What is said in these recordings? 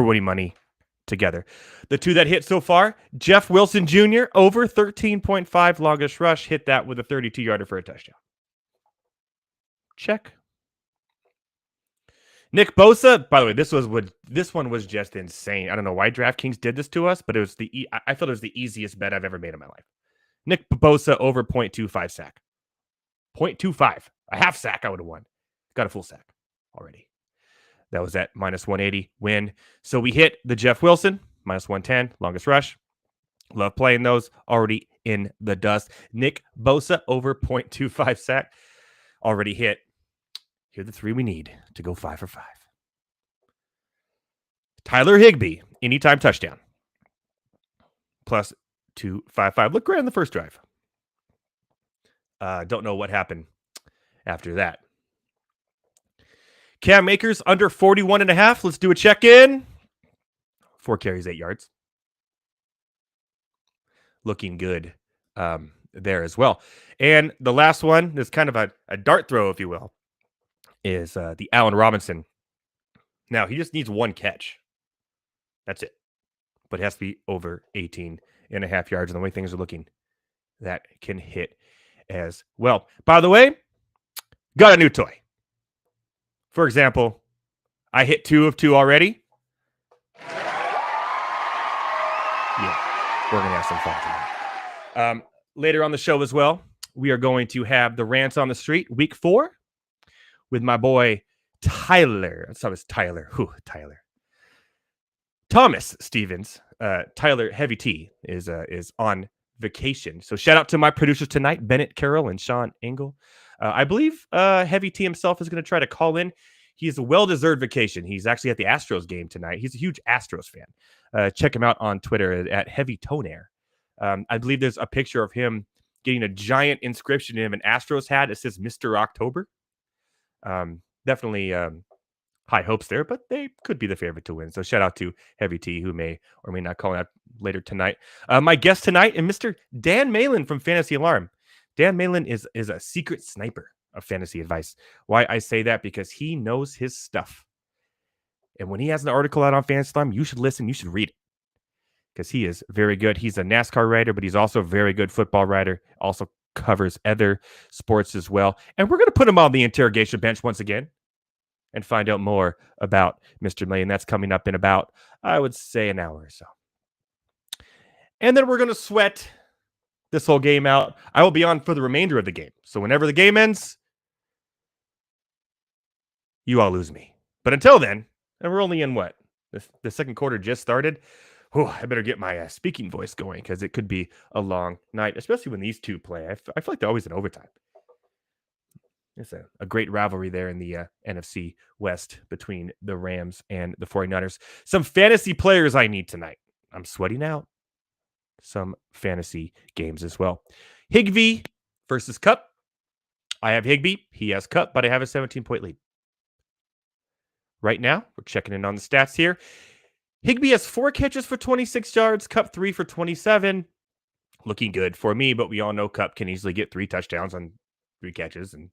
winning money together. The two that hit so far, Jeff Wilson Jr. over 13.5 longest rush, hit that with a 32-yarder for a touchdown. Check. Nick Bosa, by the way, this one was just insane. I don't know why DraftKings did this to us, but I felt it was the easiest bet I've ever made in my life. Nick Bosa over 0.25 sack. 0.25. A half sack I would have won. Got a full sack already. That was at minus 180 win. So we hit the Jeff Wilson, minus 110, longest rush. Love playing those. Already in the dust. Nick Bosa over 0.25 sack. Already hit. Here are the three we need to go 5 for 5. Tyler Higbee, anytime touchdown. Plus 255. Looked great on the first drive. Don't know what happened after that. Cam Akers under 41.5. Let's do a check-in. 4 carries, 8 yards. Looking good there as well. And the last one is kind of a dart throw, if you will, is the Allen Robinson. Now, he just needs 1 catch. That's it. But it has to be over 18.5 yards. And the way things are looking, that can hit as well. By the way, got a new toy. For example, I hit 2 of 2 already. Yeah, we're going to have some fun tonight. Later on the show as well, we are going to have the Rants on the Street, week 4, with my boy Tyler. That's how it's Tyler. Tyler. Thomas Stevens. Tyler Heavy T is on vacation. So shout out to my producers tonight, Bennett Carroll and Sean Engel. I believe Heavy T himself is going to try to call in. He's a well-deserved vacation. He's actually at the Astros game tonight. He's a huge Astros fan. Check him out on Twitter at Heavy Tonair. I believe there's a picture of him getting a giant inscription in an Astros hat. It says Mr. October. Definitely high hopes there, but they could be the favorite to win. So shout out to Heavy T, who may or may not call out later tonight. My guest tonight is Mr. Dan Malin from Fantasy Alarm. Dan Malin is a secret sniper of fantasy advice. Why I say that? Because he knows his stuff. And when he has an article out on Fantasy Alarm, you should listen. You should read it. Because he is very good. He's a NASCAR writer, but he's also a very good football writer. Also covers other sports as well. And we're going to put him on the interrogation bench once again and find out more about Mr. Malin. That's coming up in about, I would say, an hour or so. And then we're going to sweat this whole game out. I will be on for the remainder of the game. So whenever the game ends, you all lose me. But until then, and we're only in what? The second quarter just started. I better get my speaking voice going because it could be a long night, especially when these two play. I feel like they're always in overtime. It's a great rivalry there in the NFC West between the Rams and the 49ers. Some fantasy players I need tonight. I'm sweating out. Some fantasy games as well. Higbee versus Cup. I have Higbee. He has Cup, but I have a 17-point lead. Right now, we're checking in on the stats here. Higbee has 4 catches for 26 yards, Cup 3 for 27. Looking good for me, but we all know Cup can easily get 3 touchdowns on 3 catches, and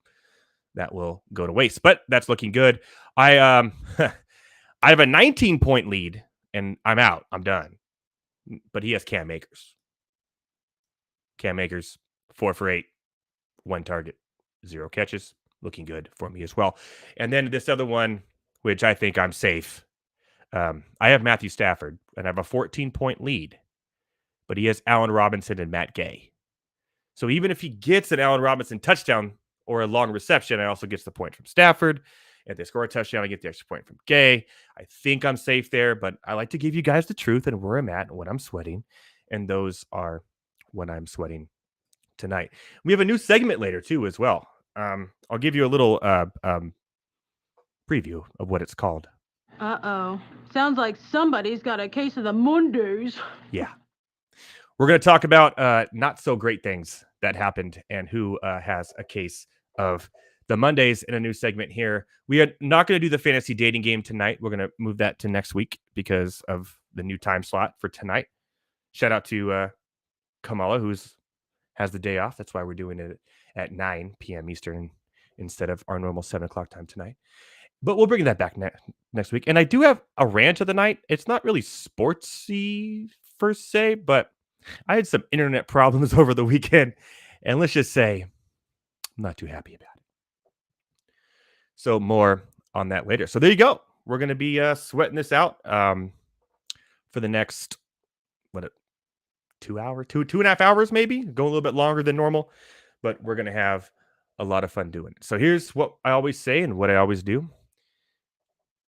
that will go to waste. But that's looking good. I I have a 19-point lead, and I'm out. I'm done. But he has Cam Akers. Cam Akers, 4 for 8, 1 target, 0 catches. Looking good for me as well. And then this other one, which I think I'm safe. I have Matthew Stafford, and I have a 14-point lead, but he has Allen Robinson and Matt Gay. So even if he gets an Allen Robinson touchdown or a long reception, I also get the point from Stafford. If they score a touchdown, I get the extra point from Gay. I think I'm safe there, but I like to give you guys the truth and where I'm at and what I'm sweating, and those are when I'm sweating tonight. We have a new segment later, too, as well. I'll give you a little preview of what it's called. Uh-oh. Sounds like somebody's got a case of the Mondays. Yeah. We're going to talk about not so great things that happened and who has a case of the Mondays in a new segment here. We are not going to do the fantasy dating game tonight. We're going to move that to next week because of the new time slot for tonight. Shout out to Kamala, who has the day off. That's why we're doing it at 9 p.m. Eastern instead of our normal 7 o'clock time tonight. But we'll bring that back next week. And I do have a rant of the night. It's not really sportsy per se, but I had some internet problems over the weekend, and let's just say I'm not too happy about it. So more on that later. So there you go. We're gonna be sweating this out for the next what 2 hour, 2.5 hours, maybe go a little bit longer than normal, but we're gonna have a lot of fun doing it. So here's what I always say and what I always do: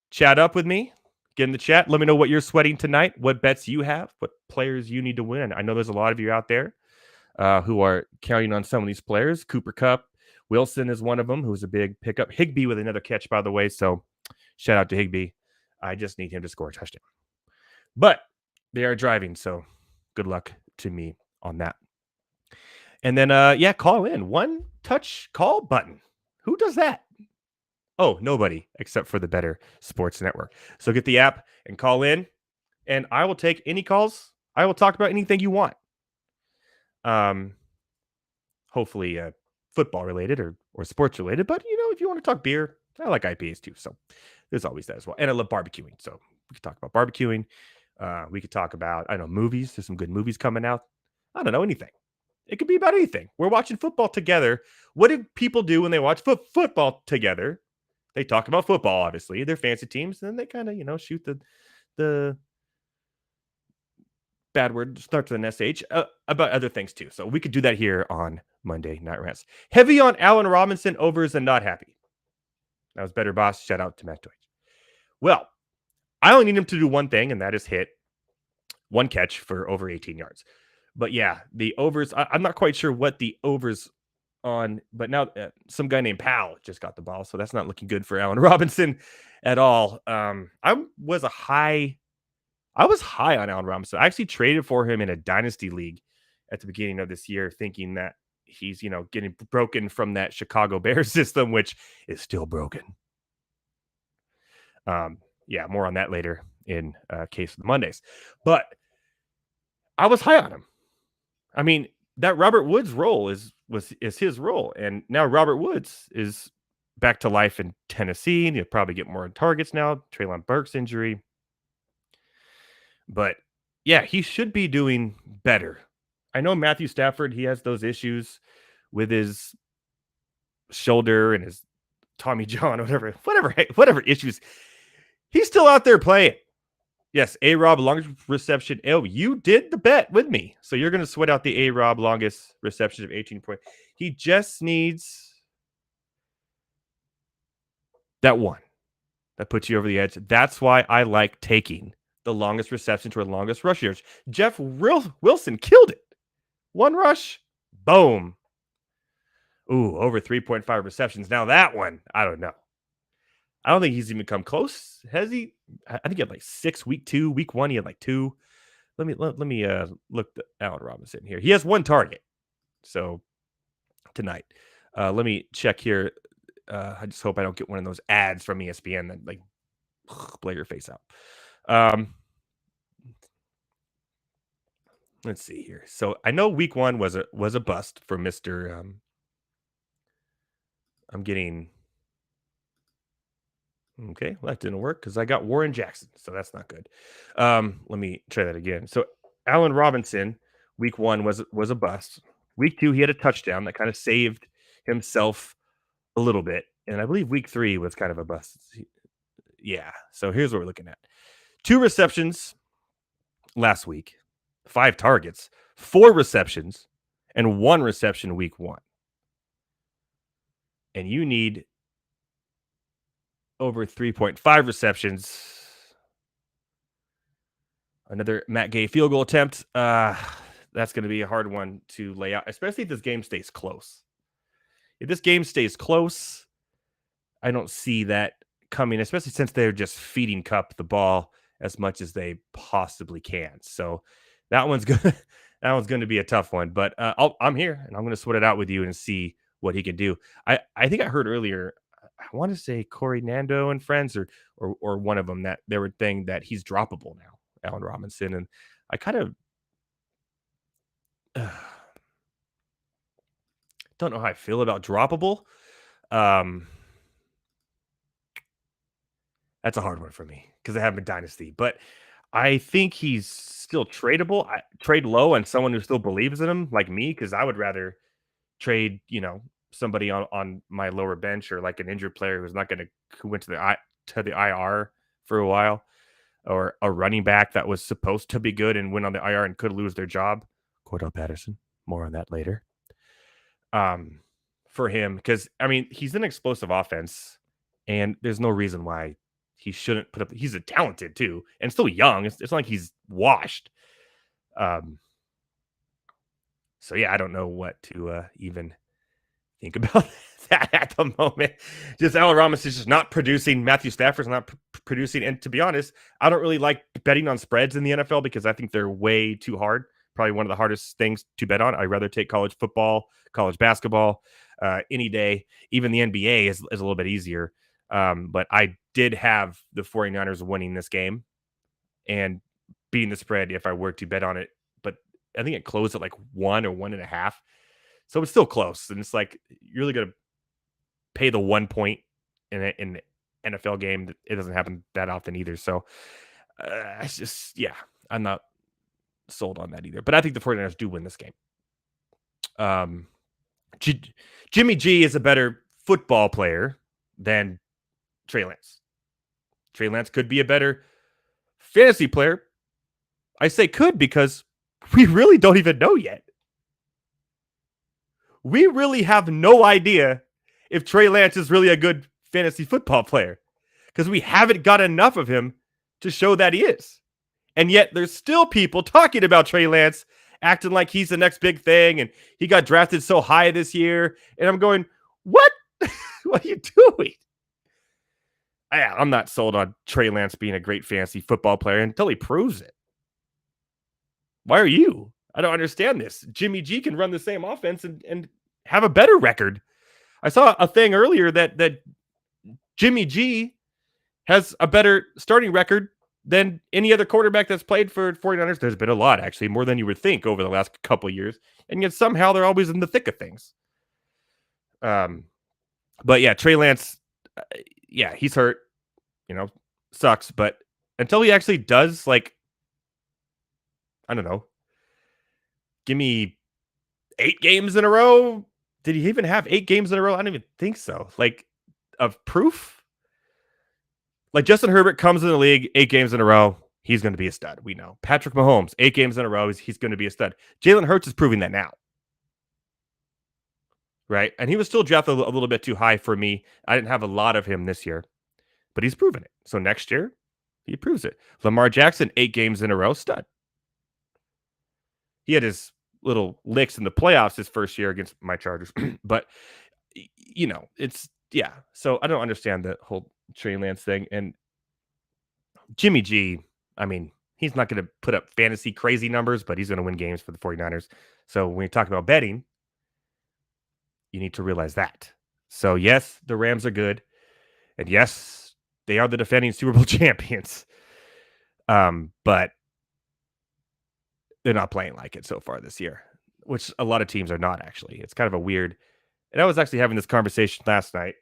chat up with me, get in the chat. Let me know what you're sweating tonight, what bets you have, what players you need to win. I know there's a lot of you out there who are counting on some of these players. Cooper Cup, Wilson is one of them, who's a big pickup. Higbee with another catch, by the way. So shout out to Higbee. I just need him to score a touchdown. But they are driving, so good luck to me on that. And then, call in. One touch call button. Who does that? Oh, nobody except for the Bettor Sports Network. So get the app and call in, and I will take any calls. I will talk about anything you want. Hopefully football related or sports related. But if you want to talk beer, I like IPAs too. So there's always that as well. And I love barbecuing. So we could talk about barbecuing. We could talk about, I don't know, movies. There's some good movies coming out. I don't know, anything. It could be about anything. We're watching football together. What do people do when they watch football together? They talk about football, obviously. They're fancy teams. And then they kind of, shoot the bad word, start with an SH, about other things too. So we could do that here on Monday Night Rants. Heavy on Allen Robinson, overs and not happy. That was Bettor Boss. Shout out to Matt Deutsch. Well, I only need him to do one thing, and that is hit one catch for over 18 yards. But yeah, the overs, I'm not quite sure what the overs on, but now some guy named Powell just got the ball, so that's not looking good for Allen Robinson at all. I was high on Allen Robinson. I actually traded for him in a dynasty league at the beginning of this year, thinking that he's, getting broken from that Chicago Bears system, which is still broken. More on that later in Case of the Mondays. But I was high on him. I mean, that Robert Woods role is his role, and now Robert Woods is back to life in Tennessee, and he'll probably get more targets now. Treylon Burks injury. But yeah, he should be doing better. I know Matthew Stafford, he has those issues with his shoulder and his Tommy John, whatever issues. He's still out there playing. Yes, A-Rob, longest reception. Oh, you did the bet with me. So you're going to sweat out the A-Rob longest reception of 18 points. He just needs that one that puts you over the edge. That's why I like taking the longest reception to the longest rush yards. Jeff Wilson killed it. One rush, boom. Ooh, over 3.5 receptions. Now that one, I don't know. I don't think he's even come close. Has he? I think he had like 6 week 2. Week 1, he had like 2. Let me look at Allen Robinson here. He has one target. So tonight. Let me check here. I just hope I don't get one of those ads from ESPN that like blow your face out. Let's see here. So I know week 1 was a bust for Mr. I'm getting okay. Well, that didn't work because I got Warren Jackson, so that's not good. Let me try that again. So Allen Robinson, week 1 was a bust. Week 2, he had a touchdown that kind of saved himself a little bit, and I believe week 3 was kind of a bust. Yeah. So here's what we're looking at: 2 receptions last week, 5 targets, 4 receptions, and 1 reception week 1. And you need over 3.5 receptions. Another Matt Gay field goal attempt. That's going to be a hard one to lay out, especially if this game stays close. If this game stays close, I don't see that coming, especially since they're just feeding Kupp the ball as much as they possibly can. So that one's going to be a tough one. But I'm here, and I'm going to sweat it out with you and see what he can do. I think I heard earlier, I want to say Corey Nando and friends or one of them, that they were saying that he's droppable now, Allen Robinson. And I kind of don't know how I feel about droppable. That's a hard one for me because I have him in Dynasty. But I think he's still tradable. I trade low on someone who still believes in him, like me, because I would rather trade, somebody on my lower bench or like an injured player who's not going to who went to the IR for a while, or a running back that was supposed to be good and went on the IR and could lose their job. Cordell Patterson. More on that later. Um, for him, because I mean he's an explosive offense, and there's no reason why he shouldn't put up. He's a talented too, and still young. It's not like he's washed. Um, so yeah, I don't know what to even think about that at the moment. Just Allen Ramos is just not producing. Matthew Stafford's not producing. And to be honest, I don't really like betting on spreads in the NFL because I think they're way too hard. Probably one of the hardest things to bet on. I'd rather take college football, college basketball, any day. Even the NBA is a little bit easier. But I did have the 49ers winning this game and beating the spread if I were to bet on it. But I think it closed at like 1 or 1.5. So it's still close. And it's like, you're really going to pay the 1 point in an NFL game. It doesn't happen that often either. So it's just, yeah, I'm not sold on that either. But I think the 49ers do win this game. Jimmy G is a better football player than Trey Lance. Trey Lance could be a better fantasy player. I say could because we really don't even know yet. We really have no idea if Trey Lance is really a good fantasy football player because we haven't got enough of him to show that he is. And yet there's still people talking about Trey Lance acting like he's the next big thing and he got drafted so high this year. And I'm going, what? What are you doing? I'm not sold on Trey Lance being a great fantasy football player until he proves it. Why are you? I don't understand this. Jimmy G can run the same offense and have a better record. I saw a thing earlier that Jimmy G has a better starting record than any other quarterback that's played for 49ers. There's been a lot, actually, more than you would think over the last couple of years. And yet somehow they're always in the thick of things. But yeah, Trey Lance, he's hurt, sucks. But until he actually does, like, I don't know, give me 8 games in a row. Did he even have 8 games in a row? I don't even think so. Like, of proof? Like, Justin Herbert comes in the league 8 games in a row. He's going to be a stud. We know. Patrick Mahomes, 8 games in a row. He's going to be a stud. Jalen Hurts is proving that now. Right? And he was still drafted a little bit too high for me. I didn't have a lot of him this year, but he's proven it. So next year, he proves it. Lamar Jackson, 8 games in a row, stud. He had his little licks in the playoffs his first year against my Chargers. But, it's, yeah. So I don't understand the whole Trey Lance thing. And Jimmy G, I mean, he's not going to put up fantasy crazy numbers, but he's going to win games for the 49ers. So when you talk about betting, you need to realize that. So yes, the Rams are good. And yes, they are the defending Super Bowl champions. But they're not playing like it so far this year, which a lot of teams are not actually. It's kind of a weird. And I was actually having this conversation last night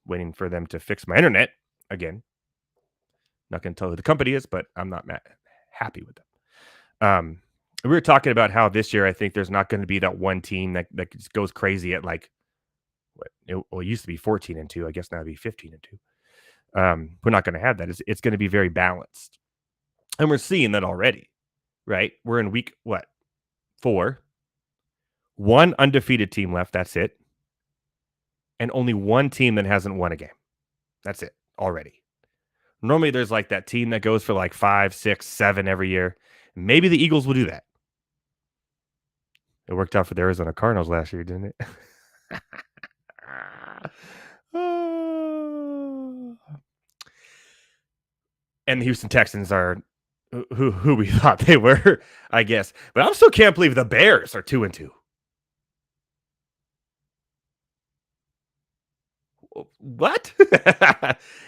waiting for them to fix my internet again. Not going to tell who the company is, but I'm not happy with them. We were talking about how this year I think there's not going to be that one team that just goes crazy at like it used to be 14-2. I guess now it'd be 15-2. We're not going to have that. It's going to be very balanced, and we're seeing that already. Right? We're in week 4. One undefeated team left. That's it. And only one team that hasn't won a game. That's it already. Normally there's like that team that goes for like 5, 6, 7 every year. Maybe the Eagles will do that. It worked out for the Arizona Cardinals last year, didn't it? And the Houston Texans are who we thought they were, I guess. But I still can't believe the Bears are 2-2. What?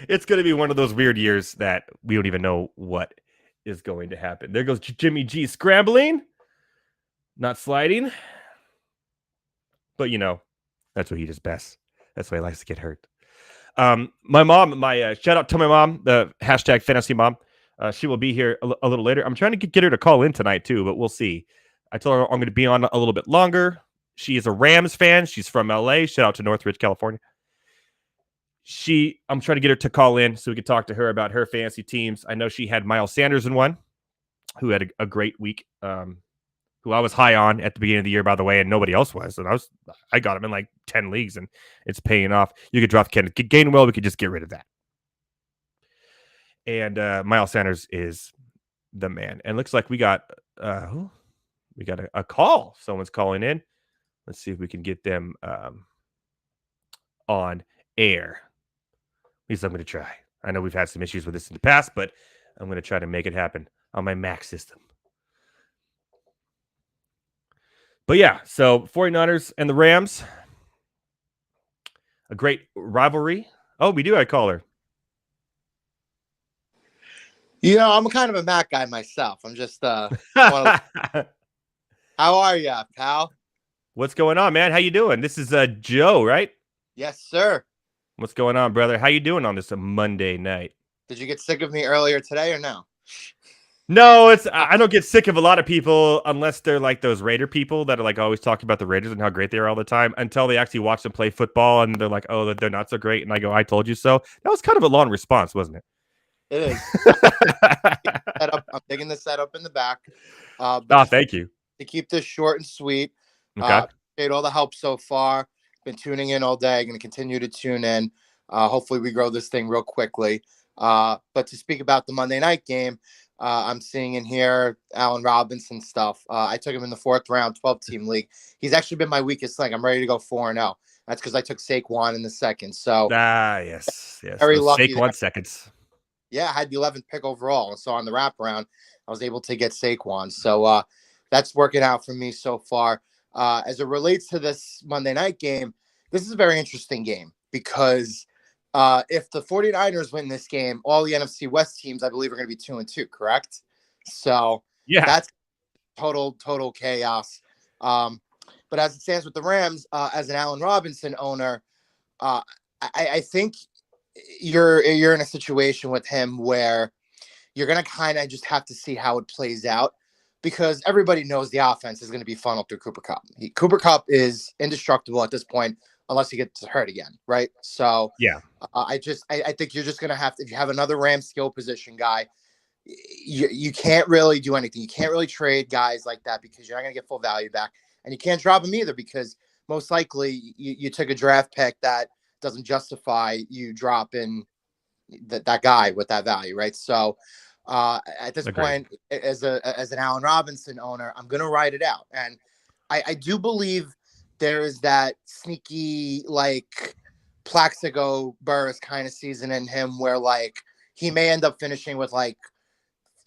It's going to be one of those weird years that we don't even know what is going to happen. There goes Jimmy G scrambling, not sliding. But, that's what he does best. That's why he likes to get hurt. My mom, my shout out to my mom, the hashtag fantasy mom. She will be here a little later. I'm trying to get her to call in tonight too, but we'll see. I told her I'm going to be on a little bit longer. She is a Rams fan. She's from LA. Shout out to Northridge, California. I'm trying to get her to call in so we can talk to her about her fantasy teams. I know she had Miles Sanders in one, who had a great week. Who I was high on at the beginning of the year, by the way, and nobody else was. And I got him in like 10 leagues, and it's paying off. You could drop Kenneth Gainwell. We could just get rid of that. And Miles Sanders is the man. And looks like we got a call. Someone's calling in. Let's see if we can get them on air. At least I'm going to try. I know we've had some issues with this in the past, but I'm going to try to make it happen on my Mac system. But yeah, so 49ers and the Rams, a great rivalry. Oh, we do have a caller. I'm kind of a Mac guy myself. I'm just how are you, pal? What's going on, man? How you doing? This is Joe, right? Yes, sir. What's going on, brother? How you doing on this Monday night? Did you get sick of me earlier today or no? No, I don't get sick of a lot of people unless they're like those Raider people that are like always talking about the Raiders and how great they are all the time until they actually watch them play football and they're like, oh, they're not so great. And I go, I told you so. That was kind of a long response, wasn't it? It is. I'm taking the setup in the back. Thank you. To keep this short and sweet. Okay. Appreciate all the help so far. Been tuning in all day. Going to continue to tune in. Hopefully we grow this thing real quickly. But to speak about the Monday night game, I'm seeing in here Allen Robinson stuff. I took him in the 4th round, 12-team league. He's actually been my weakest link. I'm ready to go 4-0. That's because I took Saquon in the 2nd. So yes. Very lucky. Saquon seconds. Yeah, I had the 11th pick overall. So on the wraparound, I was able to get Saquon. So that's working out for me so far. As it relates to this Monday night game, this is a very interesting game because if the 49ers win this game, all the NFC West teams, I believe, are going to be 2-2, correct? So yeah, that's total chaos. But as it stands with the Rams, as an Allen Robinson owner, I think you're in a situation with him where you're going to kind of just have to see how it plays out because everybody knows the offense is going to be funneled through Cooper Kupp. Cooper Kupp is indestructible at this point unless he gets hurt again, right? So yeah. I think you're just going to have to, if you have another Rams skill position guy, you can't really do anything. You can't really trade guys like that because you're not going to get full value back. And you can't drop them either because most likely you took a draft pick that doesn't justify you dropping that guy with that value, right? So at this point, as an Allen Robinson owner, I'm going to ride it out. And I do believe there is that sneaky, like, Plaxico Burress kind of season in him where, like, he may end up finishing with, like,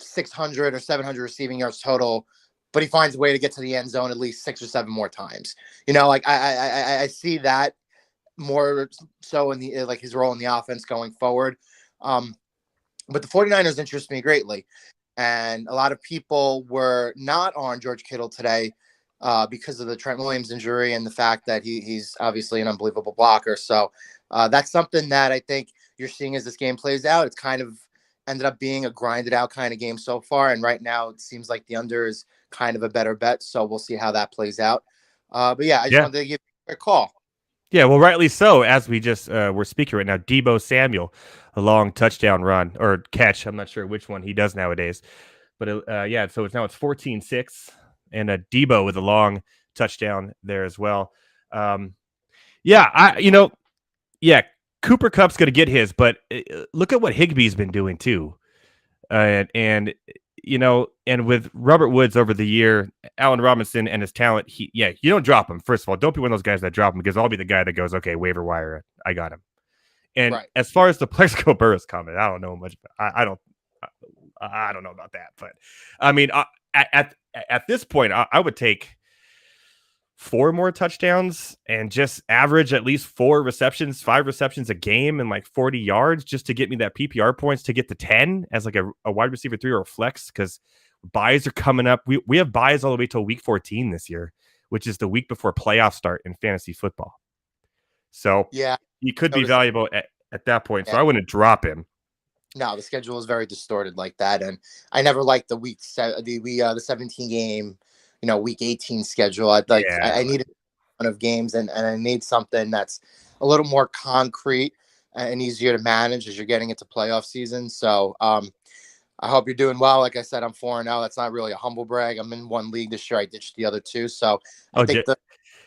600 or 700 receiving yards total, but he finds a way to get to the end zone at least 6 or 7 more times. Like, I see that more so in the, like, his role in the offense going forward. But the 49ers interest me greatly. And a lot of people were not on George Kittle today because of the Trent Williams injury and the fact that he's obviously an unbelievable blocker. So that's something that I think you're seeing as this game plays out. It's kind of ended up being a grinded out kind of game so far. And right now it seems like the under is kind of a better bet. So we'll see how that plays out. But yeah, I just wanted to give you a call. Yeah, well, rightly so. As we just we're speaking right now, Deebo Samuel, a long touchdown run or catch. I'm not sure which one he does nowadays, but yeah. So it's 14-6, and Deebo with a long touchdown there as well. Yeah, Cooper Kupp's going to get his, but look at what Higbee's been doing too, and with Robert Woods over the year, Allen Robinson and his talent, you don't drop him. First of all, don't be one of those guys that drop him because I'll be the guy that goes, okay, waiver wire, I got him. And as far as the Plaxico Burress comment, I don't know much. I don't know about that, but I mean, at this point, I would take 4 more touchdowns and just average at least 5 receptions a game and like 40 yards just to get me that PPR points to get to 10 as like a wide receiver 3 or a flex because buys are coming up. We have buys all the way till week 14 this year, which is the week before playoffs start in fantasy football. So yeah, you could be valuable at that point, so Yeah. I wouldn't drop him. No, the schedule is very distorted like that, and I never liked the the 17 game, week 18 schedule. I Yeah. needed a ton of games, and I need something that's a little more concrete and easier to manage as you're getting into playoff season. So, I hope you're doing well. Like I said, I'm 4-0. That's not really a humble brag. I'm in one league this year. I ditched the other two, so I Oh, think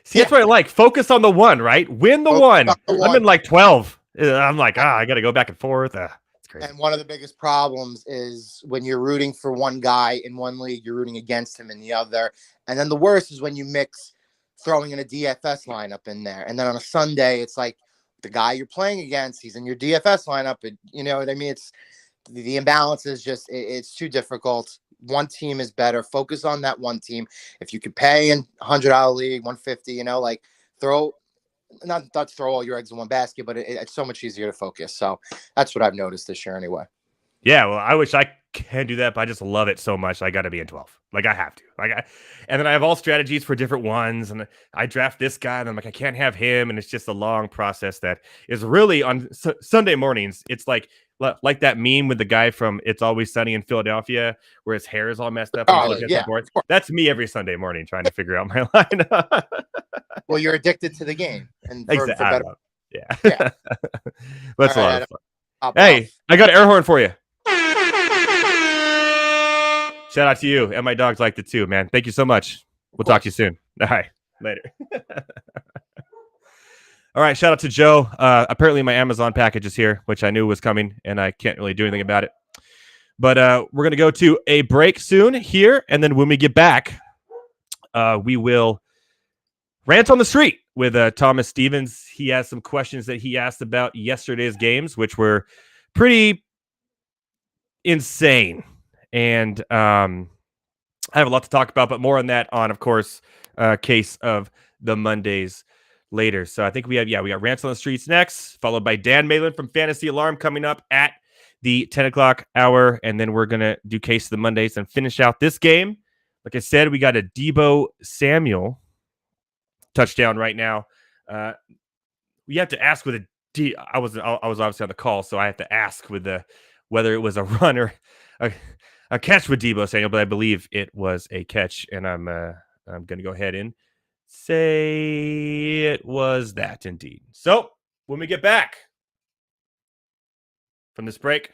see, that's what I like. Focus on the one, right? Win the one. I'm in like 12. I'm like, I got to go back and forth. It's crazy. And one of the biggest problems is when you're rooting for one guy in one league, you're rooting against him in the other. And then the worst is when you mix throwing in a DFS lineup in there. And then on a Sunday, it's like the guy you're playing against, he's in your DFS lineup. And you know what I mean? It's the imbalance is just, it's too difficult. One team is better. Focus on that one team. If you could pay in $100 league, 150, like throw not throw all your eggs in one basket, but it's so much easier to focus. So that's what I've noticed this year anyway. Yeah, well, I wish I can do that, but I just love it so much. I got to be in 12. Like I have to. And then I have all strategies for different ones, and I draft this guy, and I'm like, I can't have him, and it's just a long process that is really on Sunday mornings. It's like that meme with the guy from It's Always Sunny in Philadelphia, where his hair is all messed up. And Yeah, that's me every Sunday morning trying to figure out my lineup. Well, you're addicted to the game, and for Exactly. better. Yeah. That's a lot of fun. Hey, I got an air horn for you. Shout out to you. And my dogs liked it too, man. Thank you so much. We'll talk to you soon. All right. Later. All right. Shout out to Joe. Apparently my Amazon package is here, which I knew was coming, and I can't really do anything about it. But we're going to go to a break soon here. And then when we get back, we will rant on the street with Thomas Stevens. He has some questions that he asked about yesterday's games, which were pretty insane. And I have a lot to talk about, but more on that on, of course, case of the Mondays later. So I think we got Rants on the Streets next, followed by Dan Malin from Fantasy Alarm coming up at the 10 o'clock hour. And then we're going to do Case of the Mondays and finish out this game. Like I said, we got a Deebo Samuel touchdown right now. We have to ask with a D. I was obviously on the call, so I have to ask with whether it was a run or a catch with Deebo Samuel, but I believe it was a catch, and I'm going to go ahead and say it was that indeed. So when we get back from this break,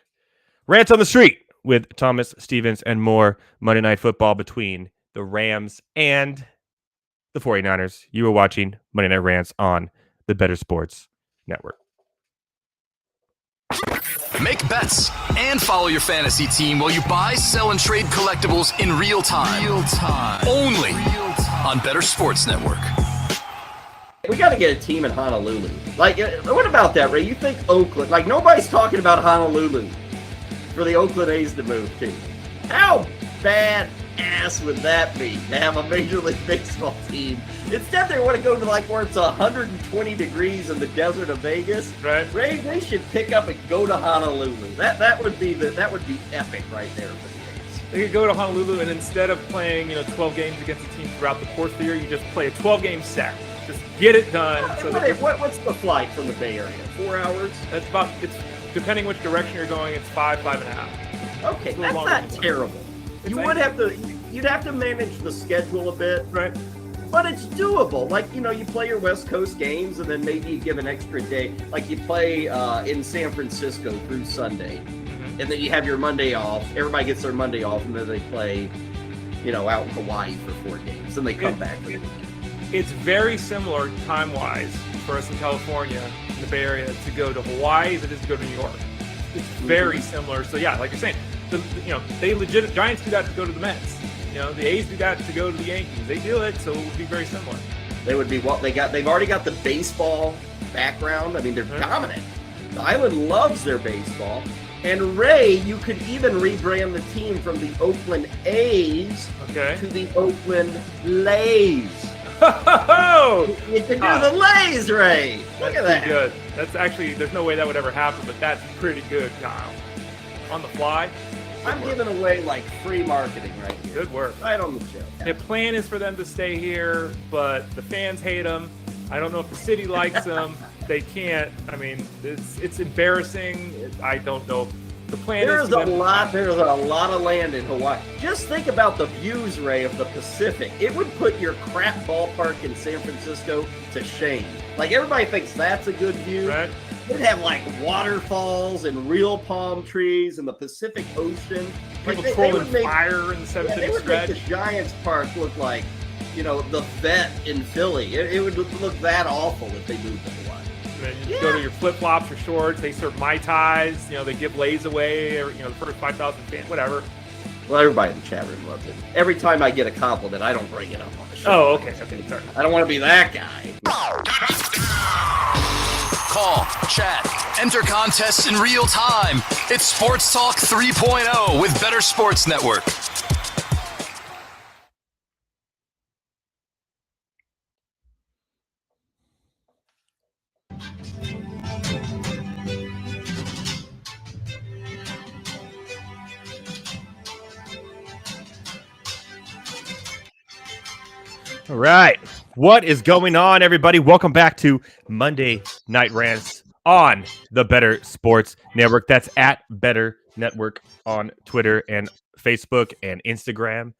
Rants on the Street with Thomas Stevens and more Monday Night Football between the Rams and the 49ers. You are watching Monday Night Rants on the Bettor Sports Network. Make bets and follow your fantasy team while you buy, sell, and trade collectibles in real time. Only on Bettor Sports Network. We got to get a team in Honolulu. Like, what about that, Ray? You think Oakland? Like, nobody's talking about Honolulu for the Oakland A's to move to. How badass would that be to have a Major League Baseball team? Instead, they want to go to like where it's 120 degrees in the desert of Vegas. Right. Ray, they should pick up and go to Honolulu. That would be epic right there for the A's. They could go to Honolulu, and instead of playing 12 games against a team throughout the course of the year, you just play a 12-game set. Just get it done. What's the flight from the Bay Area? 4 hours? It's depending which direction you're going, it's 5.5. Okay, that's not terrible. You'd have to manage the schedule a bit. Right. But it's doable. Like, you play your West Coast games, and then maybe you give an extra day. Like you play in San Francisco through Sunday, and then you have your Monday off. Everybody gets their Monday off, and then they play, out in Hawaii for 4 games. Then they come back for the weekend. It's very similar time-wise for us in California, in the Bay Area, to go to Hawaii as it is to go to New York. It's very similar. So, yeah, like you're saying, Giants do that to go to the Mets. The A's do that to go to the Yankees. They do it, so it would be very similar. They would be they've already got the baseball background. I mean, they're dominant. The island loves their baseball. And Ray, you could even rebrand the team from the Oakland A's to the Oakland Lays. You can do the Lays, Ray. Look at that. Good. That's actually, there's no way that would ever happen, but that's pretty good, Kyle. On the fly. I'm giving away like free marketing right here. Good work. Right on the show. The plan is for them to stay here, but the fans hate them. I don't know if the city likes them. they can't. I mean, it's embarrassing. I don't know. The plan There's is a lot of land in Hawaii. Just think about the views, Ray, of the Pacific. It would put your crap ballpark in San Francisco to shame. Like, everybody thinks that's a good view. Right. They'd have like waterfalls and real palm trees and the Pacific Ocean. People Like, trolling fire in the seventh they inning would make stretch. the Giants Park look like, the vet in Philly. It would look that awful if they moved to Hawaii. And then you go to your flip flops or shorts. They serve Mai Tais. They give lays away. Or, the first 5,000 fans, whatever. Well, everybody in the chat room loves it. Every time I get a compliment, I don't bring it up on the show. Oh, okay, sorry. I don't want to be that guy. Call, chat, enter contests in real time. It's Sports Talk 3.0 with Bettor Sports Network. All right. What is going on, everybody? Welcome back to Monday Night Rants on the Bettor Sports Network. That's at Bettor Network on Twitter and Facebook and Instagram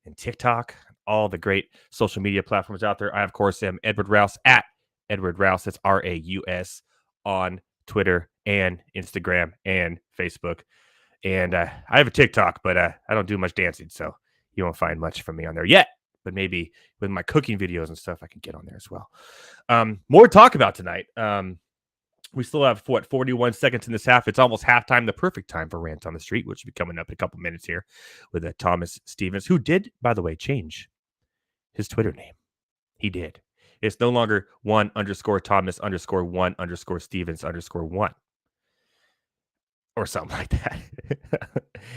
and TikTok, all the great social media platforms out there. I, of course, am Edward Rouse at Edward Rouse. That's RAUS on Twitter and Instagram and Facebook. And I have a TikTok, but I don't do much dancing, so you won't find much from me on there yet. But maybe with my cooking videos and stuff, I can get on there as well. More to talk about tonight. We still have, 41 seconds in this half. It's almost halftime, the perfect time for Rant on the Street, which will be coming up in a couple minutes here with Thomas Stevens, who did, by the way, change his Twitter name. He did. It's no longer 1_Thomas_1_Stevens_1. Or something like that.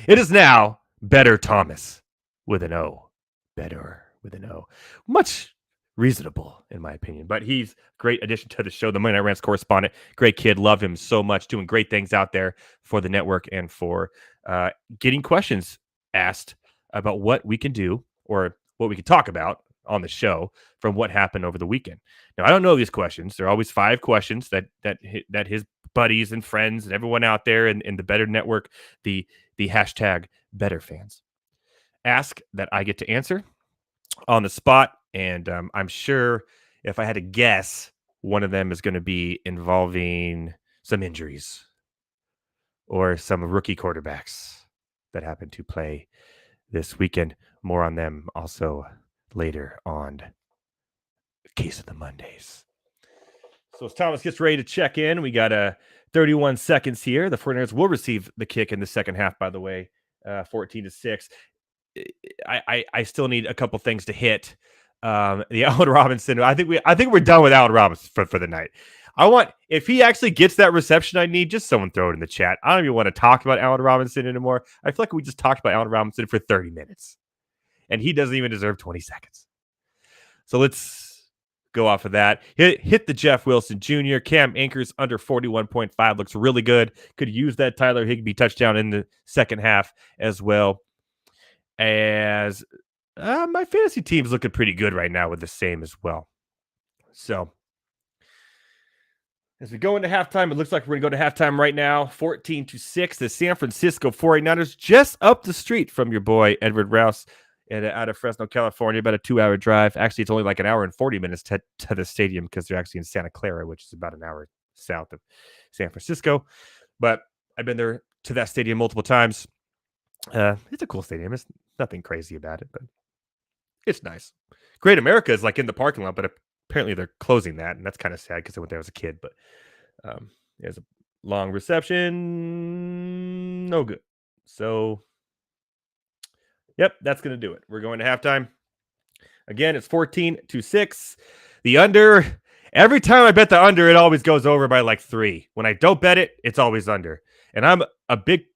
It is now Bettor Thomas with an O. Bettor with an O. Much reasonable, in my opinion. But he's a great addition to the show. The Monday Night Rants correspondent. Great kid. Love him so much. Doing great things out there for the network and for getting questions asked about what we can do or what we can talk about on the show from what happened over the weekend. Now, I don't know these questions. There are always 5 questions that his buddies and friends and everyone out there in the Bettor network, the hashtag Bettor fans, ask that I get to answer on the spot. And I'm sure if I had to guess, one of them is going to be involving some injuries or some rookie quarterbacks that happen to play this weekend. More on them also later on Case of the Mondays. So as Thomas gets ready to check in, we got 31 seconds here. The 49ers will receive the kick in the second half, by the way, 14-6. I still need a couple things to hit. The Allen Robinson. I think we're done with Allen Robinson for the night. I want, if he actually gets that reception I need, just someone throw it in the chat. I don't even want to talk about Allen Robinson anymore. I feel like we just talked about Allen Robinson for 30 minutes, and he doesn't even deserve 20 seconds. So let's go off of that. Hit the Jeff Wilson Jr. Cam Akers under 41.5 looks really good. Could use that Tyler Higbee touchdown in the second half as well. As my fantasy team's looking pretty good right now with the same as well. So as we go into halftime, it looks like we're going to go to halftime right now, 14-6. The San Francisco 49ers just up the street from your boy Edward Rouse out of Fresno, California, about a 2-hour drive. Actually, it's only like an hour and 40 minutes to the stadium because they're actually in Santa Clara, which is about an hour south of San Francisco. But I've been there to that stadium multiple times. It's a cool stadium. It's nothing crazy about it, but it's nice. Great America is like in the parking lot, but apparently they're closing that, and that's kind of sad because I went there as a kid. But there's a long reception, no good. So, yep, that's going to do it. We're going to halftime. Again, it's 14-6. The under, every time I bet the under, it always goes over by like 3. When I don't bet it, it's always under. And I'm a big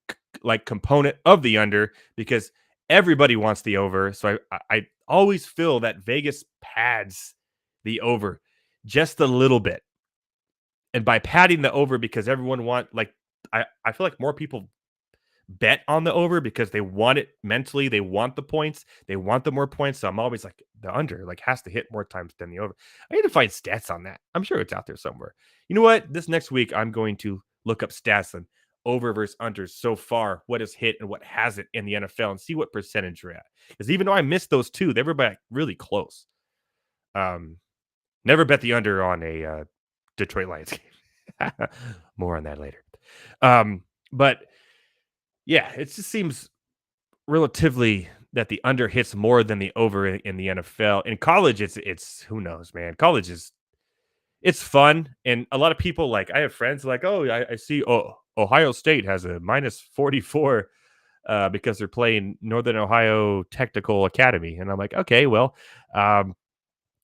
component of the under because everybody wants the over. So I always feel that Vegas pads the over just a little bit. And by padding the over, because everyone I feel like more people bet on the over because they want it mentally. They want the points. They want the more points. So I'm always like the under like has to hit more times than the over. I need to find stats on that. I'm sure it's out there somewhere. You know what? This next week I'm going to look up stats on over versus under so far, what has hit and what hasn't in the NFL, and see what percentage we're at. Because even though I missed those two, they were back really close. Never bet the under on a Detroit Lions game. More on that later. But yeah, it just seems relatively that the under hits more than the over in the NFL. In college, it's who knows, man. College is it's fun, and a lot of people like I have friends like, oh, I see. Oh, Ohio State has a minus 44 because they're playing Northern Ohio Technical Academy, and I'm like, okay, well,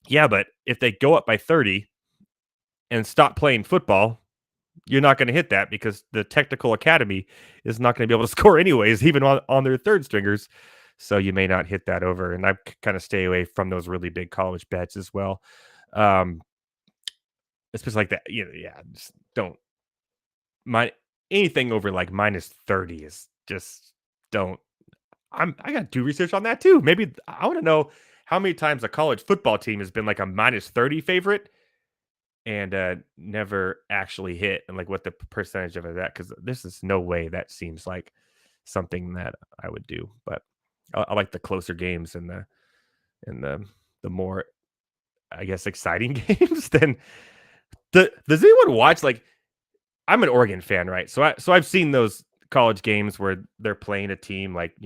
yeah, but if they go up by 30 and stop playing football, you're not going to hit that because the Technical Academy is not going to be able to score anyways, even on their third stringers. So you may not hit that over, and I kind of stay away from those really big college bets as well. Especially like that, just don't mind anything over like minus 30 is just don't. I got to do research on that too. Maybe I want to know how many times a college football team has been like a minus 30 favorite and never actually hit, and like what the percentage of that, because this is no way that seems like something that I would do. But I like the closer games and the more, I guess, exciting games than does anyone watch, like, I'm an Oregon fan, right? So I've seen those college games where they're playing a team like,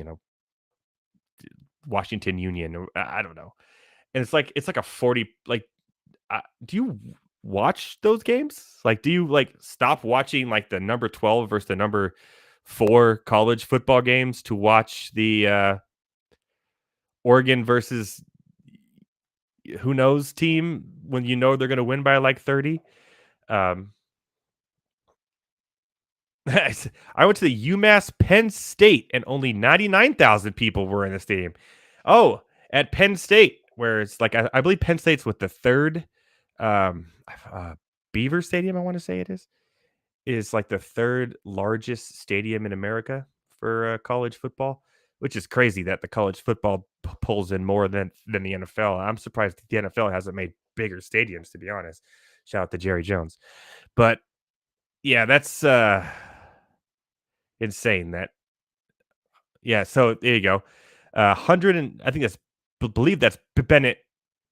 Washington Union, or I don't know. And it's like a 40, like, do you watch those games? Like, do you like stop watching like the number 12 versus the number 4 college football games to watch the Oregon versus who knows team when you know they're going to win by like 30? I went to the UMass Penn State and only 99,000 people were in the stadium. Oh, at Penn State, where it's like, I believe Penn State's with the third Beaver Stadium, I want to say it is like the third largest stadium in America for college football, which is crazy that the college football pulls in more than the NFL. I'm surprised the NFL hasn't made bigger stadiums, to be honest. Shout out to Jerry Jones. But yeah, that's insane. So there you go. 100 and I think believe that's Bennett,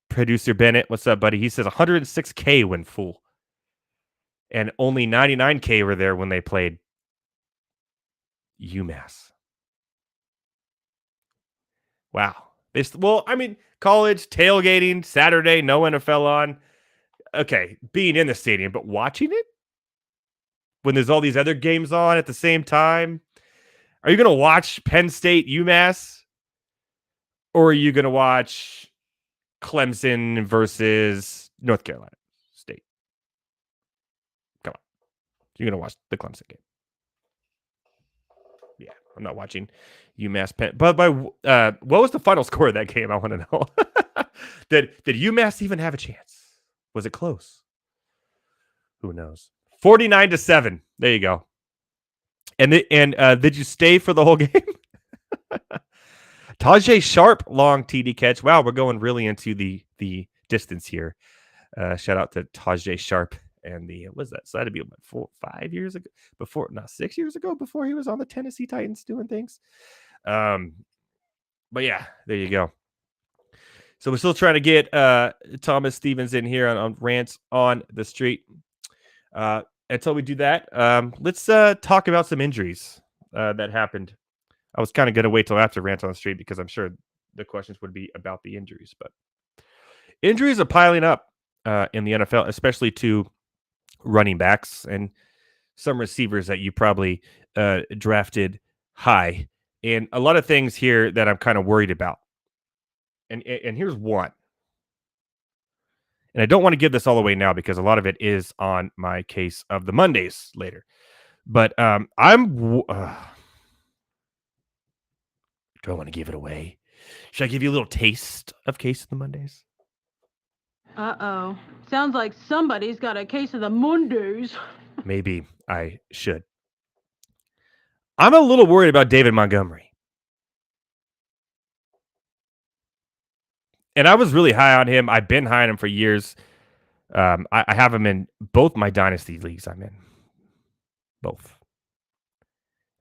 producer Bennett. What's up, buddy? He says 106K when full. And only 99K were there when they played UMass. Wow. College, tailgating, Saturday, no NFL on. Okay, being in the stadium, but watching it? When there's all these other games on at the same time? Are you going to watch Penn State, UMass? Or are you going to watch Clemson versus North Carolina State? Come on. You're going to watch the Clemson game. Yeah, I'm not watching UMass Penn. But what was the final score of that game? I want to know. Did UMass even have a chance? Was it close? Who knows? 49-7. There you go. And did you stay for the whole game? Tajay Sharp, long TD catch. Wow, we're going really into the distance here. Shout out to Tajay Sharp and what's that? So that'd be about 5 years ago, 6 years ago, before he was on the Tennessee Titans doing things. But yeah, there you go. So we're still trying to get Thomas Stevens in here on Rants on the Street. Until we do that, let's talk about some injuries that happened. I was kind of going to wait till after Rant on the Street because I'm sure the questions would be about the injuries. But injuries are piling up in the NFL, especially to running backs and some receivers that you probably drafted high. And a lot of things here that I'm kind of worried about. And here's one. And I don't want to give this all away now because a lot of it is on my case of the Mondays later. But do I want to give it away? Should I give you a little taste of Case of the Mondays? Uh-oh. Sounds like somebody's got a case of the Mondays. Maybe I should. I'm a little worried about David Montgomery. And I was really high on him. I've been high on him for years. I have him in both my dynasty leagues I'm in. Both.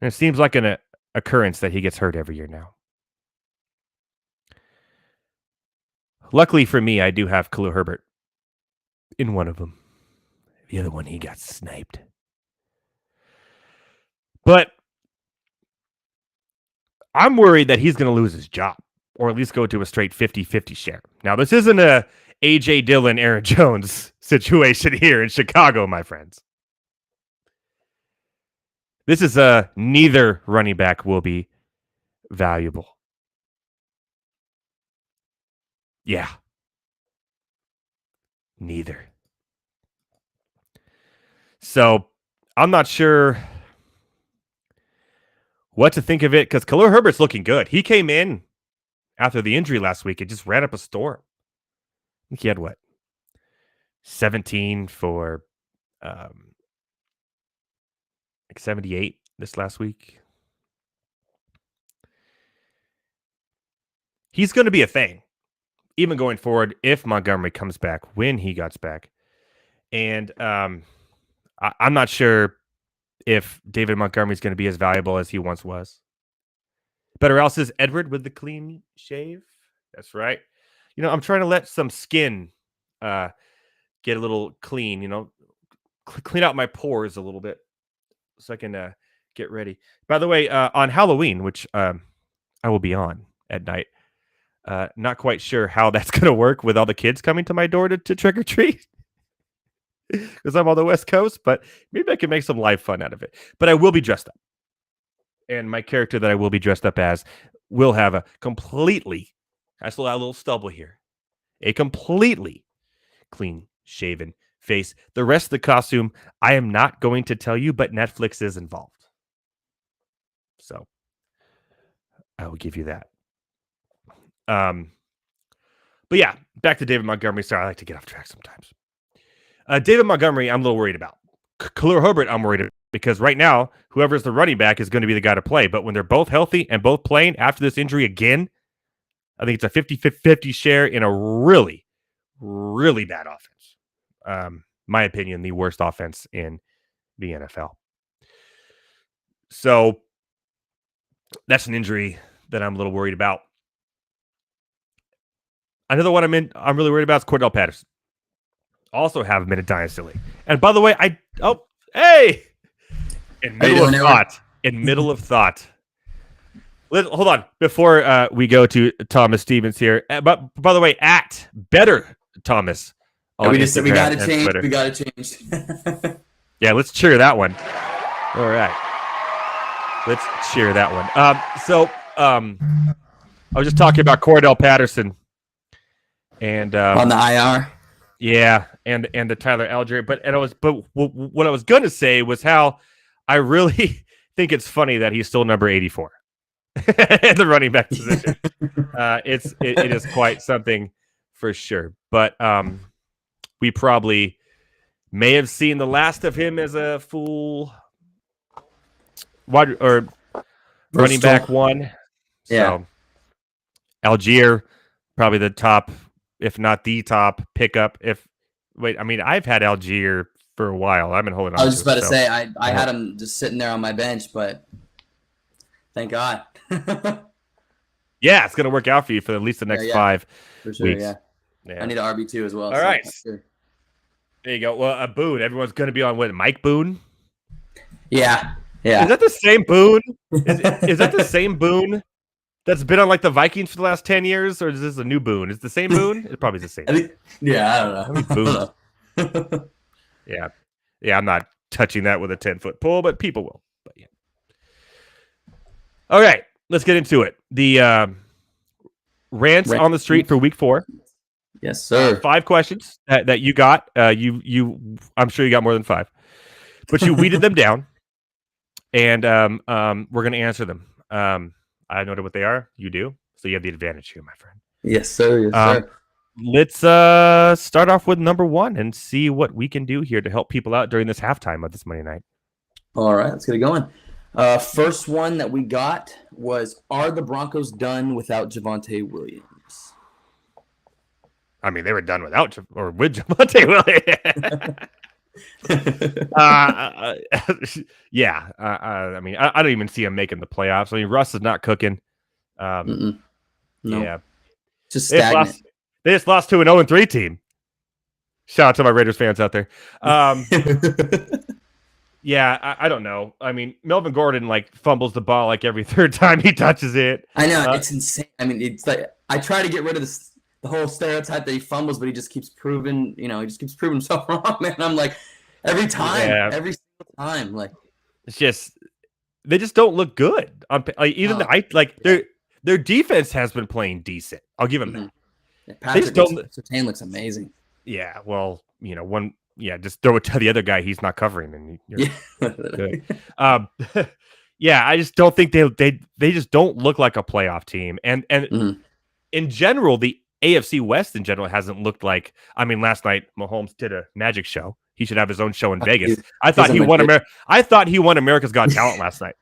And it seems like an occurrence that he gets hurt every year now. Luckily for me, I do have Khalil Herbert in one of them. The other one, he got sniped. But I'm worried that he's going to lose his job, or at least go to a straight 50-50 share. Now, this isn't a A.J. Dillon, Aaron Jones situation here in Chicago, my friends. This is neither running back will be valuable. Yeah. Neither. So I'm not sure what to think of it because Khalil Herbert's looking good. He came in after the injury last week and just ran up a storm. I think he had what? 17 for like 78 this last week. He's going to be a thing, even going forward, if Montgomery comes back, when he gets back. And I'm not sure if David Montgomery is going to be as valuable as he once was. Better else is Edward with the clean shave. That's right. You know, I'm trying to let some skin get a little clean, you know, clean out my pores a little bit so I can get ready. By the way, on Halloween, which I will be on at night, not quite sure how that's going to work with all the kids coming to my door to trick or treat because I'm on the West Coast, but maybe I can make some live fun out of it. But I will be dressed up. And my character that I will be dressed up as will have a completely, I still have a little stubble here, a completely clean shaven face. The rest of the costume, I am not going to tell you, but Netflix is involved. So I will give you that. But yeah, back to David Montgomery. Sorry, I like to get off track sometimes. David Montgomery, I'm a little worried about. Khalil Herbert, I'm worried about because right now, whoever's the running back is going to be the guy to play. But when they're both healthy and both playing after this injury again, I think it's a 50-50 share in a really, really bad offense. My opinion, the worst offense in the NFL. So that's an injury that I'm a little worried about. Another one I'm really worried about is Cordell Patterson. Also have him in a dynasty league. And by the way, hey! In middle of thought. Hold on. Before we go to Thomas Stevens here. But by the way, at Bettor Thomas. Yeah, we got to change. We got to change. Yeah, let's cheer that one. All right. Let's cheer that one. I was just talking about Cordell Patterson. And on the IR. Yeah, and the Tyler Algier. But what I was going to say was how I really think it's funny that he's still number 84 at the running back position. It is quite something for sure. But we probably may have seen the last of him as a full wide or running back one. Yeah. So Algier, probably the top, if not the top pickup. I've had Algier for a while. I've been holding on. I was just about to say I had him just sitting there on my bench, but thank God. Yeah, it's gonna work out for you for at least the next 5 for sure, weeks. Yeah. Yeah. I need an RB2 as well. All right. Sure. There you go. Well, Boone. Everyone's going to be on what? Mike Boone? Yeah. Yeah. Is that the same Boone? Is that the same Boone that's been on like the Vikings for the last 10 years? Or is this a new Boone? Is it the same Boone? It's probably the same. I don't know. Boone. Yeah. Yeah, I'm not touching that with a 10-foot pole, but people will. But yeah. All right. Let's get into it. The rants on the street for week 4. Yes, sir. 5 questions that you got. I'm sure you got more than 5, but you weeded them down, and we're going to answer them. I know what they are. You do, so you have the advantage here, my friend. Yes, sir. Yes, sir. Let's start off with number 1 and see what we can do here to help people out during this halftime of this Monday night. All right, let's get it going. First one that we got was, are the Broncos done without Javonte Williams? I mean, they were done without or with Javonte Williams. Yeah. I mean, I don't even see him making the playoffs. I mean, Russ is not cooking. No. Yeah. Just stagnant. They just lost to an 0-3 team. Shout out to my Raiders fans out there. Yeah, I don't know. I mean, Melvin Gordon like fumbles the ball like every third time he touches it. I know, it's insane. I mean, it's like I try to get rid of the whole stereotype that he fumbles, but he just keeps proving, he just keeps proving himself wrong, man. I'm like, every single time, like it's just they just don't look good. Their defense has been playing decent. I'll give them that. Yeah, Patrick Surtain looks amazing. Yeah, well, just throw it to the other guy he's not covering, and you're good. Yeah, I just don't think they just don't look like a playoff team, and in general, the AFC West in general hasn't looked like. I mean, last night Mahomes did a magic show. He should have his own show in Vegas. I thought he won America's Got Talent last night.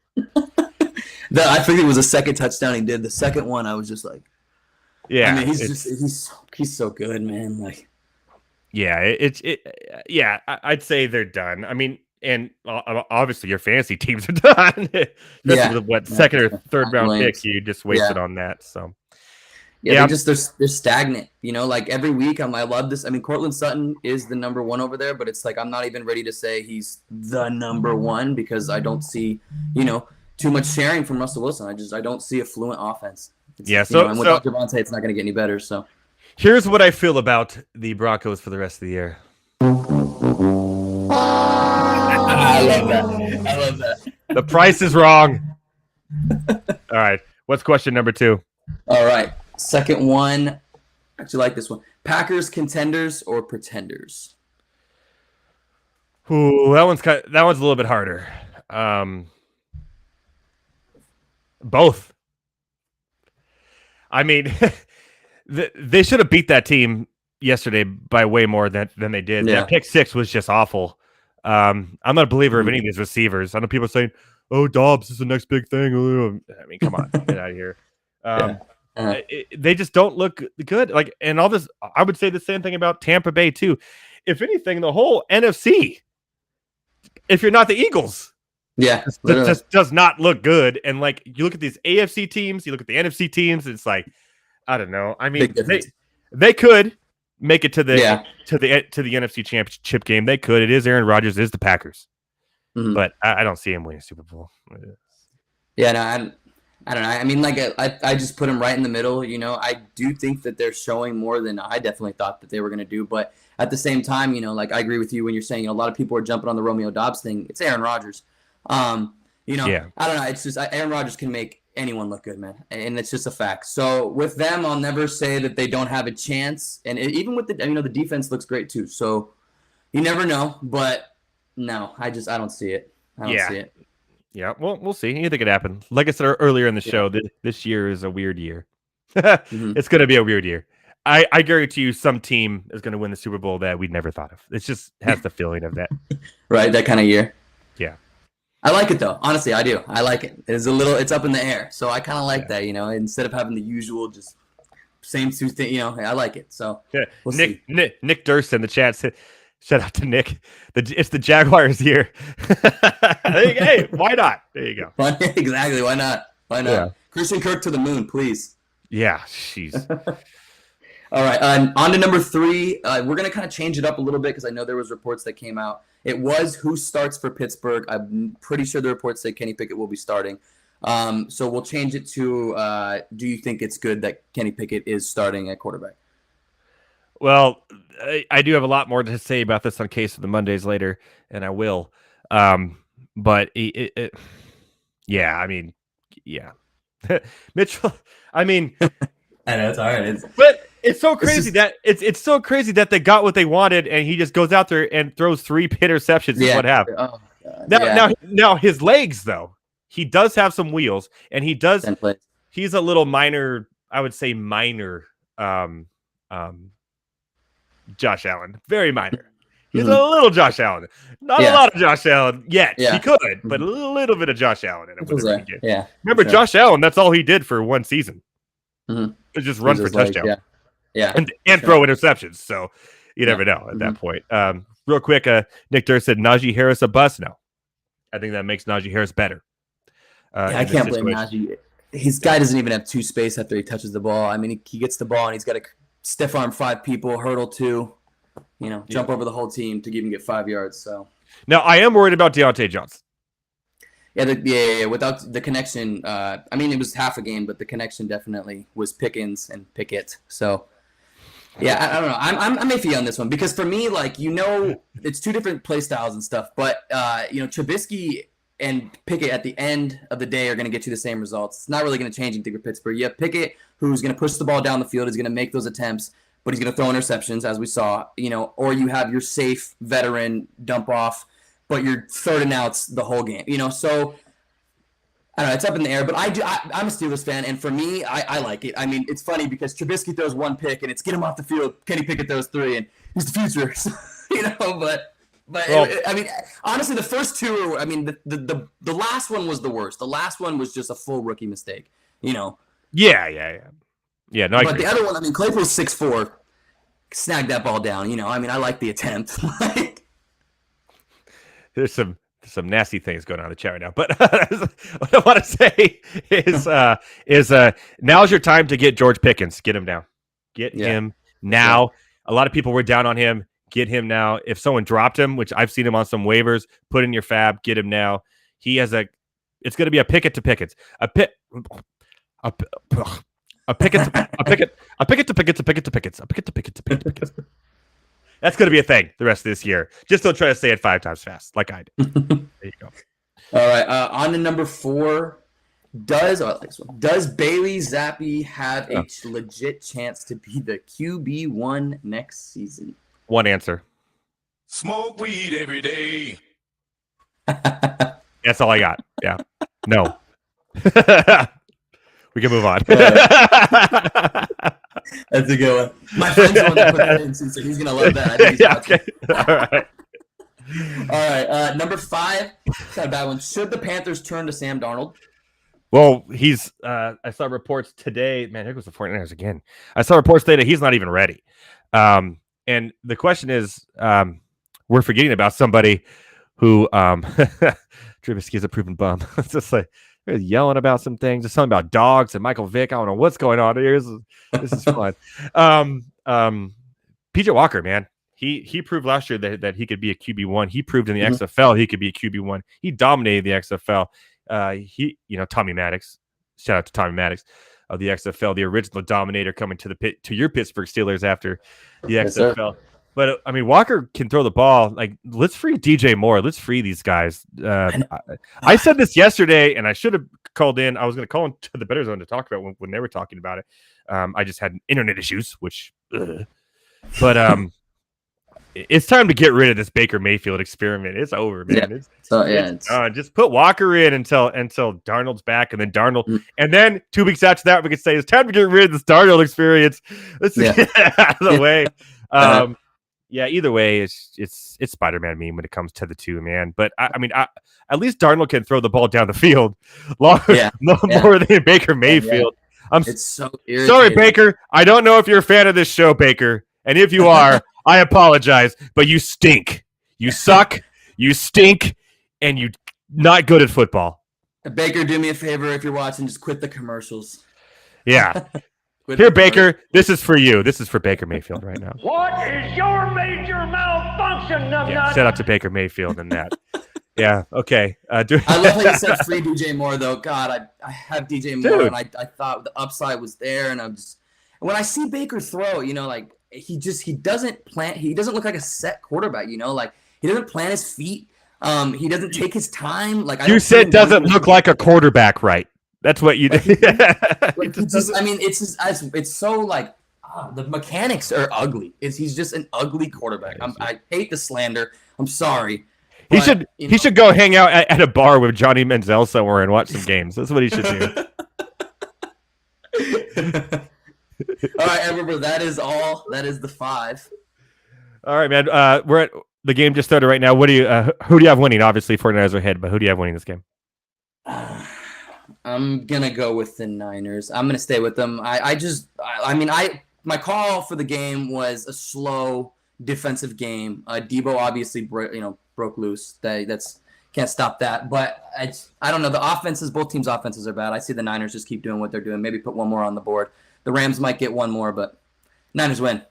I think it was the second touchdown he did. The second one, I was just like, yeah. I mean, he's so good, man. Like, yeah, I'd say they're done. I mean, and obviously your fantasy teams are done. With second or third round picks, you just wasted on that. So they're stagnant. Like every week I love this. I mean, Cortland Sutton is the number one over there, but it's like I'm not even ready to say he's the number one because I don't see too much sharing from Russell Wilson. I don't see a fluent offense. And without Javonte, it's not going to get any better. So here's what I feel about the Broncos for the rest of the year. I love that. The price is wrong. All right. What's question number 2? All right. Second one. I actually like this one. Packers contenders or pretenders? Ooh, that one's a little bit harder. Both. I mean, they should have beat that team yesterday by way more than they did. Yeah. That pick 6 was just awful. I'm not a believer of any of these receivers. I know people are saying, "Oh, Dobbs is the next big thing." I mean, come on, get out of here. They just don't look good. Like, and all this, I would say the same thing about Tampa Bay too. If anything, the whole NFC, if you're not the Eagles, just does not look good. And like, you look at these AFC teams, you look at the NFC teams, it's like, I don't know. I mean, they could make it to the NFC Championship game. They could. It is Aaron Rodgers. It is the Packers, but I don't see him winning a Super Bowl. Yeah, no, I don't know. I mean, like I just put him right in the middle. I do think that they're showing more than I definitely thought that they were going to do. But at the same time, like I agree with you when you're saying a lot of people are jumping on the Romeo Dobbs thing. It's Aaron Rodgers. I don't know. It's just Aaron Rodgers can make anyone look good, man, and it's just a fact. So with them, I'll never say that they don't have a chance. And even with the defense looks great too. So you never know. But no, I don't see it. I don't see it. Yeah, well, we'll see. Anything could happen. Like I said earlier in the show, this year is a weird year. It's going to be a weird year. I guarantee you some team is going to win the Super Bowl that we'd never thought of. It just has the feeling of that. Right, that kind of year. Yeah. I like it, though. Honestly, I do. I like it. It's up in the air. So I kind of like that, instead of having the usual just same two things, I like it. So we'll see. Nick Durst in the chat said, shout out to Nick. It's the Jaguars year. Hey, why not? There you go. Exactly. Why not? Yeah. Christian Kirk to the moon, please. Yeah. Jeez. All right. On to number 3. We're going to kind of change it up a little bit because I know there was reports that came out. It was who starts for Pittsburgh. I'm pretty sure the reports say Kenny Pickett will be starting. So we'll change it to do you think it's good that Kenny Pickett is starting at quarterback? Well, I do have a lot more to say about this on Case of the Mondays later, and I will. But yeah, I mean, yeah. Mitchell, I mean, I know it's hard. But it's so crazy it's so crazy that they got what they wanted, and he just goes out there and throws 3 interceptions. Yeah. What happened? Oh, now his legs though, he does have some wheels, and he's a little minor. I would say minor. Josh Allen, very minor. He's a little Josh Allen. Not a lot of Josh Allen yet. Yeah. He could, but a little bit of Josh Allen in it. Yeah. Remember, sure. Josh Allen, that's all he did for one season. Mhm. It just run for touchdown. Yeah. And throw interceptions. So you never know at that point. Real quick, Nick Durr said Najee Harris a bust. No. I think that makes Najee Harris better. I can't blame Najee. His guy doesn't even have 2 space after he touches the ball. I mean, he gets the ball and he's got to stiff arm 5 people, hurdle 2, jump over the whole team to even get 5 yards. So now I am worried about Deontay Johnson. Yeah. Without the connection, I mean, it was half a game, but the connection definitely was Pickens and Pickett. So, yeah, I don't know. I'm iffy on this one because for me, it's 2 different play styles and stuff. But Trubisky and Pickett at the end of the day are going to get you the same results. It's not really going to change anything for Pittsburgh. You have Pickett, who's going to push the ball down the field, is going to make those attempts, but he's going to throw interceptions, as we saw. Or you have your safe veteran dump off, but you're 3rd and outs the whole game. So I don't know. It's up in the air, but I'm a Steelers fan, and for me, I like it. I mean, it's funny because Trubisky throws 1 pick, and it's get him off the field. Kenny Pickett throws 3, and he's the future. But I mean, honestly, the first 2 are. I mean, the last one was the worst. The last one was just a full rookie mistake. Yeah. No, but the other one, I mean, Claypool's 6'4", snagged that ball down. I mean, I like the attempt. There's some nasty things going on in the chat right now. But what I want to say is now's your time to get George Pickens. Get him now. Get him now. Yeah. A lot of people were down on him. Get him now. If someone dropped him, which I've seen him on some waivers, put in your fab. Get him now. It's going to be a Pickett to Pickens. A Pickett to Pickens. That's going to be a thing the rest of this year. Just don't try to say it 5 times fast like I did. There you go. All right. On to number 4. Does Bailey Zappi have a legit chance to be the QB1 next season? One answer. Smoke weed every day. That's all I got. Yeah. No. We can move on. That's a good one. My friend's the one that put that in, so he's going to love that. I think he's okay. All right. Number 5. It's not a bad one. Should the Panthers turn to Sam Darnold? Well, he's I saw reports today. Man, here goes the 49ers again. I saw reports today that he's not even ready. And the question is, we're forgetting about somebody who Trubisky is a proven bum. It's just like they're yelling about some things. There's something about dogs and Michael Vick. I don't know what's going on here. This is fun. PJ Walker, man. He proved last year that he could be a QB1. He proved in the XFL he could be a QB1. He dominated the XFL. Tommy Maddox. Shout out to Tommy Maddox of the XFL, the original dominator coming to your Pittsburgh Steelers after the XFL. Sir. But I mean, Walker can throw the ball. Like, let's free DJ Moore. Let's free these guys. I said this yesterday, and I should have called in. I was going to call into the Better Zone to talk about when they were talking about it. I just had internet issues, which, but it's time to get rid of this Baker Mayfield experiment. It's over, man. Yeah. Just put Walker in until Darnold's back, and then Darnold, and then 2 weeks after that, we could say it's time to get rid of this Darnold experience. Let's get it out of the way. Either way, it's Spider-Man meme when it comes to the two, man. But I mean, at least Darnold can throw the ball down the field more than Baker Mayfield. It's so irritating. Sorry, Baker. I don't know if you're a fan of this show, Baker, and if you are, I apologize, but you stink. You suck. You stink, and you're not good at football. Baker, do me a favor if you're watching, just quit the commercials. Yeah. Here, Baker, this is for you. This is for Baker Mayfield right now. What is your major malfunction, numbnut? Shout out to Baker Mayfield and that. Yeah, okay. I love how you said free DJ Moore, though. God, I have DJ Moore, and I thought the upside was there, and when I see Baker throw, he doesn't look like a set quarterback, he doesn't plant his feet. He doesn't take his time. You said doesn't look like a quarterback, right? That's what you did. It's so the mechanics are ugly. He's just an ugly quarterback. I hate the slander. I'm sorry. He should go hang out at a bar with Johnny Manziel somewhere and watch some games. That's what he should do. All right, remember that is all. That is the 5. All right, man. We're at the game just started right now. What do you? Who do you have winning? Obviously, 49ers are ahead, but who do you have winning this game? I'm gonna go with the Niners. I'm gonna stay with them. My call for the game was a slow defensive game. Debo obviously broke loose. That's can't stop that. But I don't know. The offenses, both teams' offenses are bad. I see the Niners just keep doing what they're doing. Maybe put one more on the board. The Rams might get one more, but Niners win.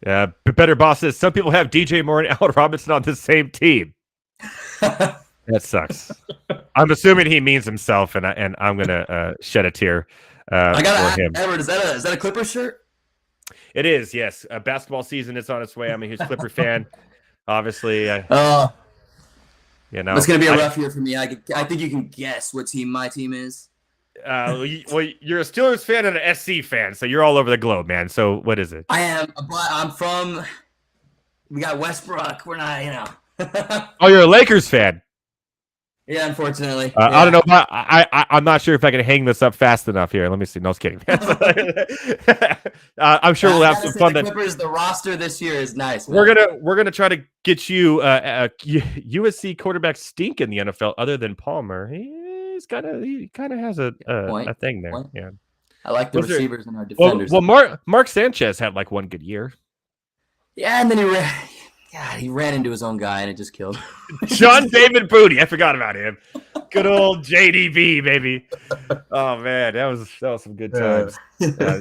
Yeah, Better Boss says some people have DJ Moore and Allen Robinson on the same team. That sucks. I'm assuming he means himself, and I'm gonna shed a tear I gotta for him. Edward, is that a Clippers shirt? It is, yes. Basketball season is on its way. I'm a huge Clipper fan. Obviously, It's gonna be a I- rough year for me. I think you can guess what team my team is. well, you're a Steelers fan and an SC fan, so you're all over the globe, man. So what is it? I am, but I'm from. We got Westbrook. We're not, Oh, you're a Lakers fan. Yeah, unfortunately. I don't know. I'm not sure if I can hang this up fast enough here. Let me see. No, I was kidding. I'm sure we'll have some fun. The Clippers, the roster this year is nice. Man. We're gonna try to get you USC quarterback stink in the NFL other than Palmer. He kind of has a thing there. Point. Yeah. I like the receivers and our defenders. Well, Mark Sanchez had like one good year. Yeah, and then he ran into his own guy and it just killed him. John David Booty. I forgot about him. Good old JDB, baby. Oh man, that was some good times.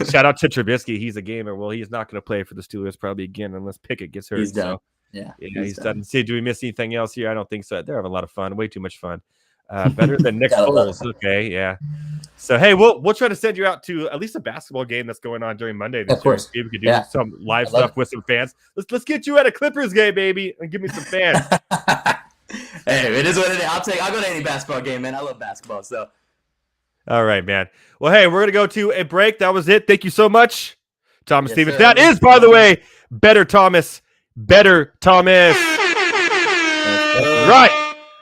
Shout out to Trubisky. He's a gamer. Well, he's not going to play for the Steelers probably again unless Pickett gets hurt. He's done. So, yeah, he's done. See, do we miss anything else here? I don't think so. They're having a lot of fun. Way too much fun. Better than Nick Foles. Okay, yeah. So hey, we'll try to send you out to at least a basketball game that's going on during Monday this year. See if we could do some live stuff with some fans. Let's get you at a Clippers game, baby, and give me some fans. Hey, it is what it is. I'll go to any basketball game, man. I love basketball. So all right, man. Well, hey, we're gonna go to a break. That was it. Thank you so much, Thomas Stevens. Sir. That is, by the way, Bettor Thomas. Right.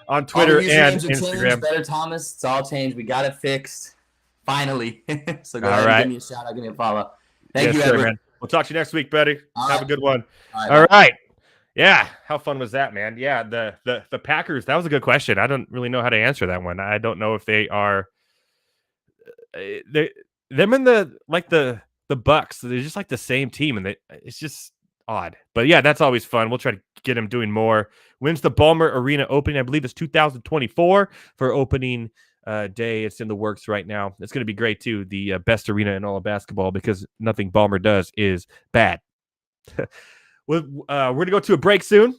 On Twitter and Instagram. Bettor Thomas. It's all changed. We got it fixed. Finally. So go ahead and give me a shout out. Give me a follow. Thank you, Edward. Man. We'll talk to you next week, Betty. Have a good one. All right. Yeah. How fun was that, man? Yeah. The Packers. That was a good question. I don't really know how to answer that one. I don't know if they are them and the Bucks. They're just like the same team, and it's just odd. But yeah, that's always fun. We'll try to get them doing more. When's the Ballmer Arena opening? I believe it's 2024 for opening day. It's in the works right now. It's going to be great too. The best arena in all of basketball, because nothing Ballmer does is bad. We're going to go to a break soon.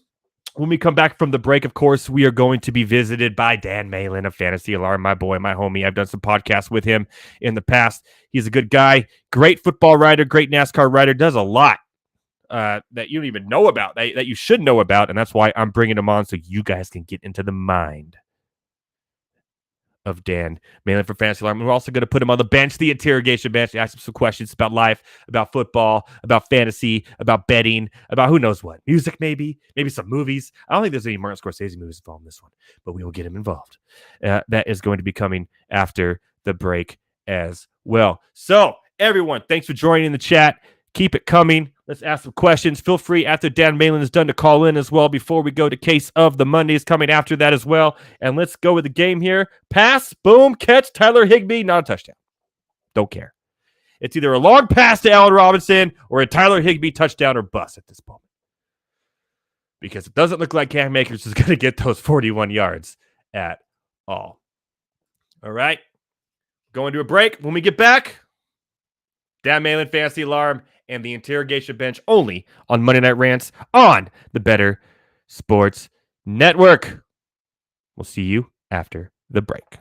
When we come back from the break, of course, we are going to be visited by Dan Malin of Fantasy Alarm, my boy, my homie. I've done some podcasts with him in the past. He's a good guy, great football writer, great NASCAR writer, does a lot that you don't even know about, that you should know about, and that's why I'm bringing him on, so you guys can get into the mind of Dan Malin for Fantasy Alarm. We're also going to put him on the bench, the interrogation bench, ask him some questions about life, about football, about fantasy, about betting, about who knows what. Music, maybe some movies. I don't think there's any Martin Scorsese movies involved in this one, but we will get him involved. That is going to be coming after the break as well. So, everyone, thanks for joining the chat. Keep it coming. Let's ask some questions. Feel free, after Dan Malin is done, to call in as well before we go to Case of the Mondays coming after that as well. And let's go with the game here. Pass, boom, catch, Tyler Higbee, not a touchdown. Don't care. It's either a long pass to Allen Robinson or a Tyler Higbee touchdown or bust at this moment. Because it doesn't look like Cam Akers is going to get those 41 yards at all. All right. Going to a break. When we get back, Dan Malin, Fantasy Alarm, and the interrogation bench only on Monday Night Rants on the Bettor Sports Network. We'll see you after the break.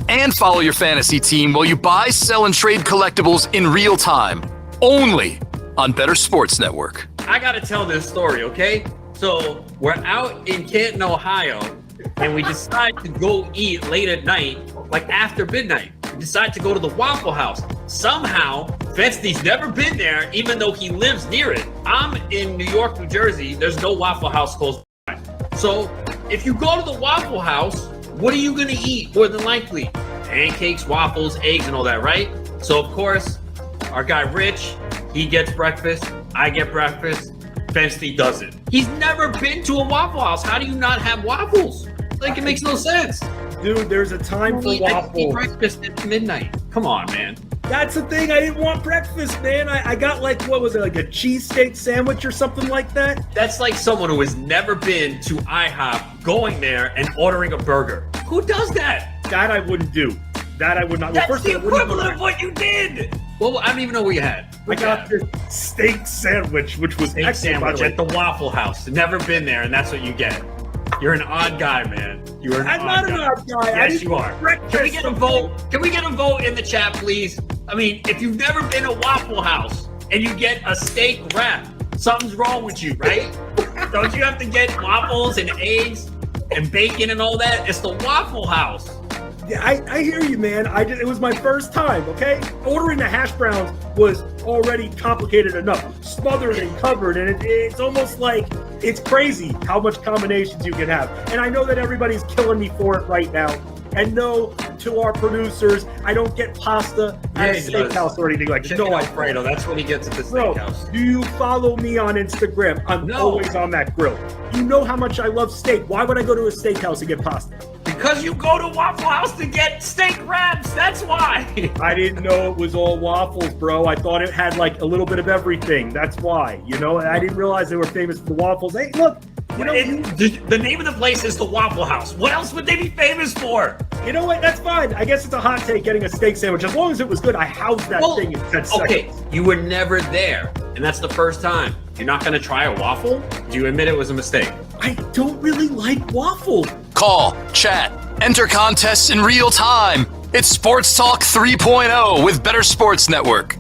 And follow your fantasy team while you buy, sell, and trade collectibles in real time. Only on Bettor Sports Network. I got to tell this story, okay? So we're out in Canton, Ohio, and we decide to go eat late at night, like after midnight. We decide to go to the Waffle House. Somehow, Fensty's never been there, even though he lives near it. I'm in New York, New Jersey. There's no Waffle House close by. So if you go to the Waffle House, what are you going to eat more than likely? Pancakes, waffles, eggs, and all that, right? So, of course, our guy Rich, he gets breakfast. I get breakfast. Fensty doesn't. He's never been to a Waffle House. How do you not have waffles? Like, it makes no sense. Dude, there's a time for I eat waffles. breakfast at midnight. Come on, man. That's the thing. I didn't want breakfast, man. I got like, what was it, like a cheesesteak sandwich or something like that? That's like someone who has never been to IHOP going there and ordering a burger. Who does that? That I wouldn't do. That I would not. That's Well, first the of all, I wouldn't equivalent do of what you did. Well, I don't even know what you had. I got this steak sandwich, which was Steak excellent, by sandwich the way. at the Waffle House. Never been there, and that's what you get. You're an odd guy, man. You're an I'm odd not guy. an odd guy. I Yes, didn't you are. want breakfast. Can we get a vote? Can we get a vote in the chat, please? I mean, if you've never been to Waffle House and you get a steak wrap, something's wrong with you, right? Don't you have to get waffles and eggs and bacon and all that? It's the Waffle House. Yeah, I hear you, man. It was my first time, okay? Ordering the hash browns was already complicated enough. Smothered and covered, and it's almost like it's crazy how much combinations you can have. And I know that everybody's killing me for it right now. And no, to our producers, I don't get pasta at a he does. steakhouse or anything like that. Chicken No, I Alfredo, that's what he gets at the Bro, steakhouse. do you follow me on Instagram? I'm No. always on that grill. You know how much I love steak. Why would I go to a steakhouse and get pasta? Because you go to Waffle House to get steak wraps. That's why. I didn't know it was all waffles, bro. I thought it had like a little bit of everything. That's why. You know, I didn't realize they were famous for the waffles. Hey, look. You know, The name of the place is the Waffle House. What else would they be famous for? you know what? That's fine. I guess it's a hot take getting a steak sandwich. As long as it was good, I housed that Well, thing in 10 seconds. Okay, you were never there, and that's the first time. You're not going to try a waffle? Do you admit it was a mistake? I don't really like waffles. Call, chat, enter contests in real time. It's Sports Talk 3.0 with Better Sports Network.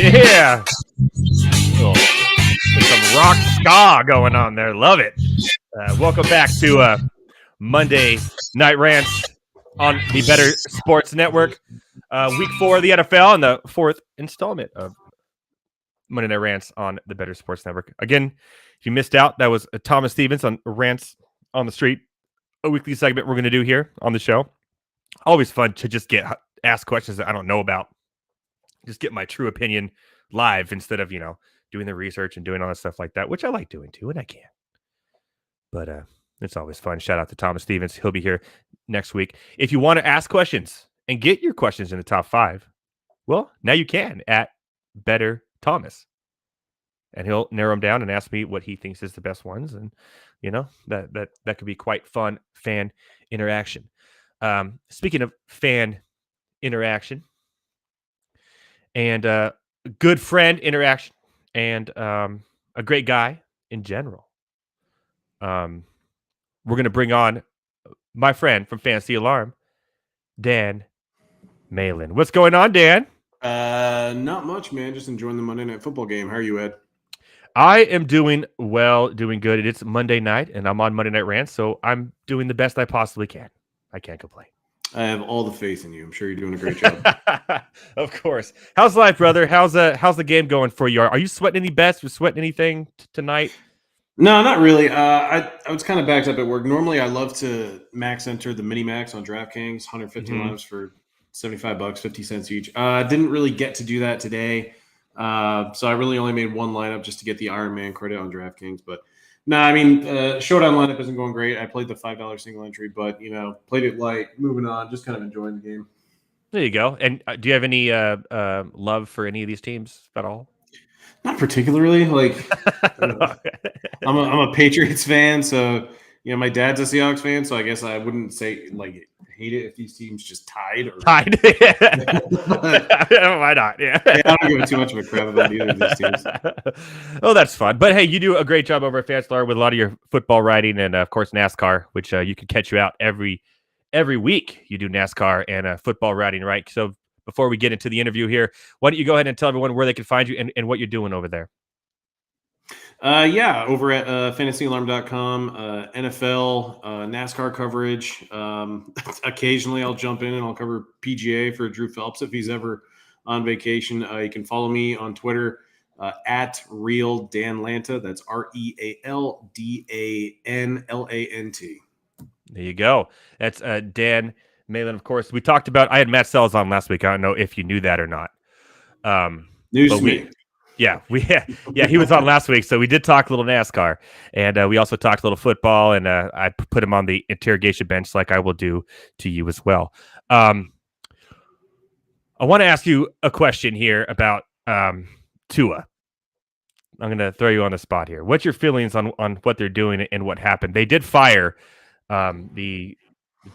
Yeah. Oh, there's some rock ska going on there. Love it. Welcome back to Monday Night Rants on the Better Sports Network. Week 4 of the NFL and the 4th installment of Monday Night Rants on the Better Sports Network. Again, if you missed out, that was Thomas Stevens on Rants on the Street, a weekly segment we're going to do here on the show. Always fun to just get asked questions that I don't know about. Just get my true opinion live instead of, doing the research and doing all that stuff like that, which I like doing too, and I can. But it's always fun. Shout out to Thomas Stevens. He'll be here next week. If you want to ask questions and get your questions in the top 5, well, now you can at Better Thomas. And he'll narrow them down and ask me what he thinks is the best ones. And, that could be quite fun fan interaction. Speaking of fan interaction, and good friend interaction, and a great guy in general. We're going to bring on my friend from Fantasy Alarm, Dan Malin. What's going on, Dan? Not much, man. Just enjoying the Monday Night Football game. How are you, Ed? I am doing well, doing good. It's Monday night, and I'm on Monday Night Rants, so I'm doing the best I possibly can. I can't complain. I have all the faith in you. I'm sure you're doing a great job. Of course. How's life, brother? How's the game going for you? Are you sweating any bets? You sweating anything tonight? No, not really. I was kind of backed up at work. Normally, I love to max enter the mini max on DraftKings, 150 lives for $75, 50 cents each. Didn't really get to do that today. So I really only made one lineup just to get the Iron Man credit on DraftKings. But no, I mean, showdown lineup isn't going great. I played the $5 single entry, but, played it light, moving on, just kind of enjoying the game. There you go. And do you have any love for any of these teams at all? Not particularly. Like, I'm a Patriots fan, so my dad's a Seahawks fan, so I guess I wouldn't say hate it if these teams just tied. Tied. Why not? Yeah. I don't give it too much of a crap about either of these teams. Oh, that's fun. But hey, you do a great job over at Fanstar with a lot of your football writing and of course NASCAR, which you can catch you out every week. You do NASCAR and football writing, right? So before we get into the interview here, why don't you go ahead and tell everyone where they can find you and what you're doing over there? Over at fantasyalarm.com, NFL, NASCAR coverage. Occasionally I'll jump in and I'll cover PGA for Drew Phelps if he's ever on vacation. You can follow me on Twitter at Real Dan Lanta. That's RealDanLant. There you go. That's Dan Malin, of course. We talked about. I had Matt Sells on last week. I don't know if you knew that or not. News but to me. Yeah, he was on last week, so we did talk a little NASCAR, and we also talked a little football, and I put him on the interrogation bench, like I will do to you as well. I want to ask you a question here about Tua. I'm going to throw you on the spot here. What's your feelings on what they're doing and what happened? They did fire the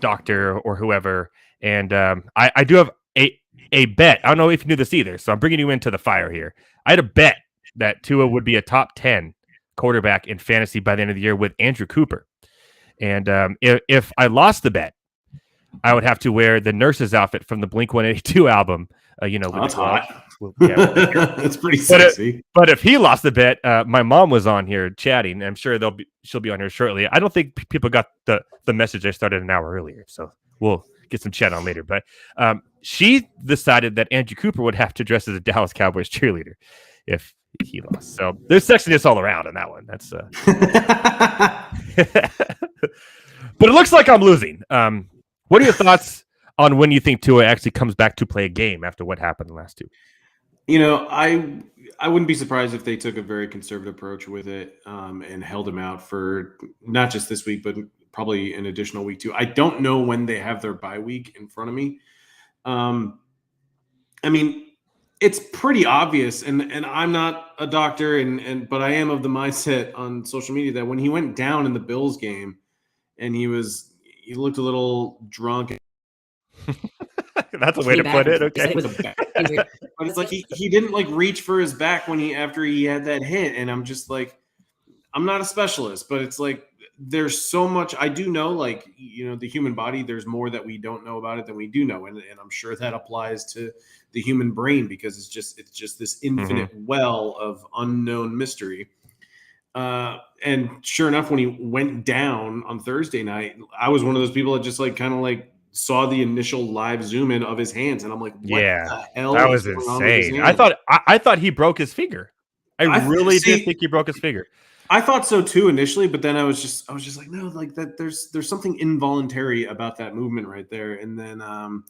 doctor or whoever, and I do have a bet. I don't know if you knew this either, so I'm bringing you into the fire here. I had a bet that Tua would be a top 10 quarterback in fantasy by the end of the year with Andrew Cooper. And if I lost the bet, I would have to wear the nurse's outfit from the Blink-182 album. That's hot. Yeah, that's pretty sexy. But if he lost the bet, my mom was on here chatting. I'm sure she'll be on here shortly. I don't think people got the message I started an hour earlier, so we'll get some chat on later. But she decided that Andrew Cooper would have to dress as a Dallas Cowboys cheerleader if he lost. So there's sexiness all around in that one. That's but it looks like I'm losing. What are your thoughts on when you think Tua actually comes back to play a game after what happened in the last two? I wouldn't be surprised if they took a very conservative approach with it and held him out for not just this week, but probably an additional week too. I don't know when they have their bye week in front of me. I mean, it's pretty obvious, and I'm not a doctor, but I am of the mindset on social media that when he went down in the Bills game and he looked a little drunk. That's a way to put it. Okay. But it's like he didn't like reach for his back after he had that hit. And I'm just like, I'm not a specialist, but it's like there's so much I do know, like, the human body, there's more that we don't know about it than we do know. And I'm sure that applies to the human brain because it's just this infinite well of unknown mystery. And sure enough, when he went down on Thursday night, I was one of those people that just like kind of like saw the initial live zoom in of his hands, and I'm like, what the hell? That was insane. I thought he broke his finger. I really did think he broke his finger. I thought so too initially, but then I was just like, no, like that. There's something involuntary about that movement right there. And then one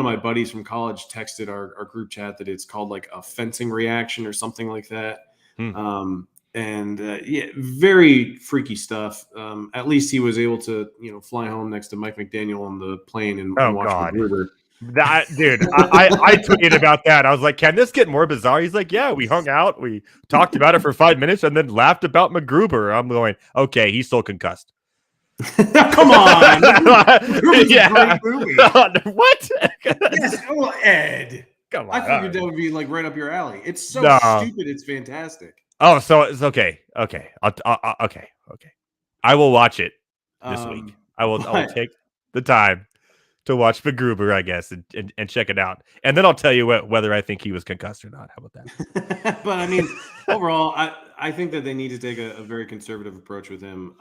of my buddies from college texted our group chat that it's called like a fencing reaction or something like that. Very freaky stuff. At least he was able to, fly home next to Mike McDaniel on the plane and watch McGruber. Dude, I tweeted about that. I was like, can this get more bizarre? He's like, yeah, we hung out. We talked about it for 5 minutes and then laughed about McGruber. I'm going, okay, he's still concussed. Come on. Yeah. Great movie. What? Yes, well, Ed. Come on. I figured that would be like right up your alley. It's so stupid. It's fantastic. Oh, so it's okay. Okay. Okay. I will watch it this week. I will take the time to watch McGruber, I guess, and check it out. And then I'll tell you whether I think he was concussed or not. How about that? But I mean, overall, I think that they need to take a very conservative approach with him.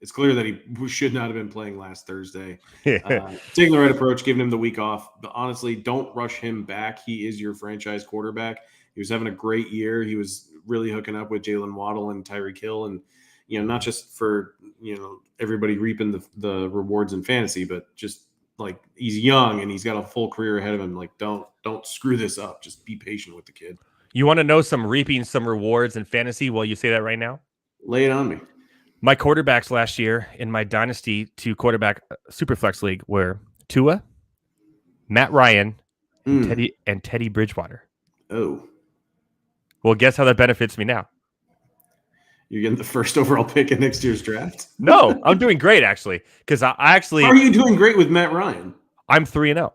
It's clear that he should not have been playing last Thursday. Taking the right approach, giving him the week off. But honestly, don't rush him back. He is your franchise quarterback. He was having a great year. He was really hooking up with Jalen Waddle and Tyreek Hill, and not just for everybody reaping the rewards in fantasy, but just like he's young and he's got a full career ahead of him. Like, don't screw this up. Just be patient with the kid. You want to know some reaping some rewards in fantasy? Well, you say that right now. Lay it on me. My quarterbacks last year in my Dynasty 2 quarterback Superflex League were Tua, Matt Ryan, and Teddy Bridgewater. Oh. Well, guess how that benefits me now? You're getting the first overall pick in next year's draft? No, I'm doing great, actually. Because I actually... How are you doing great with Matt Ryan? I'm 3-0.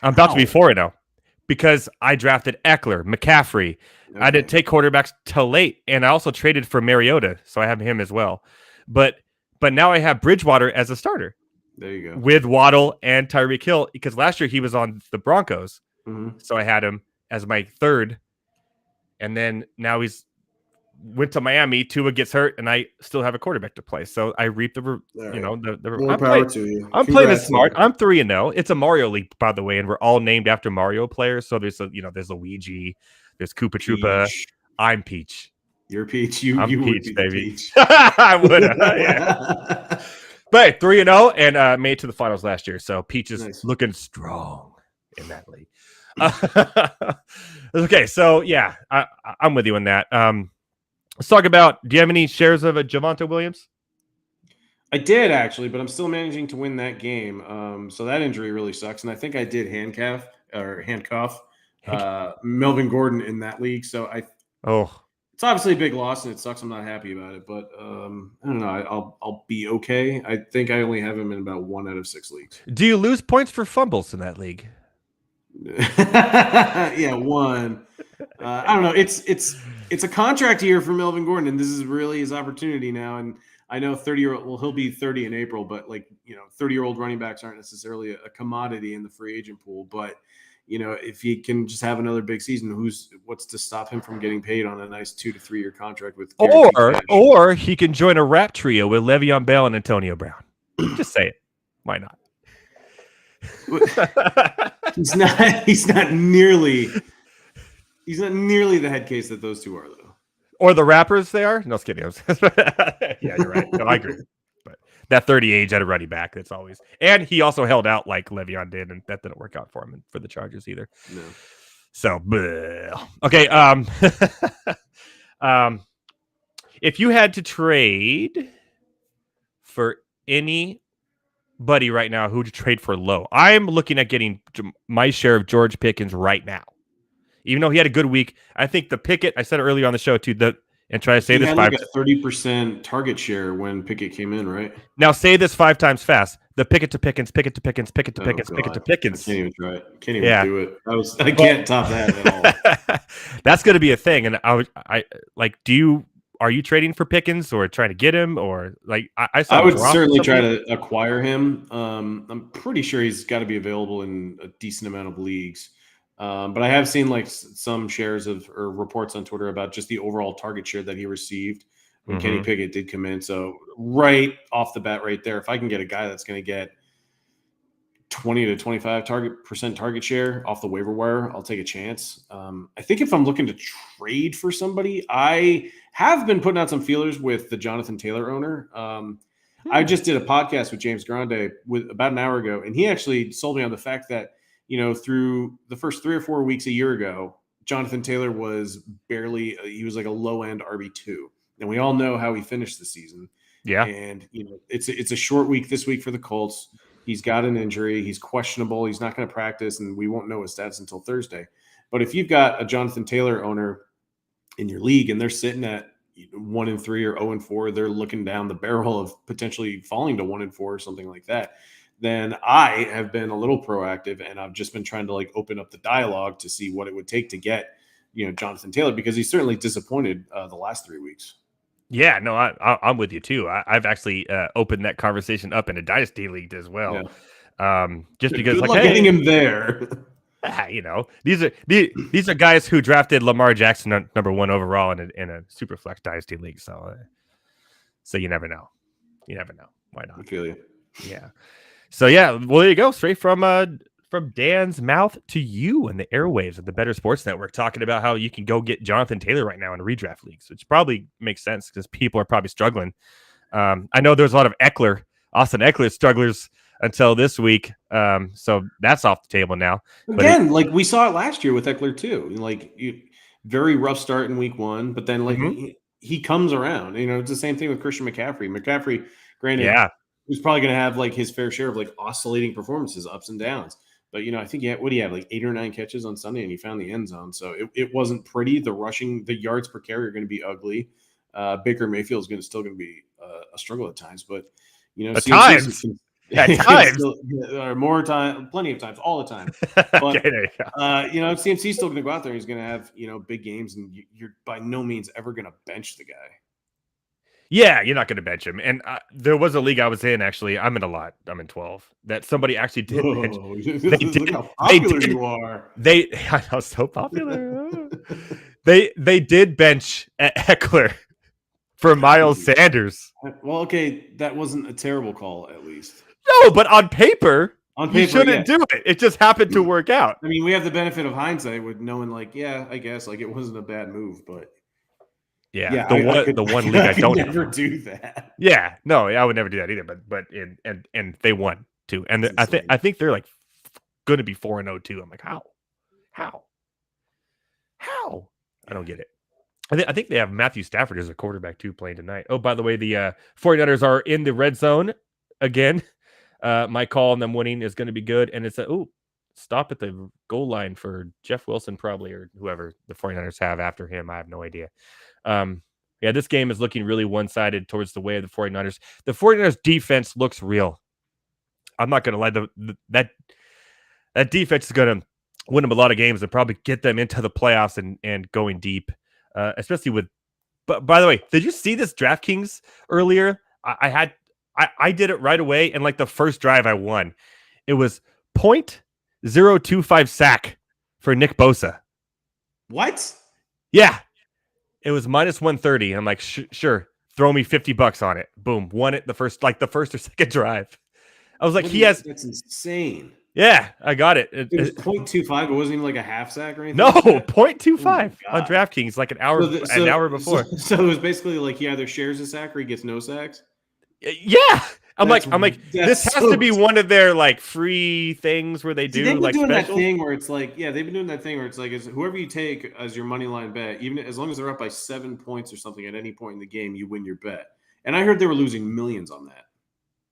I'm about to be 4-0. Because I drafted Eckler, McCaffrey. Okay. I didn't take quarterbacks till late. And I also traded for Mariota, so I have him as well. But now I have Bridgewater as a starter. There you go. With Waddle and Tyreek Hill. Because last year he was on the Broncos. Mm-hmm. So I had him as my third. And then now he's went to Miami, Tua gets hurt, and I still have a quarterback to play. So I reap the More power to you. I'm playing this smart. I'm 3-0. It's a Mario League, by the way, and we're all named after Mario players. So there's there's Luigi, there's Koopa Troopa. I'm Peach. You're Peach. I'm you Peach, would be baby. Peach. I would have. Yeah. But 3-0 and made to the finals last year. So Peach is looking strong in that league. Okay, so yeah, I'm with you on that. Let's talk about. Do you have any shares of Javonte Williams? I did actually, but I'm still managing to win that game. So that injury really sucks, and I think I did handcuff Melvin Gordon in that league. So it's obviously a big loss, and it sucks. I'm not happy about it, but I don't know. I'll be okay. I think I only have him in about 1 out of 6 leagues. Do you lose points for fumbles in that league? Yeah, 1. I don't know. It's a contract year for Melvin Gordon, and this is really his opportunity now. And I know 30-year-old. Well, he'll be 30 in April, but 30-year-old running backs aren't necessarily a commodity in the free agent pool. But if he can just have another big season, what's to stop him from getting paid on a nice 2 to 3 year contract with or he can join a rap trio with Le'Veon Bell and Antonio Brown. Just say it. Why not? He's not nearly the head case that those two are, though. Or the rappers they are? No, just kidding. Yeah, you're right. No, I agree. But that 30 age at a running back, that's always. And he also held out like Le'Veon did, and that didn't work out for him for the Chargers either. No. So, okay. If you had to trade for anybody right now, who'd you trade for low? I'm looking at getting my share of George Pickens right now. Even though he had a good week, I think the Pickett, I said it earlier on the show too, and try to say this 5 times. 30% target share when Pickett came in, right? Now say this 5 times fast. The Pickett to Pickens, Pickett to Pickens, Pickett to Pickens, Pickett to Pickens. I can't even try it. Can't even do it. I can't top that at all. That's going to be a thing. And I are you trading for Pickens or trying to get him or I would certainly try to acquire him. I'm pretty sure he's got to be available in a decent amount of leagues. But I have seen some shares or reports on Twitter about just the overall target share that he received when Kenny Pickett did come in. So right off the bat right there, if I can get a guy that's going to get 20 to 25 target share off the waiver wire, I'll take a chance. I think if I'm looking to trade for somebody, I have been putting out some feelers with the Jonathan Taylor owner. I just did a podcast with James Grande about an hour ago, and he actually sold me on the fact that through the first 3 or 4 weeks a year ago, Jonathan Taylor was he was like a low-end RB2. And we all know how he finished the season. Yeah. And, it's a short week this week for the Colts. He's got an injury. He's questionable. He's not going to practice, and we won't know his stats until Thursday. But if you've got a Jonathan Taylor owner in your league and they're sitting at 1-3 or 0-4, they're looking down the barrel of potentially falling to 1-4 or something like that, then I have been a little proactive, and I've just been trying to open up the dialogue to see what it would take to get, Jonathan Taylor, because he's certainly disappointed the last 3 weeks. Yeah, no, I'm with you too. I've actually opened that conversation up in a dynasty league as well. Yeah. Just because getting him there. These are guys who drafted Lamar Jackson number 1 overall in a super flex dynasty league. So you never know. Why not? I feel you. Yeah. So yeah, well there you go, straight from Dan's mouth to you in the airwaves of the Bettor Sports Network, talking about how you can go get Jonathan Taylor right now in redraft leagues, which probably makes sense because people are probably struggling. I know there's a lot of Austin Eckler strugglers until this week, so that's off the table now. Again, we saw it last year with Eckler too. Very rough start in week 1, but then he comes around. It's the same thing with Christian McCaffrey. McCaffrey, granted, he's probably going to have his fair share of oscillating performances, ups and downs. But, I think what do you have, 8 or 9 catches on Sunday, and he found the end zone. So it wasn't pretty. The yards per carry are going to be ugly. Baker Mayfield is still going to be a struggle at times. But, at times. At times. More time, plenty of times, all the time. But, okay, there you go. CMC's still going to go out there. He's going to have, big games, and you're by no means ever going to bench the guy. Yeah, you're not going to bench him. And there was a league I was in, actually. I'm in a lot. I'm in 12. That somebody actually did bench. Look how popular you are. I know, so popular. They did bench Eckler for Miles Sanders. Well, okay, that wasn't a terrible call, at least. No, but on paper, you shouldn't do it. It just happened to work out. I mean, we have the benefit of hindsight with knowing, like, yeah, I guess, like, it wasn't a bad move, but yeah, the one league I don't never do that. Yeah, no, I would never do that either. But they won too, and I think they're like going to be 4-0 too. I'm like, how? I don't get it. I think they have Matthew Stafford as a quarterback too playing tonight. Oh, by the way, the 49ers are in the red zone again. My call on them winning is going to be good, and it's stop at the goal line for Jeff Wilson probably, or whoever the 49ers have after him. I have no idea. Yeah, this game is looking really one-sided towards the way of the 49ers. The 49ers defense looks real. I'm not going to lie. That defense is going to win them a lot of games and probably get them into the playoffs and going deep, especially with. But by the way, did you see this DraftKings earlier? I did it right away, and like the first drive I won. It was 0.025 sack for Nick Bosa. What? Yeah. It was minus 130. I'm like, sure, throw me $50 on it. Boom, won it the first or second drive. I was like, that's insane. Yeah, I got it. It was 0.25. It wasn't even like a half sack or anything. No, like 0.25 on DraftKings, like an hour before. So it was basically like he either shares a sack or he gets no sacks. Yeah. I'm like, this has to be one of their like free things where they do they've been like doing specials. that thing where it's like, yeah, they've been doing that thing where it's like, is whoever you take as your money line bet, even as long as they're up by 7 points or something at any point in the game, you win your bet. And I heard they were losing millions on that.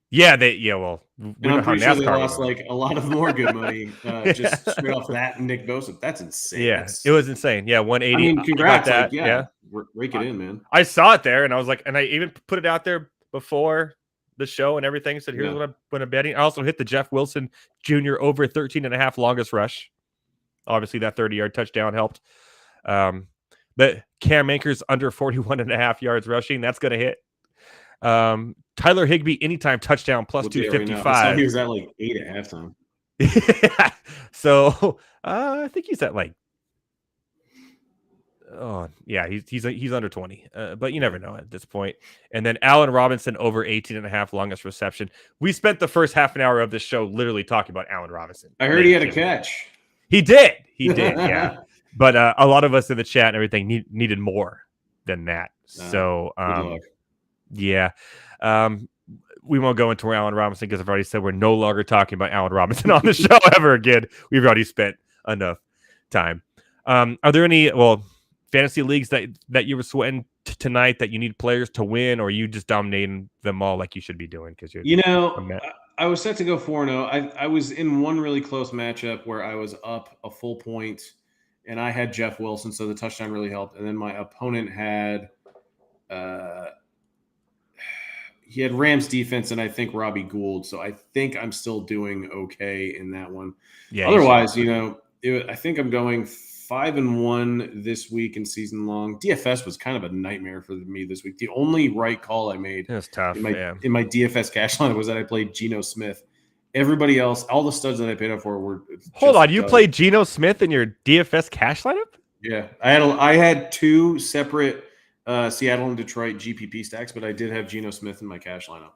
Yeah, well, and I'm pretty sure they lost like a lot of more good money just straight off that and Nick Bosa. That's insane. Yeah, it was insane. Yeah, 180. I mean, congrats. That. Like, yeah, rake it in, man. I saw it there, and I was like, and I even put it out there before the show and everything. Said, here's what I'm betting. I also hit the Jeff Wilson Jr. over 13.5 longest rush. Obviously, that 30-yard touchdown helped. The Cam Akers under 41.5 yards rushing. That's going to hit. Tyler Higbee anytime touchdown plus 255. I he was at like 8 at halftime. Yeah. So I think he's at like. Oh yeah, he's under 20, but you never know at this point. And then Allen Robinson over 18.5 longest reception. We spent the first half an hour of this show literally talking about Allen Robinson. I heard he had a catch. He did, yeah. But a lot of us in the chat and everything needed more than that. So yeah, we won't go into Allen Robinson because I've already said we're no longer talking about Allen Robinson on the show ever again. We've already spent enough time. Are there any fantasy leagues that you were sweating tonight that you need players to win, or you just dominating them all like you should be doing? Because I was set to go 4-0. I was in one really close matchup where I was up a full point, and I had Jeff Wilson, so the touchdown really helped. And then my opponent had he had Rams defense and I think Robbie Gould, so I think I'm still doing okay in that one. Yeah. Otherwise, I think I'm going 5-1 this week in season long. DFS was kind of a nightmare for me this week. The only right call I made was tough in my DFS cash line was that I played Geno Smith. Everybody else, all the studs that I paid up for were. Hold on, you played Geno Smith in your DFS cash lineup? Yeah, I had two separate Seattle and Detroit GPP stacks, but I did have Geno Smith in my cash lineup.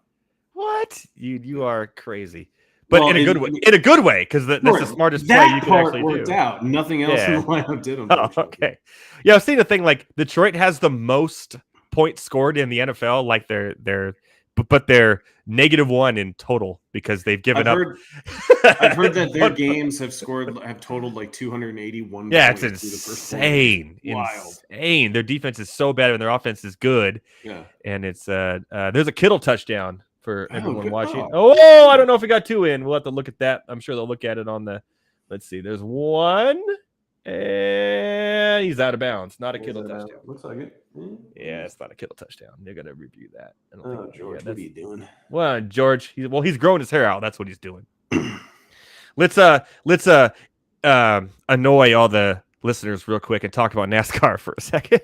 What? You are crazy. But in a good way. In a good way, because that's the smartest play you can actually do. That part worked out. Nothing else in the lineup did. Oh, okay. Yeah, I was seeing the thing like Detroit has the most points scored in the NFL. Like they're -1 in total because they've given up. I've heard that their games have totaled like 281. Yeah, it's insane. Wild. Insane. Their defense is so bad and their offense is good. Yeah. And it's there's a Kittle touchdown for everyone watching. Oh, I don't know if we got 2 in. We'll have to look at that. I'm sure they'll look at it on the. Let's see. There's 1, and he's out of bounds. Not a Kittle touchdown. Looks like it. Yeah, it's not a Kittle touchdown. They're gonna review that. George, what are you doing? Well, George, he's growing his hair out. That's what he's doing. Let's annoy all the listeners real quick and talk about NASCAR for a second.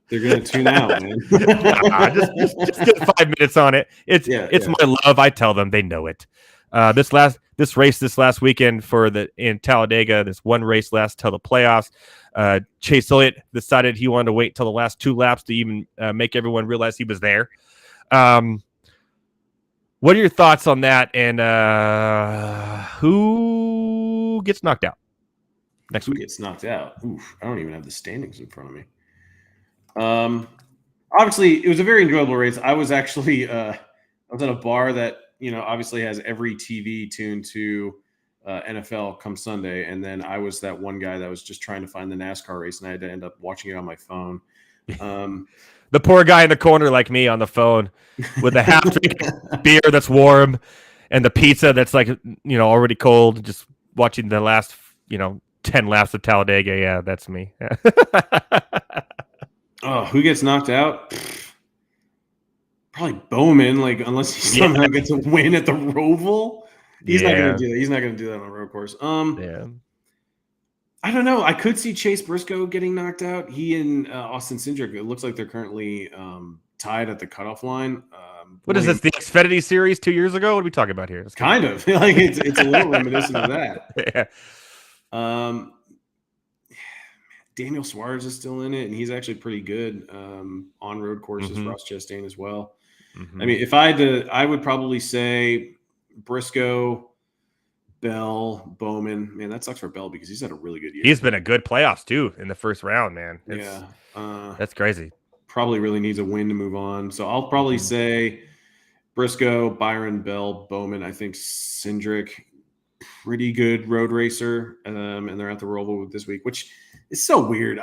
They're gonna tune out, man. just get 5 minutes on it. It's my love. I tell them, they know it. This this race this last weekend in Talladega, this one race last till the playoffs. Chase Elliott decided he wanted to wait till the last 2 laps to even make everyone realize he was there. What are your thoughts on that? And who gets knocked out next week? Who gets knocked out? Oof, I don't even have the standings in front of me. Obviously, it was a very enjoyable race. I was actually I was at a bar that obviously has every TV tuned to NFL come Sunday, and then I was that one guy that was just trying to find the NASCAR race, and I had to end up watching it on my phone. The poor guy in the corner like me on the phone with the half beer that's warm and the pizza that's like already cold, just watching the last 10 laps of Talladega. Yeah, that's me. Oh, who gets knocked out? Probably Bowman, unless he somehow gets a win at the Roval. He's not going to do that. He's not going to do that on a road course. I don't know. I could see Chase Briscoe getting knocked out. He and Austin Cindric, it looks like they're currently tied at the cutoff line. What is this, the Xfinity Series 2 years ago? What are we talking about here? It's kind of. It's a little reminiscent of that. Yeah. Daniel Suarez is still in it, and he's actually pretty good on road courses. Mm-hmm. Ross Chastain as well. Mm-hmm. I mean, if I had to, I would probably say Briscoe, Bell, Bowman. Man, that sucks for Bell because he's had a really good year. He's been a good playoffs too in the first round, man. That's crazy. Probably really needs a win to move on. So I'll probably say Briscoe, Byron, Bell, Bowman. I think Cindric, pretty good road racer, and they're at the Roval this week, which is so weird.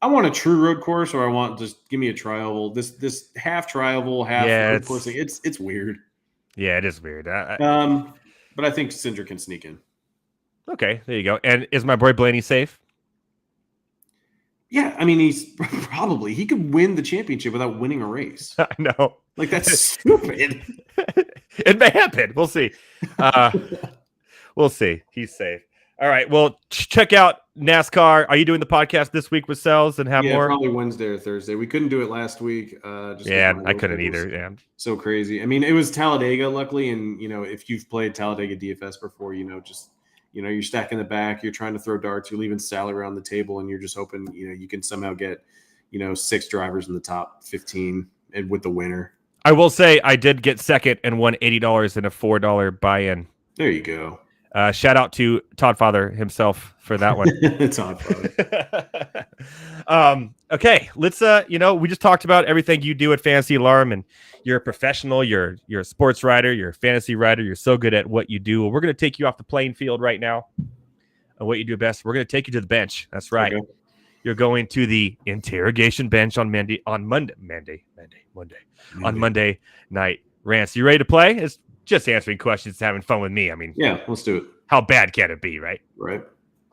I want a true road course, or I want just give me a trioval. This half trioval, half road course thing. It's weird. Yeah, it is weird. But I think Cindric can sneak in. Okay, there you go. And is my boy Blaney safe? Yeah, I mean, he could win the championship without winning a race. I know. That's stupid. It may happen. We'll see. We'll see. He's safe. All right. Well, check out NASCAR. Are you doing the podcast this week with Sells and have more? Probably Wednesday or Thursday. We couldn't do it last week. I couldn't either. Yeah. So crazy. I mean, it was Talladega, luckily. And, if you've played Talladega DFS before, you're stacking the back, you're trying to throw darts, you're leaving salary on the table, and you're just hoping, you can somehow get, 6 drivers in the top 15 and with the winner. I will say I did get second and won $80 in a $4 buy-in. There you go. Shout out to Todd Father himself for that one. Todd Father. Okay, let's we just talked about everything you do at Fantasy Alarm, and you're a professional, you're a sports writer, you're a fantasy writer, you're so good at what you do. Well, we're going to take you off the playing field right now. And what you do best, we're going to take you to the bench. That's right. Okay. You're going to the interrogation bench on Monday night. Rance, you ready to play? It's just answering questions, having fun with me. I mean, yeah, let's do it. How bad can it be, right? Right.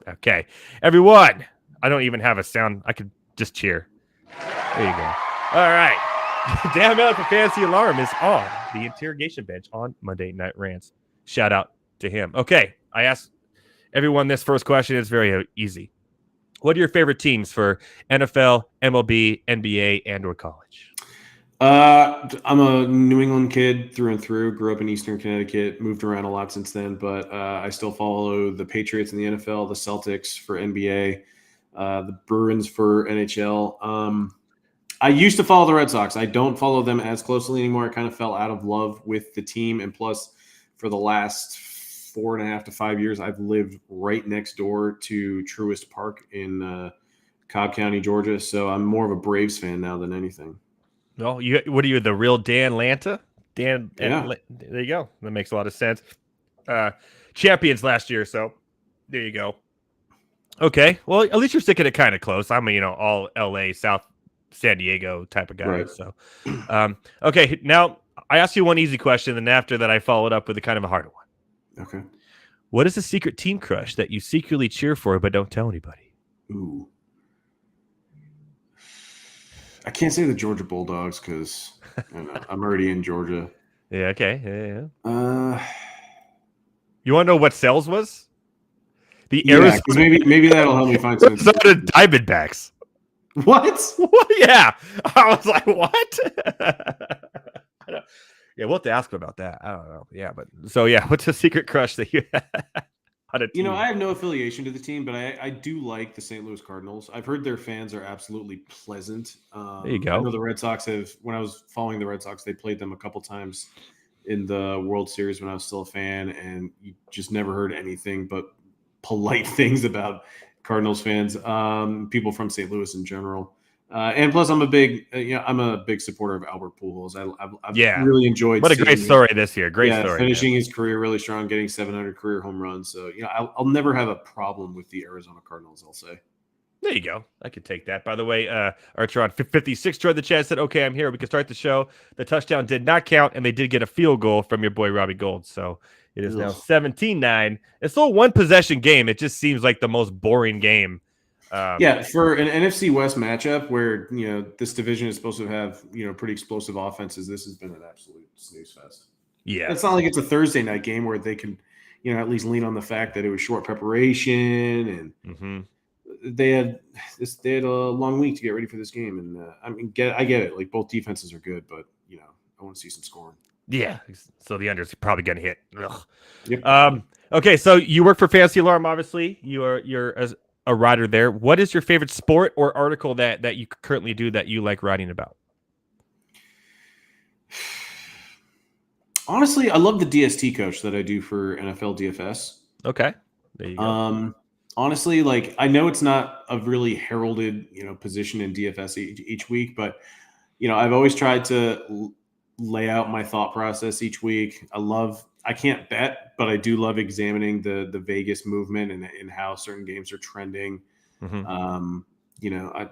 Okay. Everyone, I don't even have a sound. I could just cheer. There you go. All right. Dan Miller for Fantasy Alarm is on the interrogation bench on Monday Night Rants. Shout out to him. Okay. I asked everyone this first question. It's very easy. What are your favorite teams for NFL, MLB, NBA, and or college? I'm a New England kid through and through. Grew up in Eastern Connecticut. Moved around a lot since then, but I still follow the Patriots in the NFL, the Celtics for NBA, the Bruins for NHL. I used to follow the Red Sox. I don't follow them as closely anymore. I kind of fell out of love with the team, and plus, for the last 4.5 to 5 years, I've lived right next door to Truist Park in Cobb County, Georgia. So I'm more of a Braves fan now than anything. Well, what are you, the real Dan Lanta? Dan, yeah. There you go. That makes a lot of sense. Champions last year, so there you go. Okay, well, at least you're sticking it kind of close. I'm all LA, South San Diego type of guy. Right. So, okay, now I asked you one easy question, and after that, I followed up with a kind of a harder one. Okay. What is a secret team crush that you secretly cheer for but don't tell anybody? Ooh. I can't say the Georgia Bulldogs because I'm already in Georgia. Yeah, okay. Yeah. You want to know what Sells was? The Arizona, maybe that'll help me find some. Arizona Diamondbacks. What? Yeah. I was like, what? Yeah, we'll have to ask him about that. I don't know. Yeah, but so yeah, what's a secret crush that you had on a team? You know, I have no affiliation to the team, but I do like the St. Louis Cardinals. I've heard their fans are absolutely pleasant. There you I go. know the Red Sox when I was following the Red Sox, they played them a couple times in the World Series when I was still a fan, and you just never heard anything but polite things about Cardinals fans, people from St. Louis in general. And plus, I'm a big supporter of Albert Pujols. I've Yeah. really enjoyed. What a great seeing story this year. Great yeah, story. finishing man. his career really strong, getting 700 career home runs. So, you know, I'll never have a problem with the Arizona Cardinals, I'll say. There you go. I could take that. By the way, Archer on 56 joined the chat, said, okay, I'm here. We can start the show. The touchdown did not count, and they did get a field goal from your boy Robbie Gold. So it is now 17-9. It's still a one-possession game. It just seems like the most boring game. Yeah, for an NFC West matchup where, you know, this division is supposed to have, you know, pretty explosive offenses, this has been an absolute snooze fest. Yeah. It's not like it's a Thursday night game where they can, you know, at least lean on the fact that it was short preparation and they had a long week to get ready for this game. And I mean, I get it. Like, both defenses are good, but, you know, I want to see some scoring. Yeah. So the under's probably going to hit. Ugh. Yep. Okay. So you work for Fantasy Alarm, obviously. You're a writer there. What is your favorite sport or article that you currently do that you like writing about? Honestly, I love the DST coach that I do for NFL DFS. Okay. There you go. Honestly, like, I know it's not a really heralded, you know, position in DFS each week, but, you know, I've always tried to lay out my thought process each week. I can't bet, but I do love examining the Vegas movement and how certain games are trending. You know,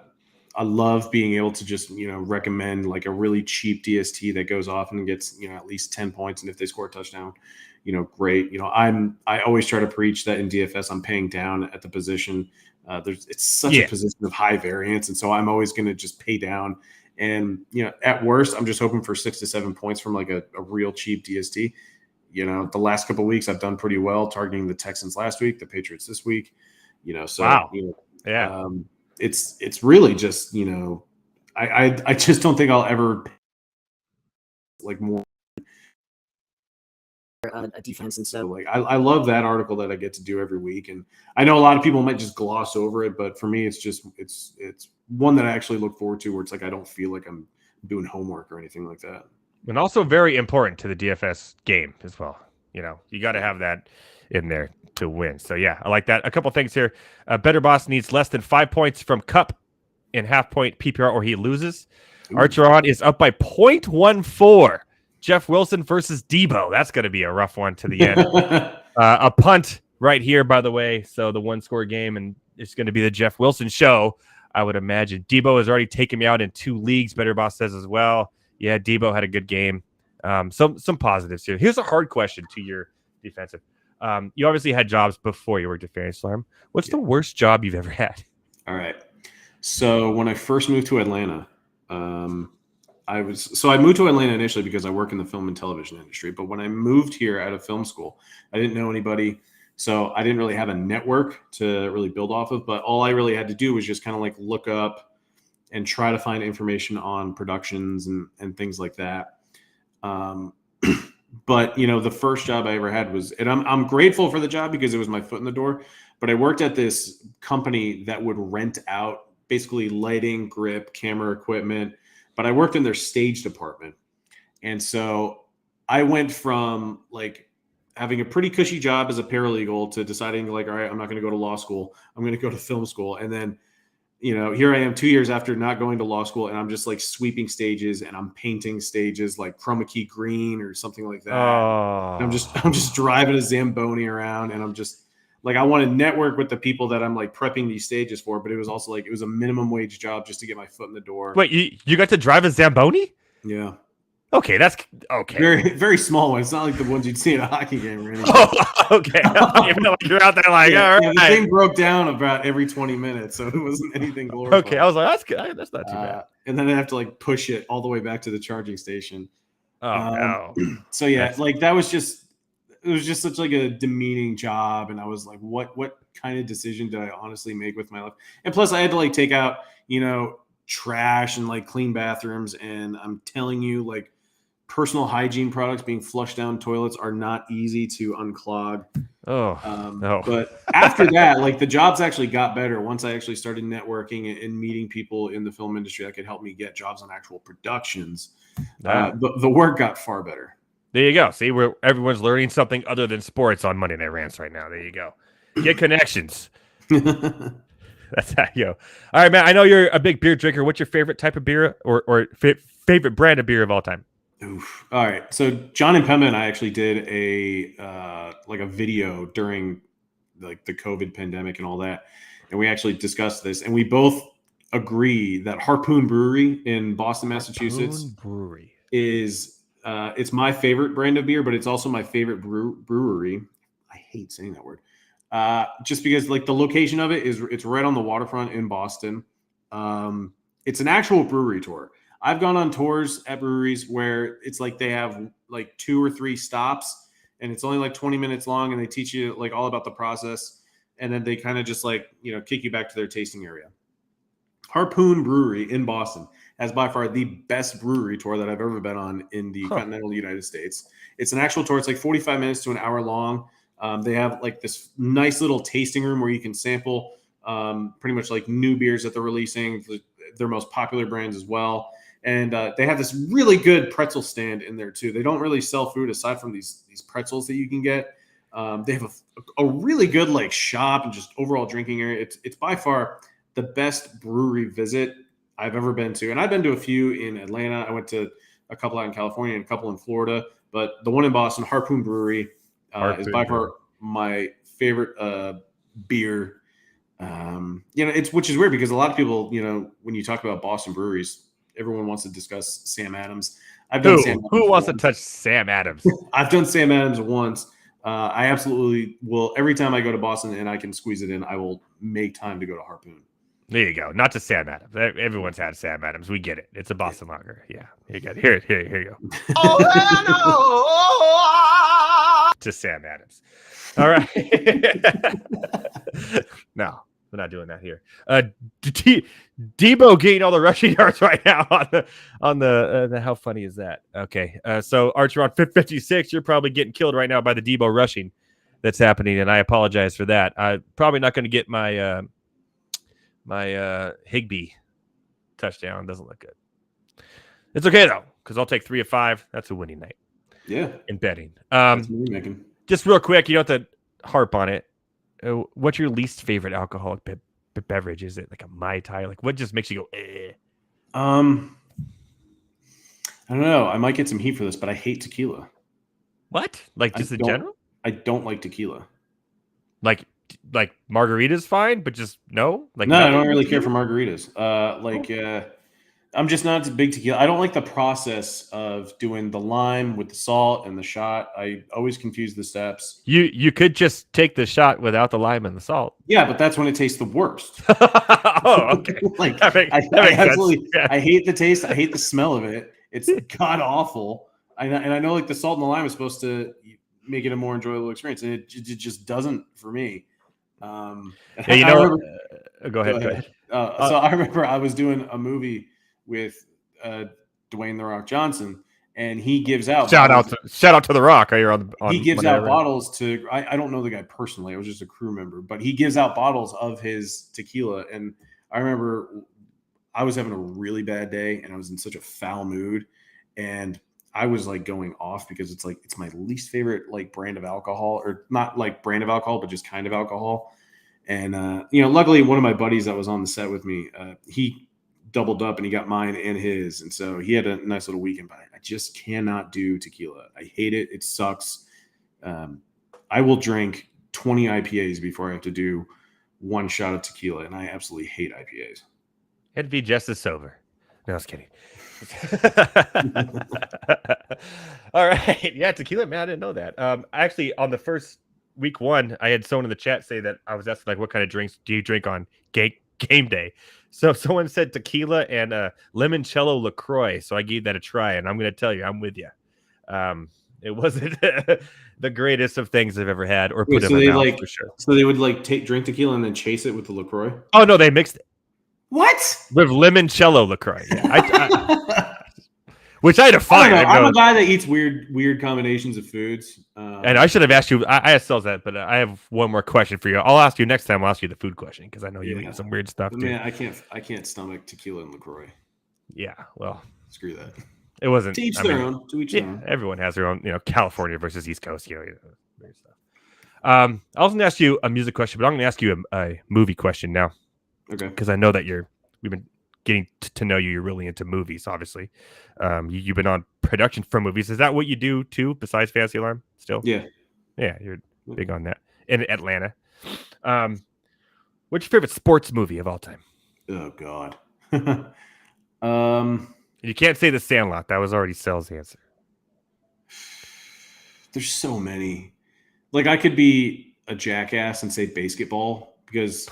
I love being able to just, you know, recommend like a really cheap DST that goes off and gets, you know, at least 10 points. And if they score a touchdown, you know, great. You know, I always try to preach that in DFS, I'm paying down at the position. It's such a position of high variance. And so I'm always going to just pay down. And, you know, at worst, I'm just hoping for 6 to 7 points from like a real cheap DST. You know, the last couple of weeks I've done pretty well, targeting the Texans last week, the Patriots this week. You know, so wow. You know, it's really just, you know, I just don't think I'll ever like more a defense. And so like I love that article that I get to do every week. And I know a lot of people might just gloss over it, but for me it's just it's one that I actually look forward to, where it's like I don't feel like I'm doing homework or anything like that. And also very important to the DFS game as well. You know, you got to have that in there to win. So yeah, I like that. A couple things here. Better Boss needs less than 5 points from Cup in half-point PPR or he loses. Archeron is up by 0.14. Jeff Wilson versus Debo. That's going to be a rough one to the end. A punt right here, by the way. So the one-score game, and it's going to be the Jeff Wilson show, I would imagine. Debo has already taken me out in 2 leagues, Better Boss says as well. Yeah, Debo had a good game. Some positives here. Here's a hard question to your defensive. You obviously had jobs before you worked at Fantasy Alarm. What's the worst job you've ever had? All right. So when I first moved to Atlanta, I moved to Atlanta initially because I work in the film and television industry. But when I moved here out of film school, I didn't know anybody. So I didn't really have a network to really build off of. But all I really had to do was just kind of like look up and try to find information on productions and things like that. But, you know, the first job I ever had was, and I'm grateful for the job because it was my foot in the door, but I worked at this company that would rent out basically lighting, grip, camera equipment, but I worked in their stage department. And so I went from like having a pretty cushy job as a paralegal to deciding like, all right, I'm not going to go to law school. I'm going to go to film school. And then, you know, here I am 2 years after not going to law school, and I'm just like sweeping stages and I'm painting stages like chroma key green or something like that. Oh. I'm just driving a Zamboni around, and I'm just like, I want to network with the people that I'm like prepping these stages for, but it was also like, it was a minimum wage job just to get my foot in the door. Wait, you got to drive a Zamboni? Yeah. Okay, that's okay. Very, very small one. It's not like the ones you'd see in a hockey game or anything. Oh, okay. Even though you're out there like, all right. The thing broke down about every 20 minutes, so it wasn't anything glorified. Okay, I was like, that's good. That's not too bad. And then I have to like push it all the way back to the charging station. Oh no. So yeah, like it was just such like a demeaning job, and I was like, what kind of decision did I honestly make with my life? And plus, I had to like take out, you know, trash and like clean bathrooms, and I'm telling you, like, personal hygiene products being flushed down toilets are not easy to unclog. No. But after that, like the jobs actually got better once I actually started networking and meeting people in the film industry that could help me get jobs on actual productions. The work got far better. There you go. See, where everyone's learning something other than sports on Monday Night Rants right now. There you go. Get connections. That's how you go. All right, man. I know you're a big beer drinker. What's your favorite type of beer or favorite brand of beer of all time? Oof. All right. So John and Pema and I actually did a video during like the COVID pandemic and all that, and we actually discussed this, and we both agree that Harpoon Brewery in Boston, Massachusetts Brewery is it's my favorite brand of beer, but it's also my favorite brewery. I hate saying that word. Just because like the location of it it's right on the waterfront in Boston. It's an actual brewery tour. I've gone on tours at breweries where it's like they have like 2 or 3 stops and it's only like 20 minutes long and they teach you like all about the process. And then they kind of just like, kick you back to their tasting area. Harpoon Brewery in Boston has by far the best brewery tour that I've ever been on in the continental United States. It's an actual tour. It's like 45 minutes to an hour long. They have like this nice little tasting room where you can sample pretty much like new beers that they're releasing, their most popular brands as well. And they have this really good pretzel stand in there too. They don't really sell food aside from these pretzels that you can get. They have a really good like shop and just overall drinking area. It's by far the best brewery visit I've ever been to. And I've been to a few in Atlanta. I went to a couple out in California and a couple in Florida. But the one in Boston, Harpoon Brewery, is by far my favorite beer. Which is weird because a lot of people, when you talk about Boston breweries, everyone wants to discuss Sam Adams. Who wants to touch Sam Adams? I've done Sam Adams once. I absolutely will. Every time I go to Boston and I can squeeze it in, I will make time to go to Harpoon. There you go. Not to Sam Adams. Everyone's had Sam Adams. We get it. It's a Boston lager. Yeah. Here you go. Here you go. To Sam Adams. All right. No, we're not doing that here. Debo getting all the rushing yards right now on the how funny is that? Okay. So Archer on 56, you're probably getting killed right now by the Debo rushing that's happening, and I apologize for that. I'm probably not going to get my Higbee touchdown. Doesn't look good. It's okay though, because I'll take 3 of 5. That's a winning night. Yeah. In betting. Making. Just real quick, you don't have to harp on it. What's your least favorite alcoholic beverage? Is it like a Mai Tai? Like what just makes you go, eh? I don't know. I might get some heat for this, but I hate tequila. What? Like just in general? I don't like tequila. Like margarita's fine, but just no? Like no, I don't really care for margaritas. I'm just not a big tequila. I don't like the process of doing the lime with the salt and the shot. I always confuse the steps. You could just take the shot without the lime and the salt. Yeah, but that's when it tastes the worst. Oh, okay. I hate the taste. I hate the smell of it. It's god awful. And I know like the salt and the lime is supposed to make it a more enjoyable experience, and it just doesn't for me. Go ahead. Go ahead. So I remember I was doing a movie with Dwayne The Rock Johnson, and he gives out shout out to The Rock. He gives out bottles to I don't know the guy personally. I was just a crew member, but he gives out bottles of his tequila. And I remember I was having a really bad day, and I was in such a foul mood, and I was like going off because it's my least favorite like brand of alcohol, or not like brand of alcohol, but just kind of alcohol. And luckily one of my buddies that was on the set with me, he doubled up and he got mine and his, and so he had a nice little weekend. But I just cannot do tequila. I hate it. It sucks. I will drink 20 IPAs before I have to do one shot of tequila, and I absolutely hate IPAs. It'd be just as sober. No, I was kidding. All right. Yeah, tequila, man. I didn't know that. Actually, on the first week 1, I had someone in the chat say that I was asking like, what kind of drinks do you drink on game day? So someone said tequila and limoncello LaCroix. So I gave that a try, and I'm going to tell you, I'm with you. It wasn't the greatest of things I've ever had or put in my mouth for sure. So they would like drink tequila and then chase it with the LaCroix? Oh, no, they mixed it. What? With limoncello LaCroix. Yeah. which I define. I'm a guy that eats weird combinations of foods. And I should have asked you. I asked Cells that, but I have one more question for you. I'll ask you next time. I'll ask you the food question because I know you eat some weird stuff too. Man, I can't stomach tequila and LaCroix. Yeah, well, screw that. It wasn't. To each their own. To each their own. Everyone has their own. California versus East Coast. Weird stuff. I was going to ask you a music question, but I'm going to ask you a movie question now. Okay. Because I know that we've been getting to know you. You're really into movies, obviously. You've been on production for movies. Is that what you do too, besides Fantasy Alarm? Still? Yeah. Yeah, you're big on that. In Atlanta. What's your favorite sports movie of all time? Oh God. You can't say The Sandlot. That was already Cell's answer. There's so many. Like I could be a jackass and say basketball because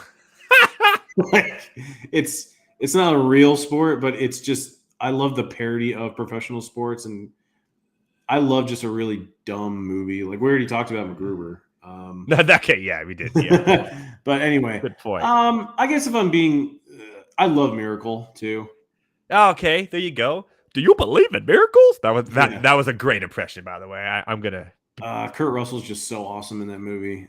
like it's not a real sport, but it's just I love the parody of professional sports, and I love just a really dumb movie. Like we already talked about MacGruber. Okay, yeah, we did. Yeah. But anyway, good point. I guess if I'm being, I love Miracle too. Okay, there you go. Do you believe in miracles? That was a great impression, by the way. I'm gonna. Kurt Russell's just so awesome in that movie.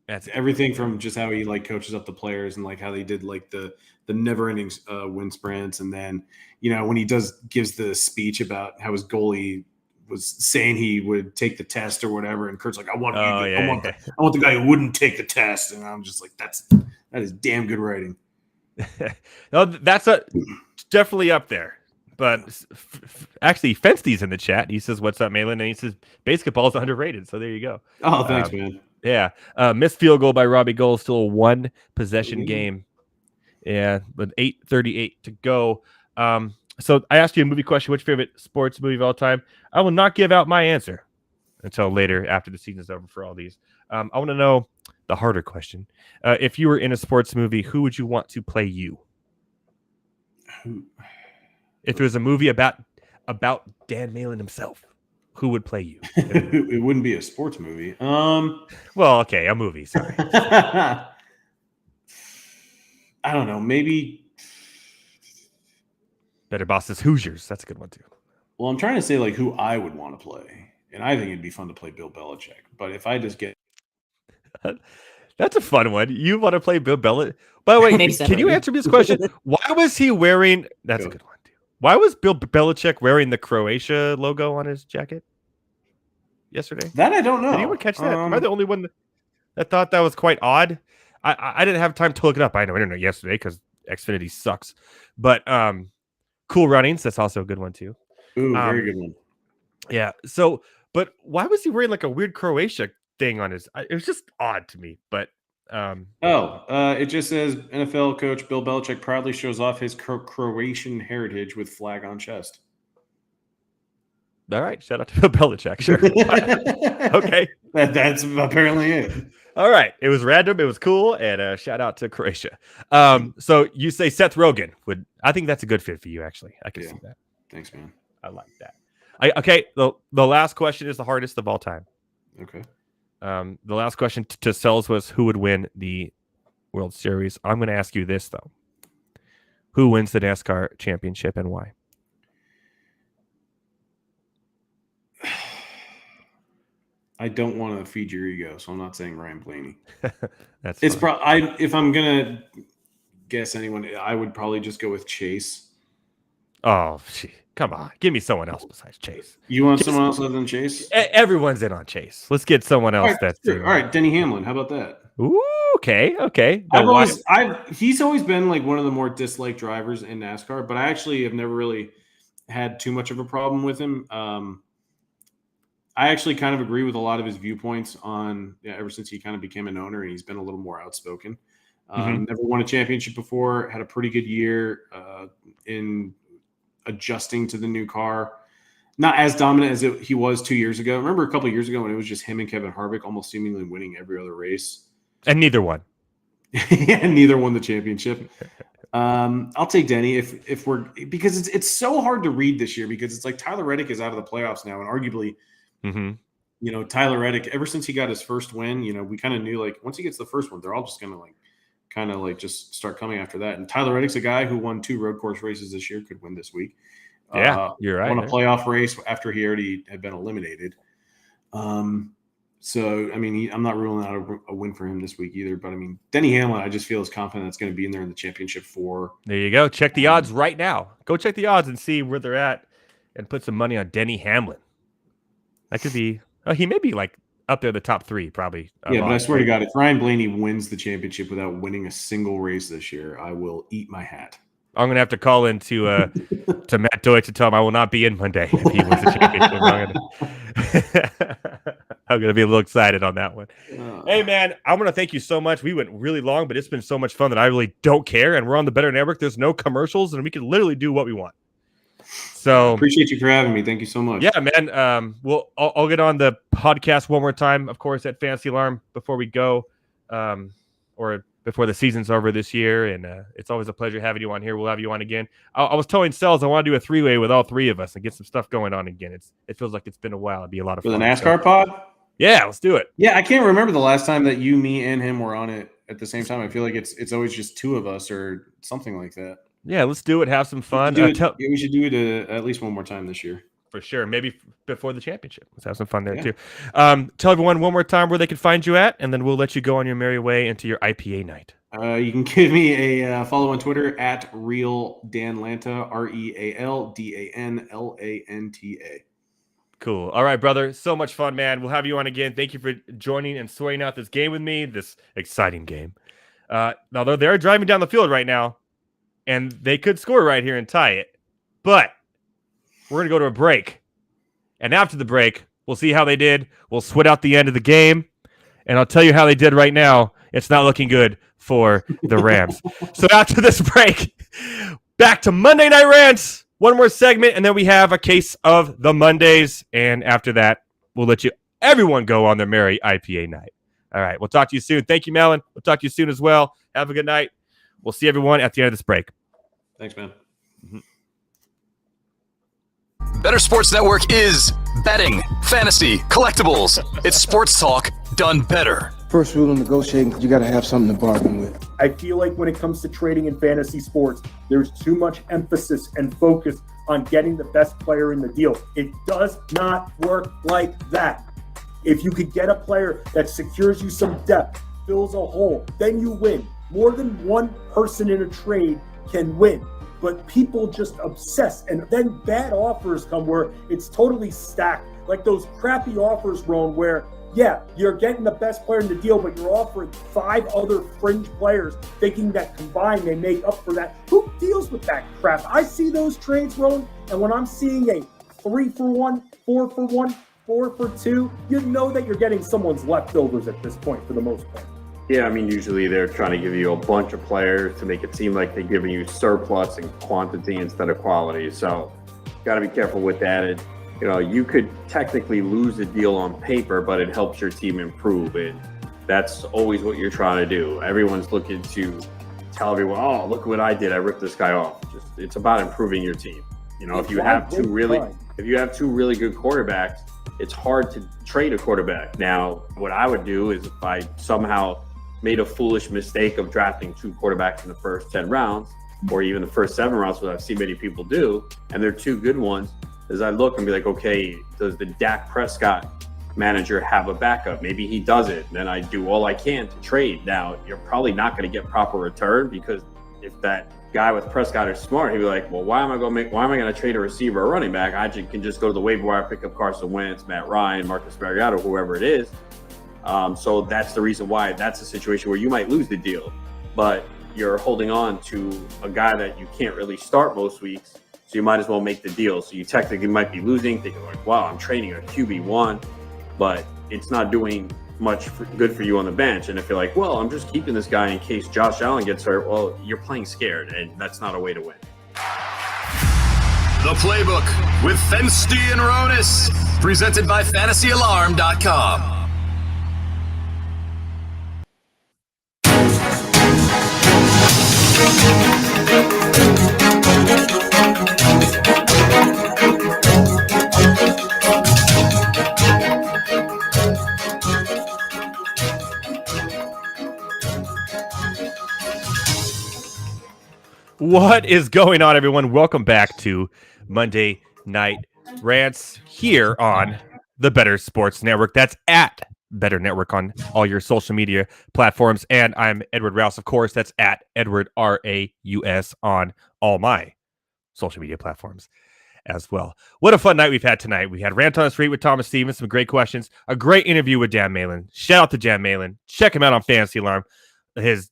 That's everything from just how he like coaches up the players and like how they did like the never-ending wind sprints, and then when he gives the speech about how his goalie was saying he would take the test or whatever, and Kurt's like, I want the guy who wouldn't take the test, and I'm just like, that is damn good writing. No, that's definitely up there. But actually, Fensty's in the chat. He says, "What's up, Malin?" And he says, "Basketball is underrated." So there you go. Oh, thanks, man. Yeah, missed field goal by Robbie Gould. Still a one possession game. Yeah, but 8:38 to go. So I asked you a movie question. What's your favorite sports movie of all time? I will not give out my answer until later after the season's over for all these. I want to know the harder question. If you were in a sports movie, who would you want to play you? If it was a movie about Dan Malin himself, who would play you? It wouldn't be a sports movie. Well, okay, a movie. Sorry. I don't know. Maybe Better Bosses Hoosiers. That's a good one too. Well, I'm trying to say like who I would want to play, and I think it'd be fun to play Bill Belichick. But if I just get That's a fun one. You want to play Bill Belichick? By the way, can you answer me this question? Why was he wearing? That's a good one too. Why was Bill Belichick wearing the Croatia logo on his jacket yesterday? That I don't know. Did anyone catch that? Am I the only one that thought that was quite odd? I didn't have time to look it up. I know internet yesterday because Xfinity sucks. But Cool Runnings, that's also a good one too. Ooh, very good one. Yeah. So, but why was he wearing like a weird Croatia thing on his? It was just odd to me. But it just says NFL coach Bill Belichick proudly shows off his Croatian heritage with flag on chest. All right, shout out to Bill Belichick. Sure. Okay, that's apparently it. All right, it was random, it was cool, and shout out to Croatia. So you say Seth Rogen would? I think that's a good fit for you. Actually, I can see that. Thanks, man. I like that. Okay, the last question is the hardest of all time. Okay. The last question to Cells was who would win the World Series. I'm going to ask you this, though. Who wins the NASCAR championship and why? I don't want to feed your ego, so I'm not saying Ryan Blaney. It's if I'm going to guess anyone, I would probably just go with Chase. Oh, come on. Give me someone else besides Chase. You want someone else other than Chase? Everyone's in on Chase. Let's get someone else that's all right, Denny Hamlin. How about that? Ooh, okay. He's always been like one of the more disliked drivers in NASCAR, but I actually have never really had too much of a problem with him. I actually kind of agree with a lot of his viewpoints on ever since he kind of became an owner, and he's been a little more outspoken. Never won a championship before, had a pretty good year in adjusting to the new car. Not as dominant as he was 2 years ago. Remember a couple of years ago when it was just him and Kevin Harvick almost seemingly winning every other race? And neither won. And neither won the championship. I'll take Denny if we're because it's so hard to read this year because it's like Tyler Reddick is out of the playoffs now, and arguably, Tyler Reddick, ever since he got his first win, we kind of knew like once he gets the first one, they're all just gonna just start coming after that. And Tyler Reddick's a guy who won 2 road course races this year, could win this week. You're right. Won a playoff race after he already had been eliminated. So, I mean, I'm not ruling out a win for him this week either. But, I mean, Denny Hamlin, I just feel is confident that's going to be in there in the championship 4. There you go. Check the odds right now. Go check the odds and see where they're at and put some money on Denny Hamlin. That could be he may be like up there, the top 3, probably. Yeah, but I swear to God, if Ryan Blaney wins the championship without winning a single race this year, I will eat my hat. I'm gonna have to call in to Matt Deutsch to tell him I will not be in Monday if he wins the championship. I'm gonna be a little excited on that one. Hey man, I want to thank you so much. We went really long, but it's been so much fun that I really don't care. And we're on the Bettor Network. There's no commercials, and we can literally do what we want. So appreciate you for having me. Thank you so much. Yeah, man. I'll get on the podcast one more time, of course, at Fantasy Alarm before we go, or before the season's over this year. And it's always a pleasure having you on here. We'll have you on again. I was telling Sells I want to do a 3-way with all 3 of us and get some stuff going on again. It feels like it's been a while. It'd be a lot of fun. For the NASCAR pod? Yeah, let's do it. Yeah, I can't remember the last time that you, me, and him were on it at the same time. I feel like it's always just 2 of us or something like that. Yeah, let's do it. Have some fun. We should do it at least one more time this year. For sure. Maybe before the championship. Let's have some fun there too. Tell everyone one more time where they can find you at, and then we'll let you go on your merry way into your IPA night. You can give me a follow on Twitter at RealDanLanta, RealDanLanta. Cool. All right, brother. So much fun, man. We'll have you on again. Thank you for joining and sweating out this game with me, this exciting game. Now, they're driving down the field right now, and they could score right here and tie it. But we're going to go to a break. And after the break, we'll see how they did. We'll sweat out the end of the game. And I'll tell you how they did right now. It's not looking good for the Rams. So after this break, back to Monday Night Rants. One more segment, and then we have a case of the Mondays. And after that, we'll let everyone go on their merry IPA night. All right. We'll talk to you soon. Thank you, Melon. We'll talk to you soon as well. Have a good night. We'll see everyone at the end of this break. Thanks, man. Bettor Sports Network is betting, fantasy, collectibles. It's sports talk done better. First rule of negotiating, you got to have something to bargain with. I feel like when it comes to trading in fantasy sports, there's too much emphasis and focus on getting the best player in the deal. It does not work like that. If you could get a player that secures you some depth, fills a hole, then you win. More than one person in a trade can win. But people just obsess, and then bad offers come where it's totally stacked. Like those crappy offers, Ron, where, yeah, you're getting the best player in the deal, but you're offering 5 other fringe players, thinking that combined they make up for that. Who deals with that crap? I see those trades, Ron, and when I'm seeing a 3-for-1, 4-for-1, 4-for-2, you know that you're getting someone's leftovers at this point for the most part. Yeah, I mean, usually they're trying to give you a bunch of players to make it seem like they're giving you surplus and quantity instead of quality. So got to be careful with that. And, you could technically lose a deal on paper, but it helps your team improve. And that's always what you're trying to do. Everyone's looking to tell everyone, oh, look what I did. I ripped this guy off. It's about improving your team. If you have two really good quarterbacks, it's hard to trade a quarterback. Now, what I would do is if I somehow made a foolish mistake of drafting 2 quarterbacks in the first 10 rounds, or even the first 7 rounds, what I've seen many people do, and they're 2 good ones, is I look and be like, okay, does the Dak Prescott manager have a backup? Maybe he doesn't. Then I do all I can to trade. Now, you're probably not going to get proper return, because if that guy with Prescott is smart, he'd be like, well, why am I going to trade a receiver or running back? I can just go to the waiver wire, pick up Carson Wentz, Matt Ryan, Marcus Mariota, whoever it is. So that's the reason why that's a situation where you might lose the deal, but you're holding on to a guy that you can't really start most weeks. So you might as well make the deal. So you technically might be losing, thinking like, wow, I'm trading a QB1, but it's not doing much good for you on the bench. And if you're like, well, I'm just keeping this guy in case Josh Allen gets hurt, well, you're playing scared, and that's not a way to win. The Playbook with Fensty and Ronis, presented by FantasyAlarm.com. What is going on, everyone? Welcome back to Monday Night Rants here on the Bettor Sports Network. That's at Bettor Network on all your social media platforms. And I'm Edward Rouse, of course. That's at Edward R-A-U-S on all my social media platforms as well. What a fun night we've had tonight. We had Rant on the Street with Thomas Stevens, some great questions, a great interview with Dan Malin. Shout out to Dan Malin. Check him out on Fantasy Alarm. His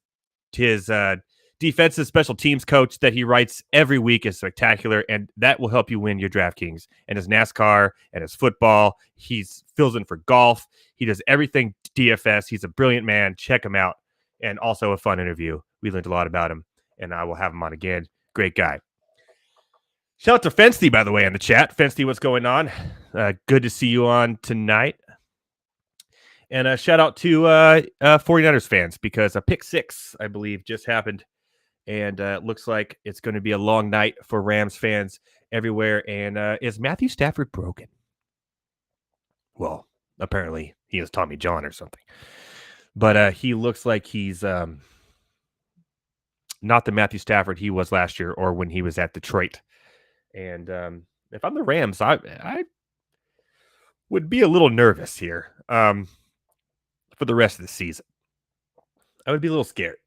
defensive special teams coach that he writes every week is spectacular, and that will help you win your DraftKings. And his NASCAR and his football, he's fills in for golf. He does everything DFS. He's a brilliant man. Check him out. And also a fun interview. We learned a lot about him, and I will have him on again. Great guy. Shout out to Fensty, by the way, in the chat. Fensty, what's going on? Good to see you on tonight. And a shout out to 49ers fans, because a pick six, I believe, just happened. And it looks like it's going to be a long night for Rams fans everywhere. And is Matthew Stafford broken? Well, apparently he is Tommy John or something. But he looks like he's not the Matthew Stafford he was last year or when he was at Detroit. And if I'm the Rams, I would be a little nervous here for the rest of the season. I would be a little scared.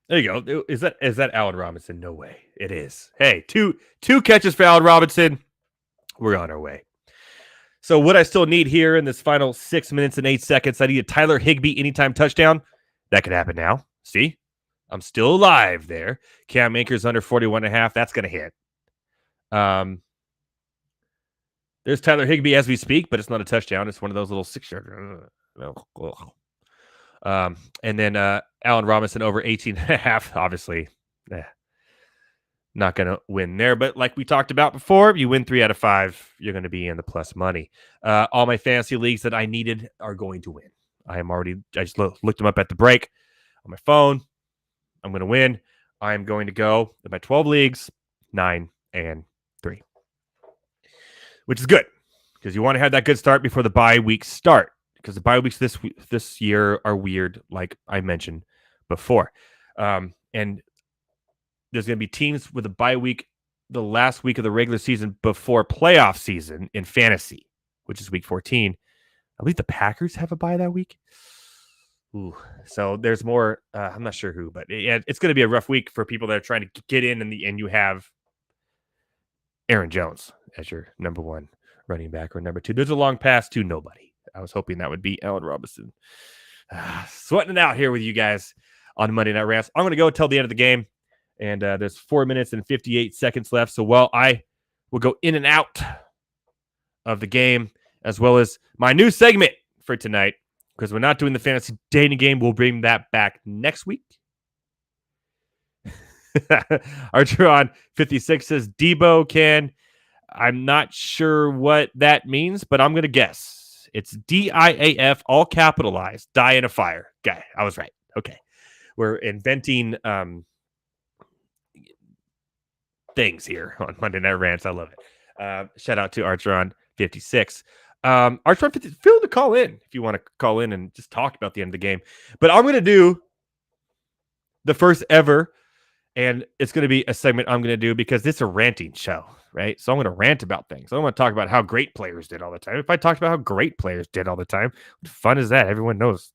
There you go. Is that Allen Robinson? No way. It is. Hey, two catches for Allen Robinson. We're on our way. So what I still need here in this final 6 minutes and 8 seconds, I need a Tyler Higbee anytime touchdown. That could happen now. See? I'm still alive there. Cam Akers under 41.5. That's going to hit. There's Tyler Higbee as we speak, but it's not a touchdown. It's one of those little 6-yard. And then Allen Robinson over 18.5. Obviously, not going to win there. But like we talked about before, you win 3 out of 5, you're going to be in the plus money. All my fantasy leagues that I needed are going to win. I just looked them up at the break on my phone. I'm going to win. I'm going to go in my 12 leagues, 9-3, which is good because you want to have that good start before the bye weeks start, because the bye weeks this year are weird, like I mentioned before. And there's going to be teams with a bye week the last week of the regular season before playoff season in fantasy, which is week 14. I believe the Packers have a bye that week. Ooh, so there's more. I'm not sure who, but it's going to be a rough week for people that are trying to get in the end. You have Aaron Jones as your number 1 running back or number 2. There's a long pass to nobody. I was hoping that would be Allen Robinson. Sweating it out here with you guys on Monday Night Rants. I'm going to go until the end of the game, and there's 4 minutes and 58 seconds left. So while I will go in and out of the game, as well as my new segment for tonight, because we're not doing the fantasy dating game. We'll bring that back next week. Archeron 56 says Debo can. I'm not sure what that means, but I'm going to guess. It's DIAF, all capitalized. Die in a fire. Guy, I was right. Okay. We're inventing things here on Monday Night Rants. I love it. Shout out to Archeron 56. Archeron 50, feel free to call in if you want to call in and just talk about the end of the game. But I'm going to do the first ever, and it's going to be a segment I'm going to do because it's a ranting show, right? So I'm going to rant about things. I don't want to talk about how great players did all the time. If I talked about how great players did all the time, what fun is that? Everyone knows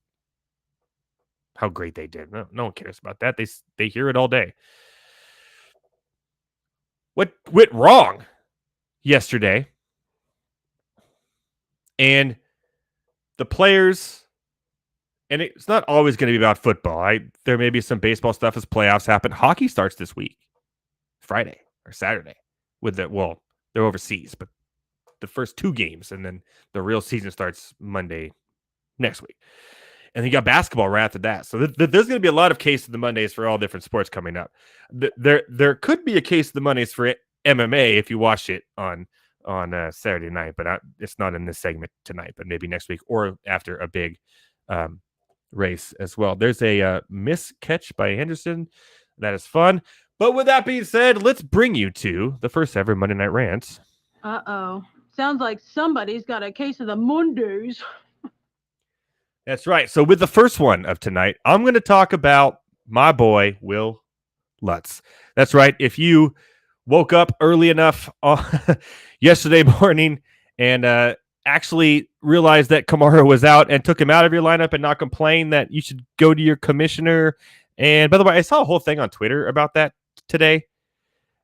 how great they did. No one cares about that. They hear it all day. What went wrong yesterday? And the players, and it's not always going to be about football. There may be some baseball stuff as playoffs happen. Hockey starts this week, Friday or Saturday. They're overseas, but the first 2 games, and then the real season starts Monday next week. And you got basketball right after that. So there's going to be a lot of case of the Mondays for all different sports coming up. There could be a case of the Mondays for MMA if you watch it on Saturday night, but it's not in this segment tonight, but maybe next week or after a big race as well. There's a miss catch by Henderson. That is fun. But with that being said, let's bring you to the first ever Monday Night Rants. Uh-oh. Sounds like somebody's got a case of the Mondays. That's right. So with the first one of tonight, I'm going to talk about my boy, Will Lutz. That's right. If you woke up early enough yesterday morning and actually realized that Kamara was out and took him out of your lineup and not complain that you should go to your commissioner. And by the way, I saw a whole thing on Twitter about that today.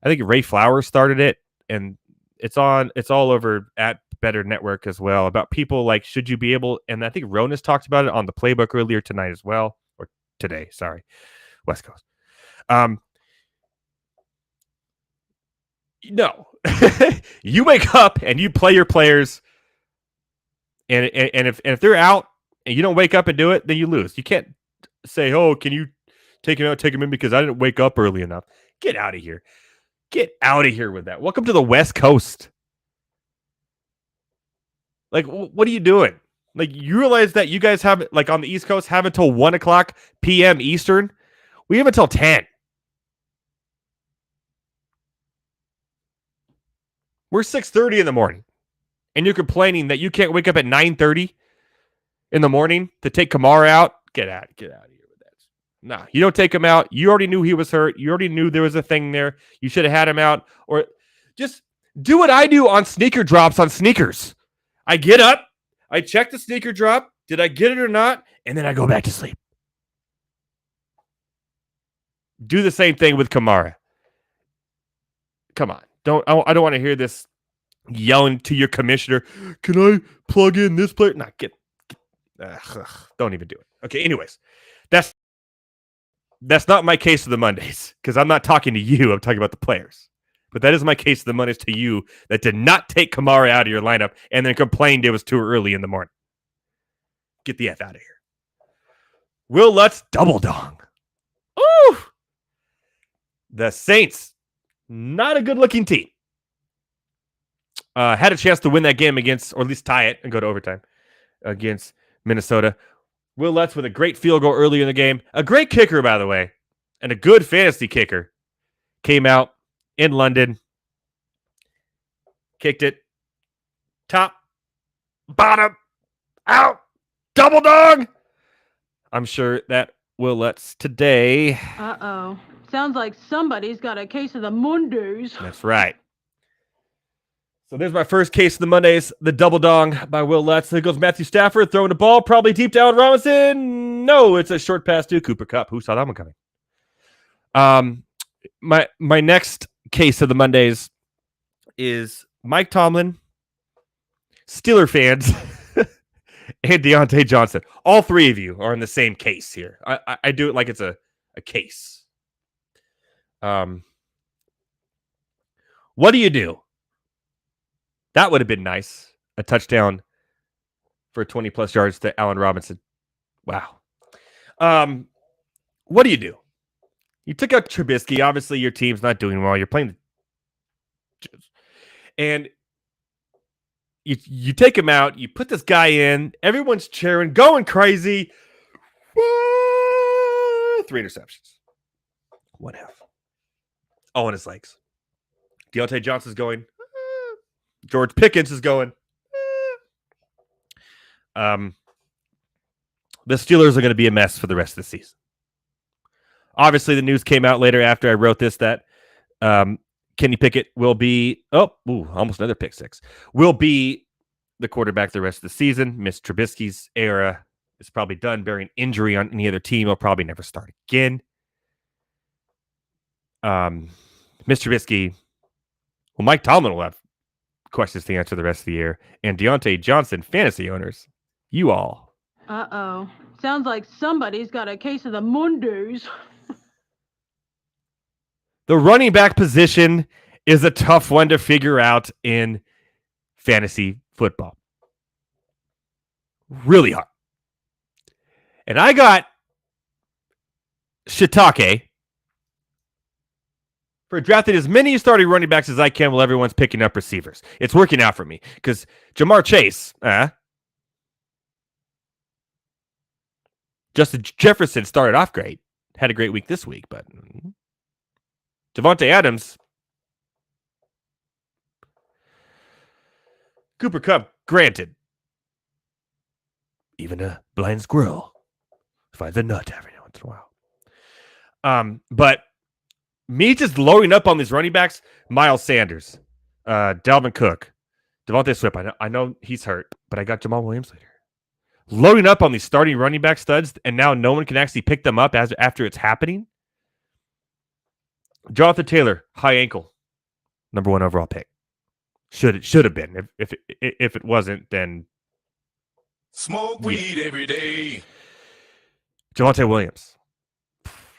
I think Ray Flowers started it, and it's all over at Bettor Network as well, about people like, should you be able, and I think Ronas talked about it on the playbook earlier tonight as well, or today, sorry, West Coast. No, you wake up and you play your players, and if they're out and you don't wake up and do it, then you lose. You can't say, "Oh, can you take him out, take him in because I didn't wake up early enough." Get out of here. Get out of here with that. Welcome to the West Coast. Like, what are you doing? Like, you realize that you guys have, like, on the East Coast, have until 1 o'clock p.m. Eastern. We have until 10. We're 6:30 in the morning, and you're complaining that you can't wake up at 9:30 in the morning to take Kamara out. Get out of here with that. Nah, you don't take him out. You already knew he was hurt. You already knew there was a thing there. You should have had him out, or just do what I do on sneaker drops on sneakers. I get up, I check the sneaker drop. Did I get it or not? And then I go back to sleep. Do the same thing with Kamara. Come on. I don't want to hear this yelling to your commissioner. Can I plug in this player? Nah, don't even do it. Okay, anyways. That's not my case of the Mondays, because I'm not talking to you. I'm talking about the players. But that is my case of the Mondays to you that did not take Kamara out of your lineup and then complained it was too early in the morning. Get the F out of here. Will Lutz double dong. Ooh! The Saints, not a good-looking team. Had a chance to win that game against, or at least tie it and go to overtime against Minnesota. Will Lutz with a great field goal earlier in the game. A great kicker, by the way, and a good fantasy kicker. Came out in London. Kicked it. Top. Bottom. Out. Double dog. I'm sure that Will Lutz today. Uh-oh. Sounds like somebody's got a case of the Mondays. That's right. So there's my first case of the Mondays, the double dong by Will Lutz. There goes Matthew Stafford throwing the ball, probably deep down Robinson. No, it's a short pass to Cooper Kupp. Who saw that one coming? My next case of the Mondays is Mike Tomlin, Steeler fans, and Deontay Johnson. All three of you are in the same case here. I do it like it's a case. What do you do? That would have been nice. A touchdown for 20-plus yards to Allen Robinson. Wow. What do you do? You took out Trubisky. Obviously, your team's not doing well. You're playing the... And you take him out. You put this guy in. Everyone's cheering, going crazy. 3 interceptions. 1 half. All on his legs. Deontay Johnson's going... George Pickens is going. The Steelers are going to be a mess for the rest of the season. Obviously, the news came out later after I wrote this that Kenny Pickett will be almost another pick six. Will be the quarterback the rest of the season. Miss Trubisky's era is probably done. Bearing injury on any other team, he'll probably never start again. Miss Trubisky. Well, Mike Tomlin will have questions to answer the rest of the year. And Deontay Johnson, fantasy owners, you all. Uh-oh. Sounds like somebody's got a case of the Mondays. The running back position is a tough one to figure out in fantasy football. Really hard. And I got Shiitake for drafting as many starting running backs as I can while everyone's picking up receivers. It's working out for me because Jamar Chase, Justin Jefferson started off great. Had a great week this week, but Devontae Adams, Cooper Kupp, granted. Even a blind squirrel finds a nut every once in a while. But Me just loading up on these running backs, Miles Sanders, Dalvin Cook, Devontae Swift. I know he's hurt, but I got Jamal Williams later. Loading up on these starting running back studs, and now no one can actually pick them up after it's happening. Jonathan Taylor, high ankle, number 1 overall pick. Should have been. If it wasn't, then Smoke weed every day. Javonte Williams.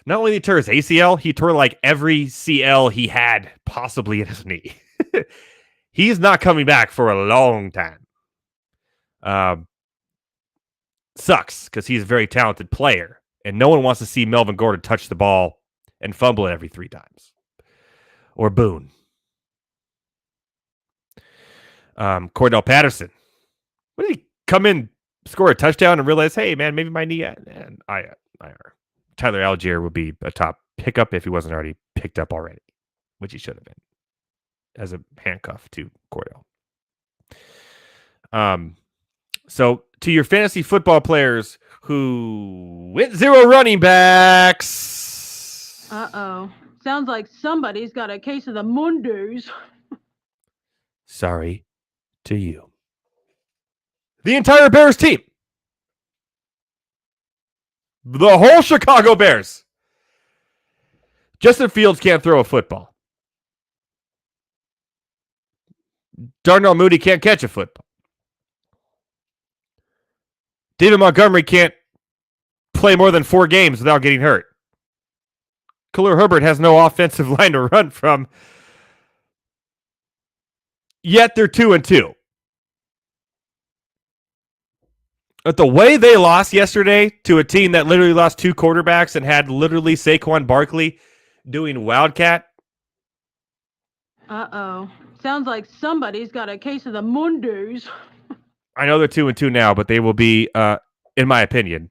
Not only did he tear his ACL, he tore like every CL he had possibly in his knee. He's not coming back for a long time. Sucks because he's a very talented player, and no one wants to see Melvin Gordon touch the ball and fumble it every 3 times. Or Boone. Cordell Patterson. When did he come in, score a touchdown, and realize, hey, man, maybe my knee... And Tyler Algier would be a top pickup if he wasn't already picked up already, which he should have been, as a handcuff to Cordell. So to your fantasy football players who went 0 running backs. Uh-oh. Sounds like somebody's got a case of the Mondays. Sorry to you. The entire Bears team. The whole Chicago Bears. Justin Fields can't throw a football. Darnell Mooney can't catch a football. David Montgomery can't play more than 4 games without getting hurt. Khalil Herbert has no offensive line to run from. Yet they're 2-2. But the way they lost yesterday to a team that literally lost 2 quarterbacks and had literally Saquon Barkley doing Wildcat. Uh-oh. Sounds like somebody's got a case of the Mondays. I know they're 2-2 now, but they will be, in my opinion,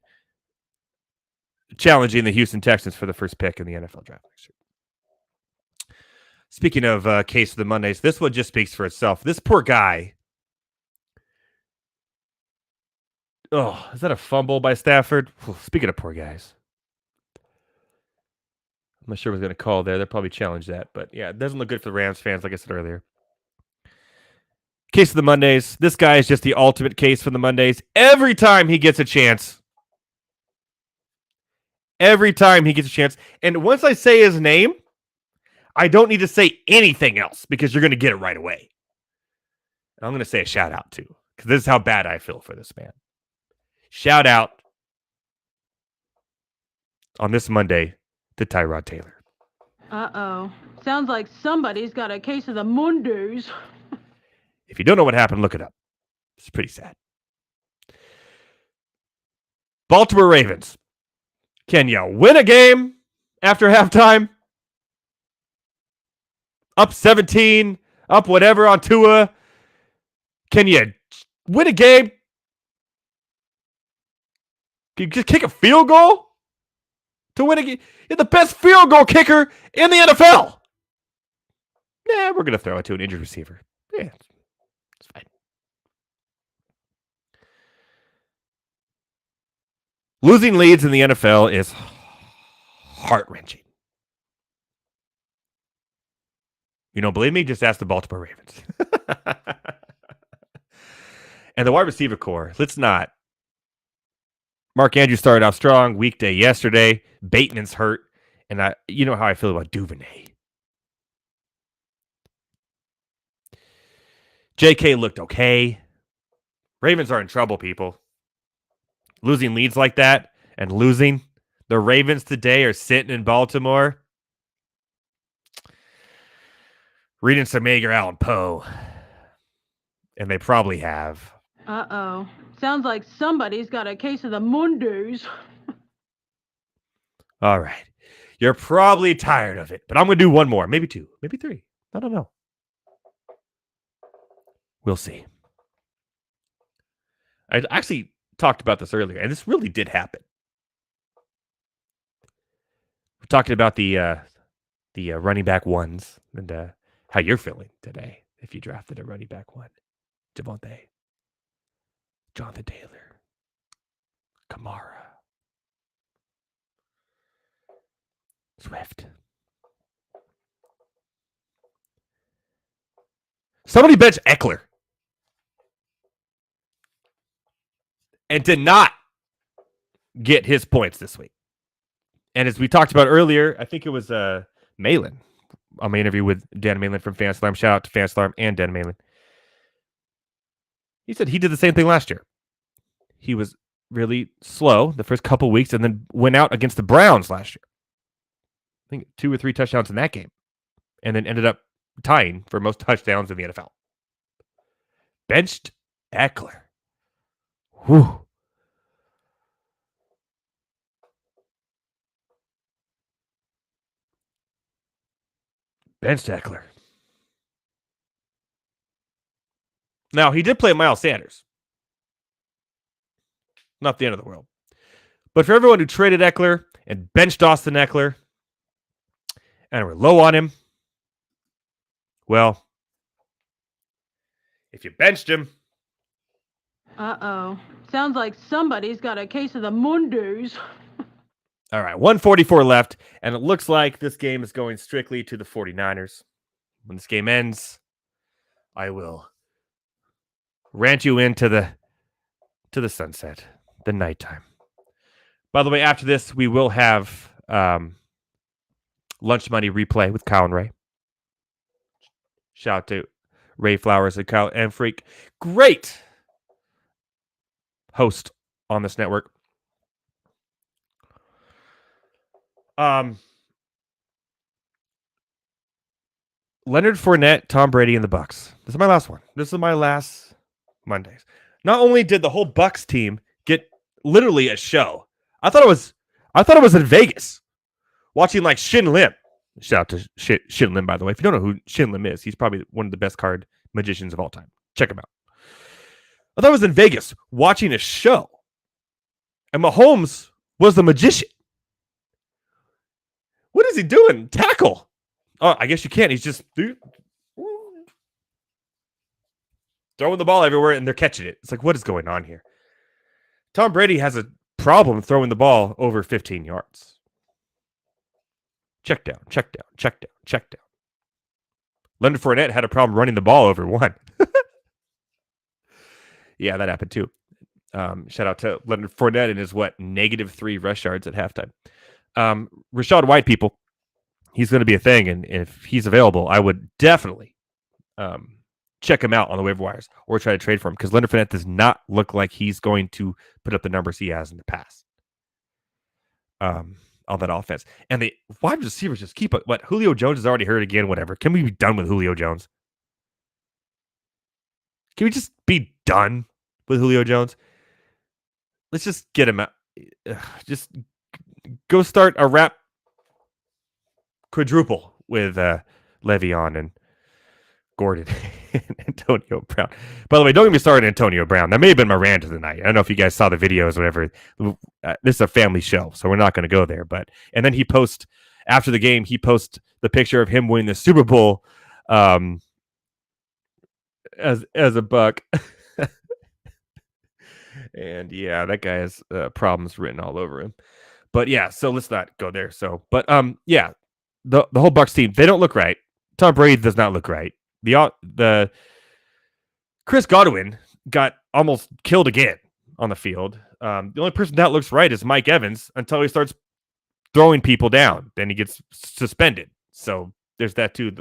challenging the Houston Texans for the first pick in the NFL draft next year. Speaking of case of the Mondays, this one just speaks for itself. This poor guy. Oh, is that a fumble by Stafford? Speaking of poor guys. I'm not sure what's going to call there. They'll probably challenge that. But yeah, it doesn't look good for the Rams fans, like I said earlier. Case of the Mondays. This guy is just the ultimate case for the Mondays. Every time he gets a chance. Every time he gets a chance. And once I say his name, I don't need to say anything else because you're going to get it right away. And I'm going to say a shout out too, because this is how bad I feel for this man. Shout out on this Monday to Tyrod Taylor. Uh-oh. Sounds like somebody's got a case of the Mondays. If you don't know what happened, look it up. It's pretty sad. Baltimore Ravens. Can you win a game after halftime? Up 17, up whatever on Tua. Can you win a game? Can you just kick a field goal to win a game? You're the best field goal kicker in the NFL. Yeah, we're going to throw it to an injured receiver. Yeah, it's fine. Losing leads in the NFL is heart-wrenching. You don't believe me? Just ask the Baltimore Ravens. And the wide receiver core, let's not. Mark Andrews started off strong. Weekday yesterday. Bateman's hurt. And you know how I feel about Duvernay. JK looked okay. Ravens are in trouble, people. Losing leads like that and losing. The Ravens today are sitting in Baltimore reading some Edgar Allan Poe. And they probably have. Uh-oh. Sounds like somebody's got a case of the Mondays. All right. You're probably tired of it, but I'm going to do one more. Maybe 2, maybe 3. I don't know. We'll see. I actually talked about this earlier, and this really did happen. We're talking about the running back ones and how you're feeling today if you drafted a running back 1. Javonte, Jonathan Taylor, Kamara, Swift. Somebody benched Eckler and did not get his points this week. And as we talked about earlier, I think it was Malin on my interview with Dan Malin from Fan Slam. Shout out to Fan Slam and Dan Malin. He said he did the same thing last year. He was really slow the first couple weeks and then went out against the Browns last year. I think 2 or 3 touchdowns in that game. And then ended up tying for most touchdowns in the NFL. Benched Eckler. Whew. Benched Eckler. Now, he did play Miles Sanders. Not the end of the world. But for everyone who traded Eckler and benched Austin Eckler and were low on him, well, if you benched him. Uh-oh. Sounds like somebody's got a case of the Mondays. All right, 144 left, and it looks like this game is going strictly to the 49ers. When this game ends, I will rant you into the sunset, the nighttime. By the way, after this, we will have Lunch Money replay with Kyle and Ray. Shout out to Ray Flowers and Kyle and Freak. Great host on this network. Leonard Fournette, Tom Brady, and the Bucks. This is my last one. This is my last Mondays. Not only did the whole Bucks team get literally a show, I thought it was in Vegas, watching like Shin Lim. Shout out to Shin Lim, by the way. If you don't know who Shin Lim is, he's probably one of the best card magicians of all time. Check him out. I thought I was in Vegas watching a show, and Mahomes was the magician. What is he doing? Tackle. Oh, I guess you can't. He's just throwing the ball everywhere, and they're catching it. It's like, what is going on here? Tom Brady has a problem throwing the ball over 15 yards. Check down, check down, check down, check down. Leonard Fournette had a problem running the ball over 1. Yeah, that happened too. Shout out to Leonard Fournette and his -3 rush yards at halftime. Rashad White, people, he's going to be a thing, and if he's available, I would definitely check him out on the waiver wires or try to trade for him, because Leonard Fournette does not look like he's going to put up the numbers he has in the past on that offense. And the wide receivers just keep it. Julio Jones is already hurt again, whatever. Can we be done with Julio Jones? Can we just be done with Julio Jones? Let's just get him out. Just go start a rap quadruple with Le'Veon and Gordon and Antonio Brown. By the way, don't get me started on Antonio Brown. That may have been my rant of the night. I don't know if you guys saw the videos or whatever. This is a family show, so we're not going to go there. And then after the game, he posts the picture of him winning the Super Bowl as a Buck. And yeah, that guy has problems written all over him. But yeah, so let's not go there. Yeah, the whole Bucks team, they don't look right. Tom Brady does not look right. The Chris Godwin got almost killed again on the field. The only person that looks right is Mike Evans until he starts throwing people down. Then he gets suspended. So there's that too.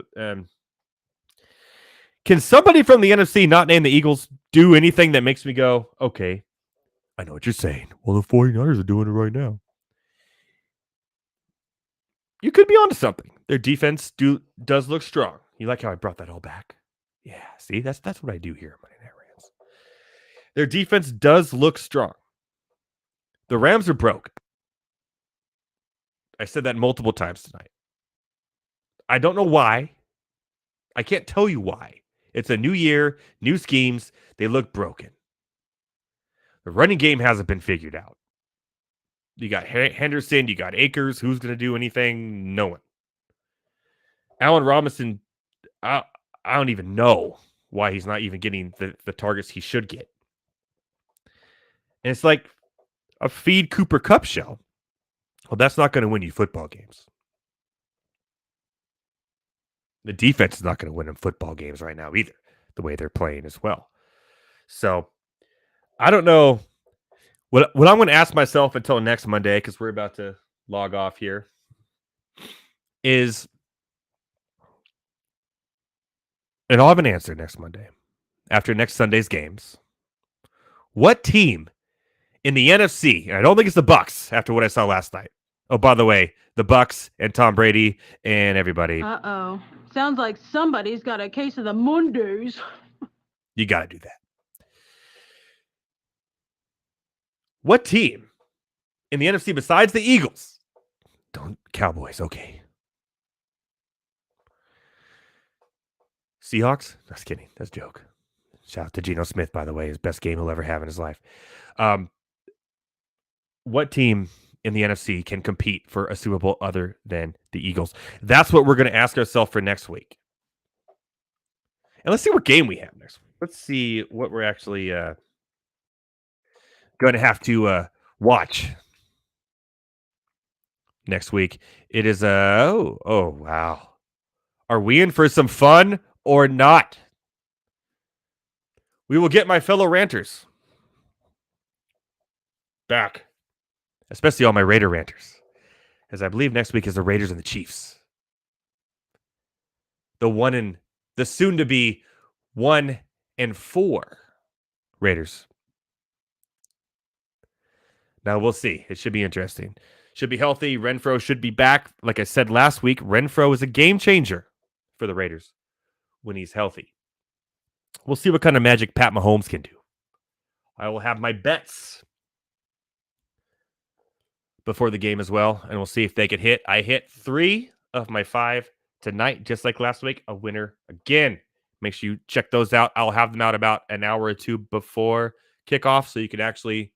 Can somebody from the NFC not name the Eagles do anything that makes me go, okay, I know what you're saying. Well, the 49ers are doing it right now. You could be onto something. Their defense does look strong. You like how I brought that all back? Yeah, see, that's what I do here at Monday Night Rams. Their defense does look strong. The Rams are broke. I said that multiple times tonight. I don't know why. I can't tell you why. It's a new year, new schemes. They look broken. The running game hasn't been figured out. You got Henderson, you got Akers. Who's going to do anything? No one. Allen Robinson, I don't even know why he's not even getting the targets he should get. And it's like a feed Cooper Kupp show. Well, that's not going to win you football games. The defense is not going to win in football games right now either. the way they're playing as well. So I don't know what I'm going to ask myself until next Monday, because we're about to log off here, is, and I'll have an answer next Monday after next Sunday's games. What team in the NFC, and I don't think it's the Bucs after what I saw last night. Oh, by the way, the Bucs and Tom Brady and everybody. Uh-oh. Sounds like somebody's got a case of the Mondays. You got to do that. What team in the NFC besides the Eagles? Don't Cowboys, okay. Seahawks? Just kidding. That's a joke. Shout out to Geno Smith, by the way, his best game he'll ever have in his life. What team in the NFC can compete for a Super Bowl other than the Eagles? That's what we're going to ask ourselves for next week. And let's see what game we have next week. Let's see what we're actually going to have to watch next week. It is oh wow. Are we in for some fun or not? We will get my fellow ranters back, especially all my Raider ranters, as I believe next week is the Raiders and the Chiefs. The soon to be 1-4 Raiders. Now we'll see. It should be interesting. Should be healthy. Renfro should be back. Like I said last week, Renfro is a game changer for the Raiders when he's healthy. We'll see what kind of magic Pat Mahomes can do. I will have my bets before the game as well, and we'll see if they can hit. I hit 3 of my 5 tonight, just like last week. A winner again. Make sure you check those out. I'll have them out about an hour or two before kickoff, so you can actually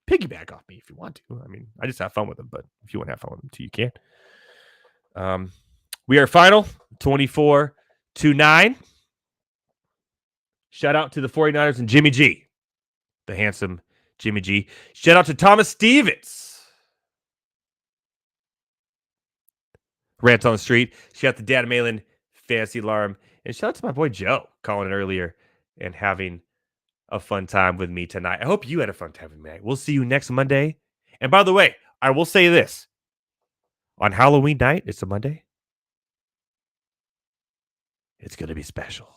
piggyback off me if you want to. I mean, I just have fun with them, but if you want to have fun with them too, you can. We are final 24-9. Shout out to the 49ers and Jimmy G, the handsome Jimmy G. Shout out to Thomas Stevens. Rants on the Street. Shout out to Dad Malin, Fantasy Alarm. And shout out to my boy Joe calling in earlier and having a fun time with me tonight. I hope you had a fun time with me. We'll see you next Monday. And by the way, I will say this. On Halloween night, it's a Monday. It's going to be special.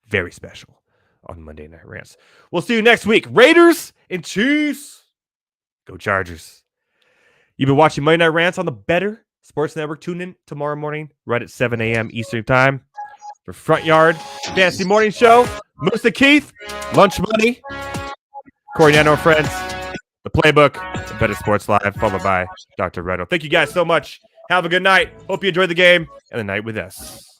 Very special on Monday Night Rants. We'll see you next week. Raiders and Chiefs. Go Chargers. You've been watching Monday Night Rants on the Bettor Sports Network. Tune in tomorrow morning right at 7 a.m. Eastern Time for Front Yard Fantasy Morning Show. Moose and Keith, Lunch Money, Corey Nano Friends, The Playbook, and Bettor Sports Live, followed by Dr. Redo. Thank you guys so much. Have a good night. Hope you enjoyed the game and the night with us.